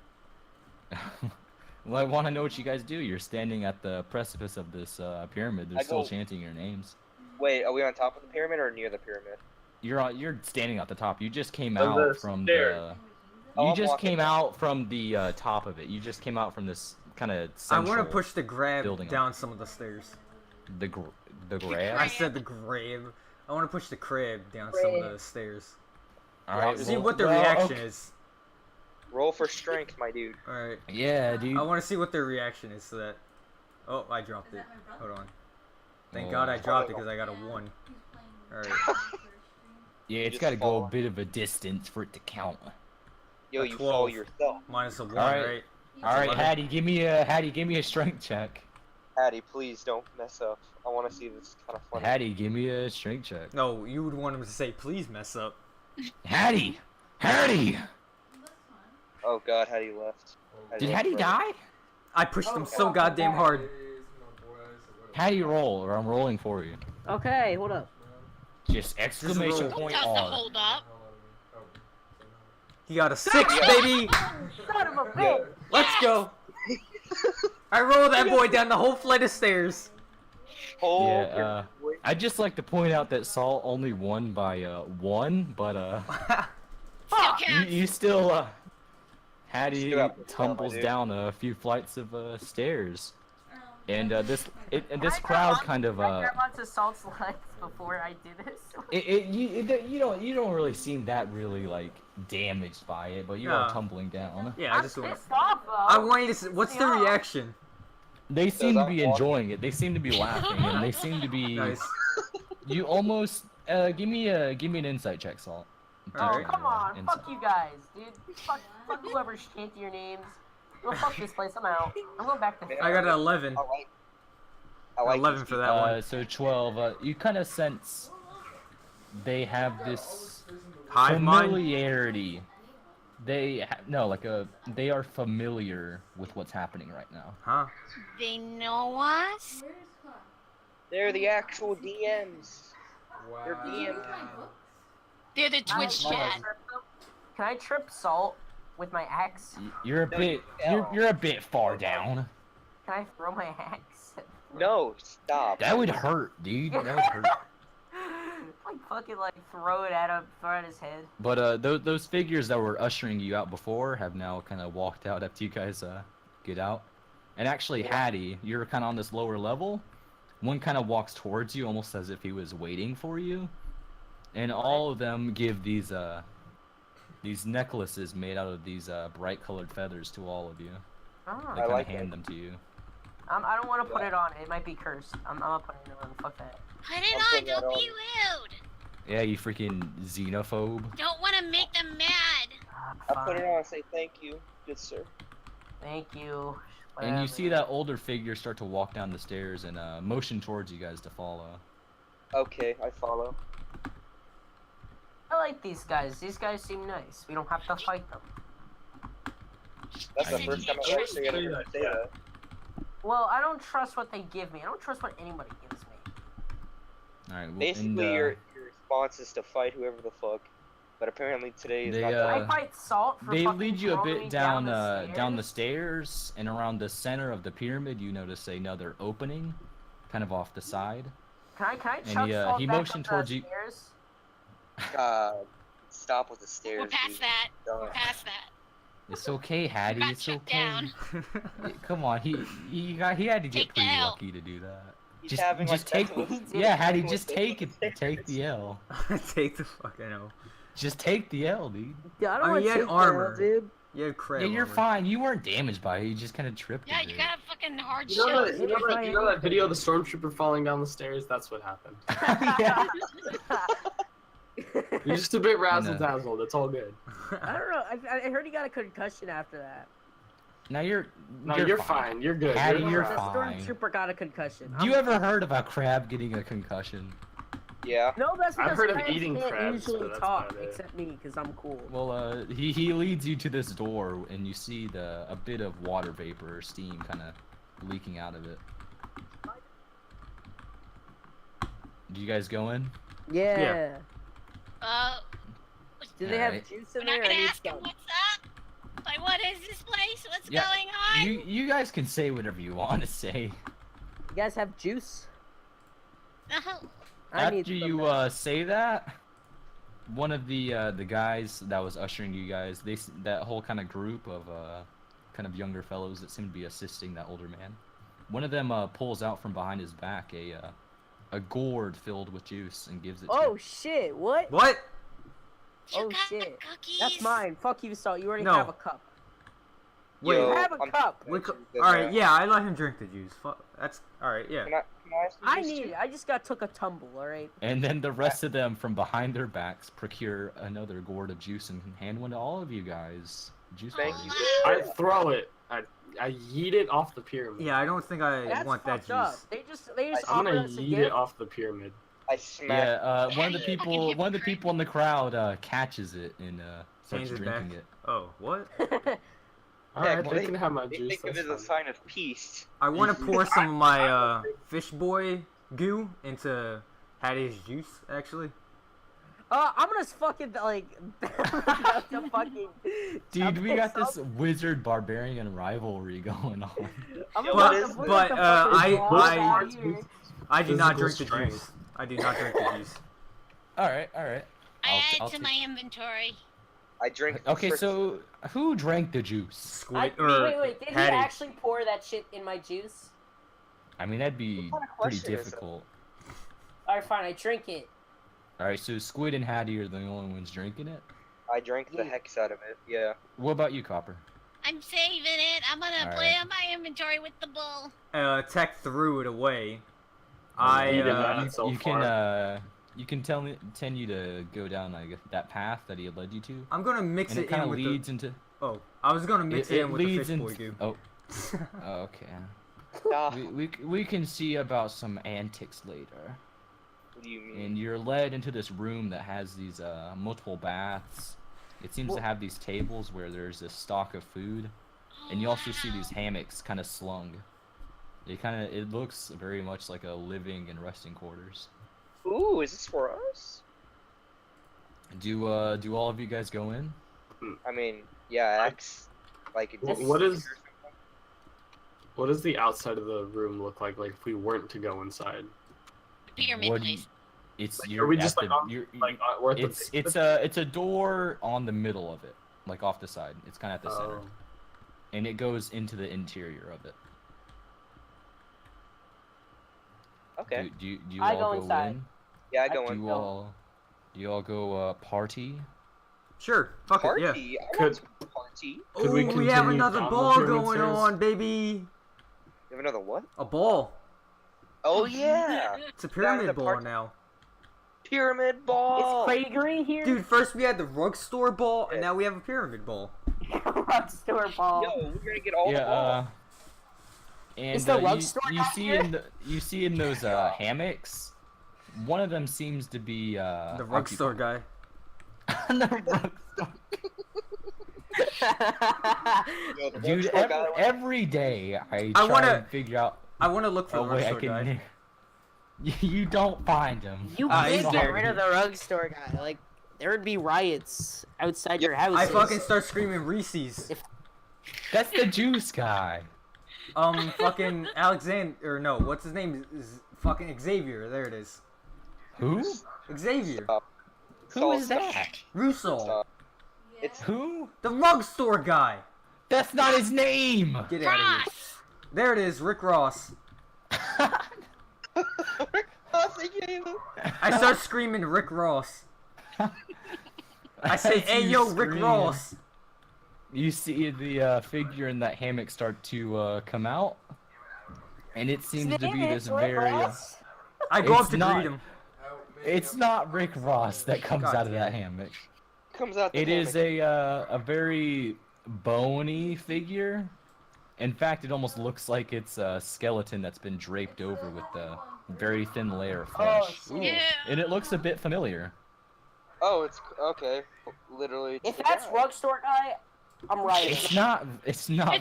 Well, I want to know what you guys do. You're standing at the precipice of this pyramid. They're I still go- chanting your names. Wait, are we on top of the pyramid or near the pyramid? You're standing at the top. You just came Of out the from stairs. the. Oh, You I'm just walking came back. out from the top of it. You just came out from this kind of. I want to push the grab building. down some of the stairs. the I grab. said the grab. I want to push the crab down some of the stairs. All right. See well- what the well, reaction okay. is. Roll for strength, my dude. Alright. Yeah, dude. I want to see what their reaction is to that. Oh, I dropped it. Hold on. Thank Oh. God I dropped it because I got a 1. Alright. Yeah, it's just got to go fall. a bit of a distance for it to count. Yo, A you 12. fall yourself. Minus a 1, Alright. right? All right, 11. Hattie, give me a strength check. Hattie, please don't mess up. I want to see this kind of funny. Hattie, give me a strength check. No, you would want him to say, please mess up. Hattie, Hattie. Oh God, Hattie left. Did left Hattie forever. die? I pushed him so goddamn hard. Hattie, roll, or I'm rolling for you. Okay, hold up. Just exclamation roll. point Just to R. hold up. He got a 6, baby! Son of a bitch! Let's go! I rolled that boy down the whole flight of stairs. Hold Yeah, your I'd just like to point out that Saul only won by 1, but Still counts. you still Hattie Still have to tumbles dude. down a few flights of stairs, and this crowd kind of Can I grab onto Salt's legs before I do this? you don't really seem that really like damaged by it, but you are No. tumbling down. Yeah, I I'm just want. pissed off though. I want you to. What's the Yeah. reaction? They seem to I'm be walking. enjoying it. They seem to be laughing, and they seem to be. Nice. You almost give me an insight check, Salt. Oh, Alright. come on. Insight. Fuck you guys, dude. Fuck whoever's chanting your names. Well, fuck this place. I'm out. I'm going back to. I got an 11. I like 11 these for that one. So 12. You kind of sense they have this Hive mind. familiarity. They they are familiar with what's happening right now. Huh? They know us? They're the actual DMs. They're DMs. They're the Twitch chat. Can I trip Salt with my axe? You're a No, bit you're a bit far down. Can I throw my axe? No, stop. That would hurt, dude. That would hurt. Like fucking like throw it at him, throw it at his head. But those figures that were ushering you out before have now kind of walked out after you guys get out. And actually, Hattie, you're kind of on this lower level. One kind of walks towards you, almost as if he was waiting for you. And all of them give these necklaces made out of these bright-colored feathers to all of you. Oh. They I kind of like hand it. them to you. I don't want to put it on. It might be cursed. I'm not putting it on. Fuck that. Put it I'm on, putting that don't be on. rude. Yeah, you freaking xenophobe. Don't want to make them mad. I put it on and say thank you, good sir. Thank you. And you Whatever. see that older figure start to walk down the stairs and motion towards you guys to follow. Okay, I follow. I like these guys. These guys seem nice. We don't have to fight them. That's the I first time mean, I ever say that. Well, I don't trust what they give me. I don't trust what anybody gives me. All right. Well, Basically, and, your response is to fight whoever the fuck. But apparently today is They, not I that. fight Salt for they fucking lead you a throwing bit me down down the stairs, and around the center of the pyramid, you notice another opening, kind of off the side. Can I chuck And Salt he back motioned up the towards you. stairs? Stop with the stairs. We're past dude. that. Done. We're past that. It's okay, Hattie. Got It's shut okay. down. Come on, he had to get Take the pretty L. lucky to do that. He's Just having, just like, take special- yeah, Hattie. special Just take it. stairs. Take the L. Take the fucking L. Just take the L, dude. Yeah, I Oh, don't want he to had take armor. that, dude. You had crab Yeah, you're armor. fine. You weren't damaged by it. You just kind of tripped. Yeah, a you bit. got a fucking hard You know, shell. you know that video of the stormtrooper falling down the stairs? That's what happened. Yeah. You're just a bit razzle-dazzled. It's all good. I don't know. I heard he got a concussion after that. Now you're fine. You're good. Hattie, you're The fine. stormtrooper got a concussion. You ever heard of a crab getting a concussion? Yeah. No, that's because I've heard of crabs eating can't crabs, usually but that's talk about it. except me, because I'm cool. Well, he leads you to this door, and you see a bit of water vapor or steam kind of leaking out of it. Do you guys go in? Yeah. Do they have Alright. juice in We're there? not I gonna need ask him some. what's up. Like, what is this place? What's Yeah, going on? You guys can say whatever you want to say. You guys have juice? No. I need After some you now. say that, one of the guys that was ushering you guys, that whole kind of group of kind of younger fellows that seem to be assisting that older man. One of them pulls out from behind his back a gourd filled with juice and gives it to Oh you. shit! What? What? Oh shit! That's mine. Fuck you, Salt. You already No. have a cup. Wait. You have a cup. Alright, yeah, I let him drink the juice. Fuck. That's alright, yeah. Can I ask you I this need too? it. I just took a tumble. All right. And then the rest of them from behind their backs procure another gourd of juice and hand one to all of you guys. Juice Thank party. you. I throw it. I yeet it off the pyramid. Yeah, I don't think I That's want that fucked juice. up. They just I'm offered gonna us a yeet gift. it off the pyramid. I smack. Yeah, one of the people in the crowd catches it and starts Changes drinking back. it. Oh, what? Alright, well, they can have my They juice. think of That's it as a fine. sign of peace. I want to pour some of my fish boy goo into Hattie's juice, actually. I'm gonna fucking like. the fucking. Dude, we got this wizard barbarian rivalry going on. I'm But about to put but the fucking ball I here. do not Physical drink the strength. juice. I do not drink the juice. Alright. I add to my inventory. I drink. Okay, first- so who drank the juice? Squid or wait, did Hattie. he actually pour that shit in my juice? I mean, that'd be What kind of pretty question is that? difficult. Alright, fine, I drink it. Alright, so Squid and Hattie are the only ones drinking it? I drank the hex out of it. Yeah. What about you, Copper? I'm saving it. I'm gonna All put it right. in my inventory with the bull. Tech threw it away. You can continue to go down that path that he had led you to. I'm gonna mix and it it kind in of with leads the. into. Oh, I was gonna mix it in with the leads fish boy into. goo. Oh. Oh, okay. Ah, We can see about some antics later. what do you mean? And you're led into this room that has these multiple baths. It seems to have these tables where there's a stock of food, and you also see these hammocks kind of slung. It looks very much like a living and resting quarters. Ooh, is this for us? Do all of you guys go in? I mean, yeah, X. Like, What does the outside of the room look like? Like if we weren't to go inside? Pyramid What- place. It's Like, you're are we at just the, like on, you're, like we're at the it's a door on the middle of it, like off the side. It's kind of at the center, Oh. and it goes into the interior of it. Okay. Do you I all go go inside. in? Yeah, I go Do in. you all go party? Sure, fuck Party? it, yeah. I want to party. Could Ooh, we we have continue another down the ball pyramid going stairs? on, baby. You have another what? A ball. Oh yeah, It's a pyramid the ball part- now. pyramid ball. It's Craigery here. Dude, first we had the rug store ball, and now we have a pyramid ball. Rug store ball. Yo, we're gonna get all the Yeah. balls. And Is the rug you, store you not see here? you see in those hammocks, one of them seems to be The rug store guy. the rug store. Yo, the Dude, rug store guy went- every day I I try wanna- and figure out I want to look for a the rug way I store guy. can. You don't find him. You he's can't there. get rid of the rug store guy. Like, there would be riots outside your house. I fucking start screaming Reese's. That's the juice guy. Fucking Alexander, or no, what's his name? Is fucking Xavier. There it is. Who? Xavier. Who is that? Russo. It's Who? The rug store guy. That's not his name. Get out of here. There it is, Rick Ross. I start screaming Rick Ross. I say, hey yo, Rick Scream. Ross. you see the figure in that hammock start to come out, and it seems to be this very. I go up It's to not- greet him. It's not Rick Ross that comes God out of damn that it. hammock. Comes out. It is a very bony figure. In fact, it almost looks like it's a skeleton that's been draped over with a very thin layer of flesh. Yeah. And it looks a bit familiar. Oh, it's okay. Literally. If the that's guy. Rugstore guy, I'm right. It's not. It's not.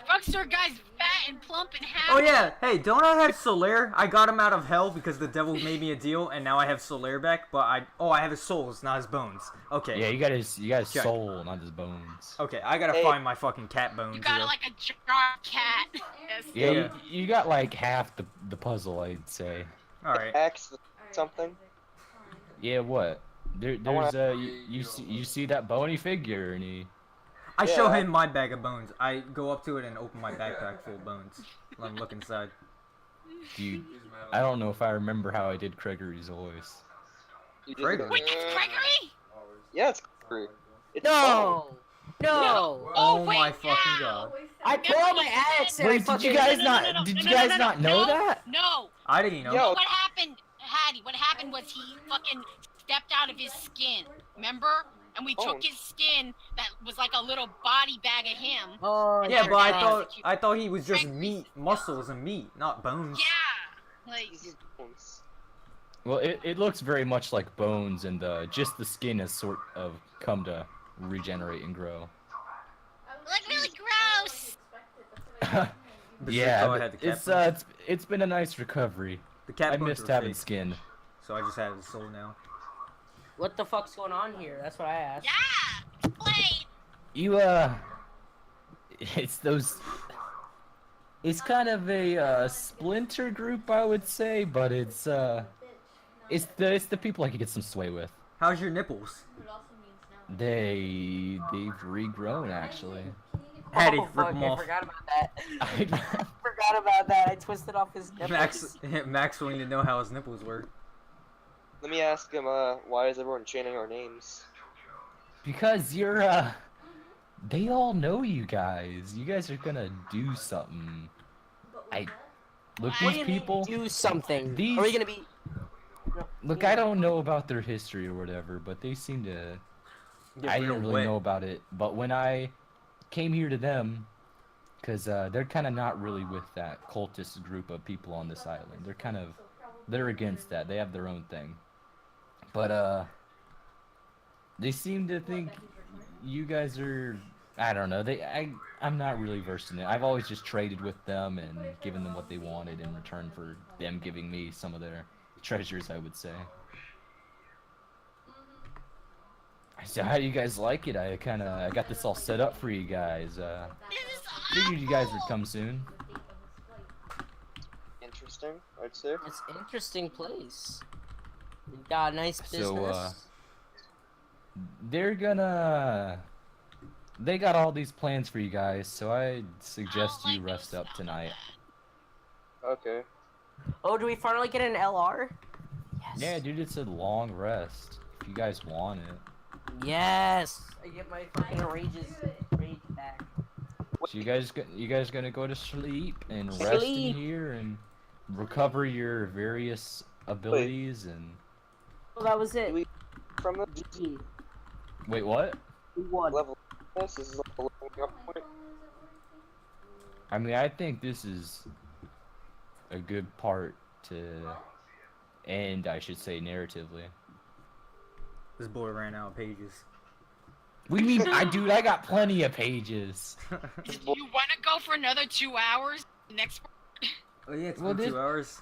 Drugstore guy's fat and plump and happy. Oh yeah, hey, don't I have Solaire? I got him out of hell because the devil made me a deal, and now I have Solaire back. But I have his souls, not his bones. Okay. Yeah, you got his Okay. soul, not his bones. Okay, I gotta find my fucking cat bones. You got here. like a jar cat. Yes. Yeah, Yeah. You got like half the puzzle, I'd say. All right. X something. Yeah, what? There's you see that bony figure, and he. I show Yeah. him my bag of bones. I go up to it and open my backpack full of bones. Let him look inside. Dude, I don't know if I remember how I did Gregory's voice. You did Gregory. Wait, that's Gregory? Yeah, it's Gregory. It's No! No! Oh wait, my fucking no. god. I pull out my axe and I Wait, did fucking... you guys not? Did you guys not know that? No. I didn't know. Yo. What happened, Hattie? What happened was he fucking stepped out of his skin. Remember? And we took his skin that was like a little body bag of him. Oh, Yeah, but Yeah. I thought he was just meat, muscles and meat, not bones. Yeah. Like. Well, it looks very much like bones, and just the skin has sort of come to regenerate and grow. Like really gross. But Yeah, so I had the cat it's bones. it's been a nice recovery. The cat I bones missed were having fake, skin. so I just have his soul now. What the fuck's going on here? That's what I asked. Yeah. Explain. You it's those. It's kind of a splinter group, I would say, but it's the people I could get some sway with. How's your nipples? They've regrown actually. Hattie, Oh, rip fuck, them I off. forgot about that. I, Forgot about that. I twisted off his nipples. Max wanted to know how his nipples were. Let me ask him. Why is everyone chanting our names? because you're they all know you guys. You guys are gonna do something. Look, What do these you mean people. do something? These Are we gonna be? Look, I don't know about their history or whatever, but they seem to. Get I real didn't really wet. know about it, but when I came here to them, because they're kind of not really with that cultist group of people on this island. They're against that. They have their own thing. But they seem to think you guys are. I don't know. I'm not really versed in it. I've always just traded with them and given them what they wanted in return for them giving me some of their treasures, I would say. So how do you guys like it? I got this all set up for you guys. Figured you guys would come soon. Interesting, I'd say. It's an interesting place. We got a nice business. So they got all these plans for you guys, so I suggest you rest up tonight. Okay. Oh, do we finally get an LR? Yes. Yeah, dude, it's a long rest. If you guys want it. Yes. I get my fucking rage back. So you guys gonna go to sleep and rest in Sleep. here and recover your various abilities and. Well, that was it. From the GG. Wait, what? We won. level. This is like a leveling up point. I mean, I think this is a good part to end, I should say, narratively. This boy ran out of pages. We mean, dude, I got plenty of pages. You want to go for another 2 hours? Next. Oh yeah, it's Well, been this- 2 hours.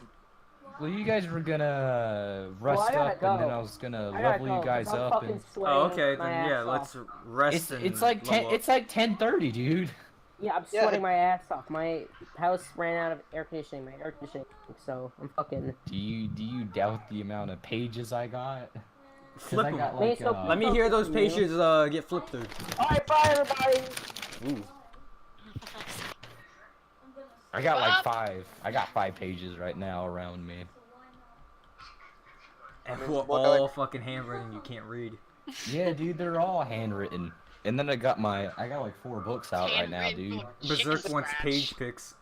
Well, you guys were gonna rest I gotta up, and then go. I was gonna I gotta level go, you 'cause guys I'm up. fucking And sweating Oh, okay, my then yeah, ass let's off. rest and it's like level up. it's like 10:30, dude. Yeah, I'm Yeah. sweating my ass off. My house ran out of air conditioning. My air conditioning, so I'm fucking. Do you doubt the amount of pages I got? 'Cause Flip I 'em. got Wait, like, so Let me hear those pages get flipped through. All right, bye everybody. Ooh. I got like 5. I got 5 pages right now around me. And mean, we're what, all like- fucking handwritten. You can't read. Yeah, dude, they're all handwritten. And then I got like 4 books out right now, dude. Berserk wants page picks.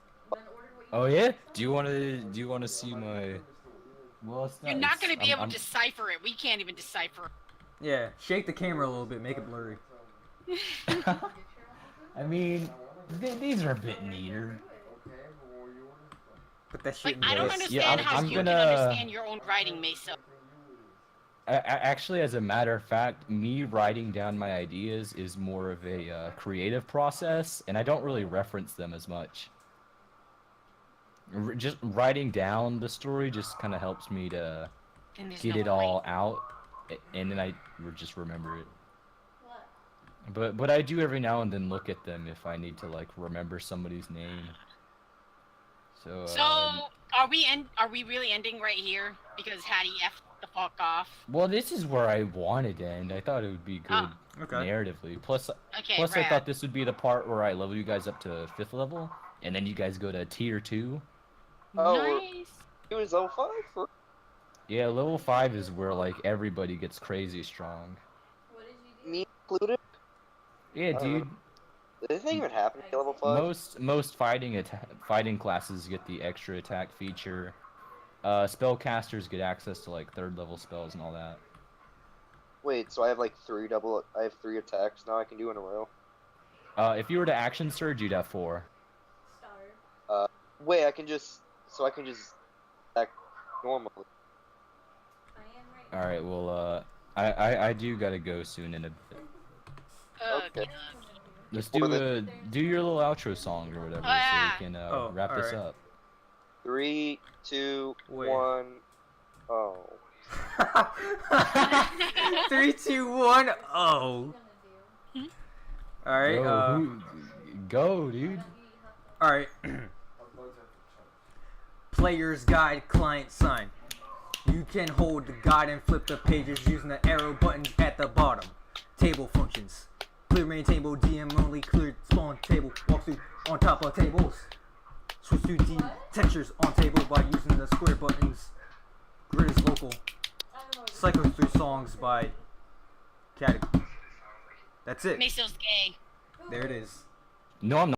Oh yeah? Do you wanna see my? Well, it's not. You're not gonna be able I'm- to decipher it. We can't even decipher. Yeah, shake the camera a little bit, make it blurry. I mean, these are a bit neater. Put that shit Like, in I don't the understand how you can understand your own writing, Mesa. Actually, as a matter of fact, me writing down my ideas is more of a creative process, and I don't really reference them as much. Just writing down the story just kind of helps me to get it all out, and then I just remember it. But I do every now and then look at them if I need to like remember somebody's name. So. Are we really ending right here because Hattie effed the fuck off? Well, this is where I wanted to end. I thought it would be good narratively. Plus, Okay, I rad. thought this would be the part where I level you guys up to 5th level, and then you guys go to tier 2. Oh, Nice. it was level 5 for. Yeah, level 5 is where like everybody gets crazy strong. Me included? Yeah, dude. Does anything even happen at level 5? Most fighting classes get the extra attack feature. Spellcasters get access to like 3rd level spells and all that. Wait, so I have like 3 attacks now I can do in a row? If you were to action surge, you'd have 4. Wait, I can just attack normally. All right, well, I do gotta go soon in a bit. Okay. Let's do your little outro song or whatever, so we can wrap this up. 3, 2, 1. Oh. 3, 2, 1. Oh. All right. Go, dude. All right. Player's guide client sign. You can hold the guide and flip the pages using the arrow buttons at the bottom. Table functions. Clear main table, DM only, clear spawn table, walkthrough on top of tables. Switch to D textures on table by using the square buttons. Grid is local. Cycle through songs by category. That's it. Meso's gay. There it is. No, I'm not.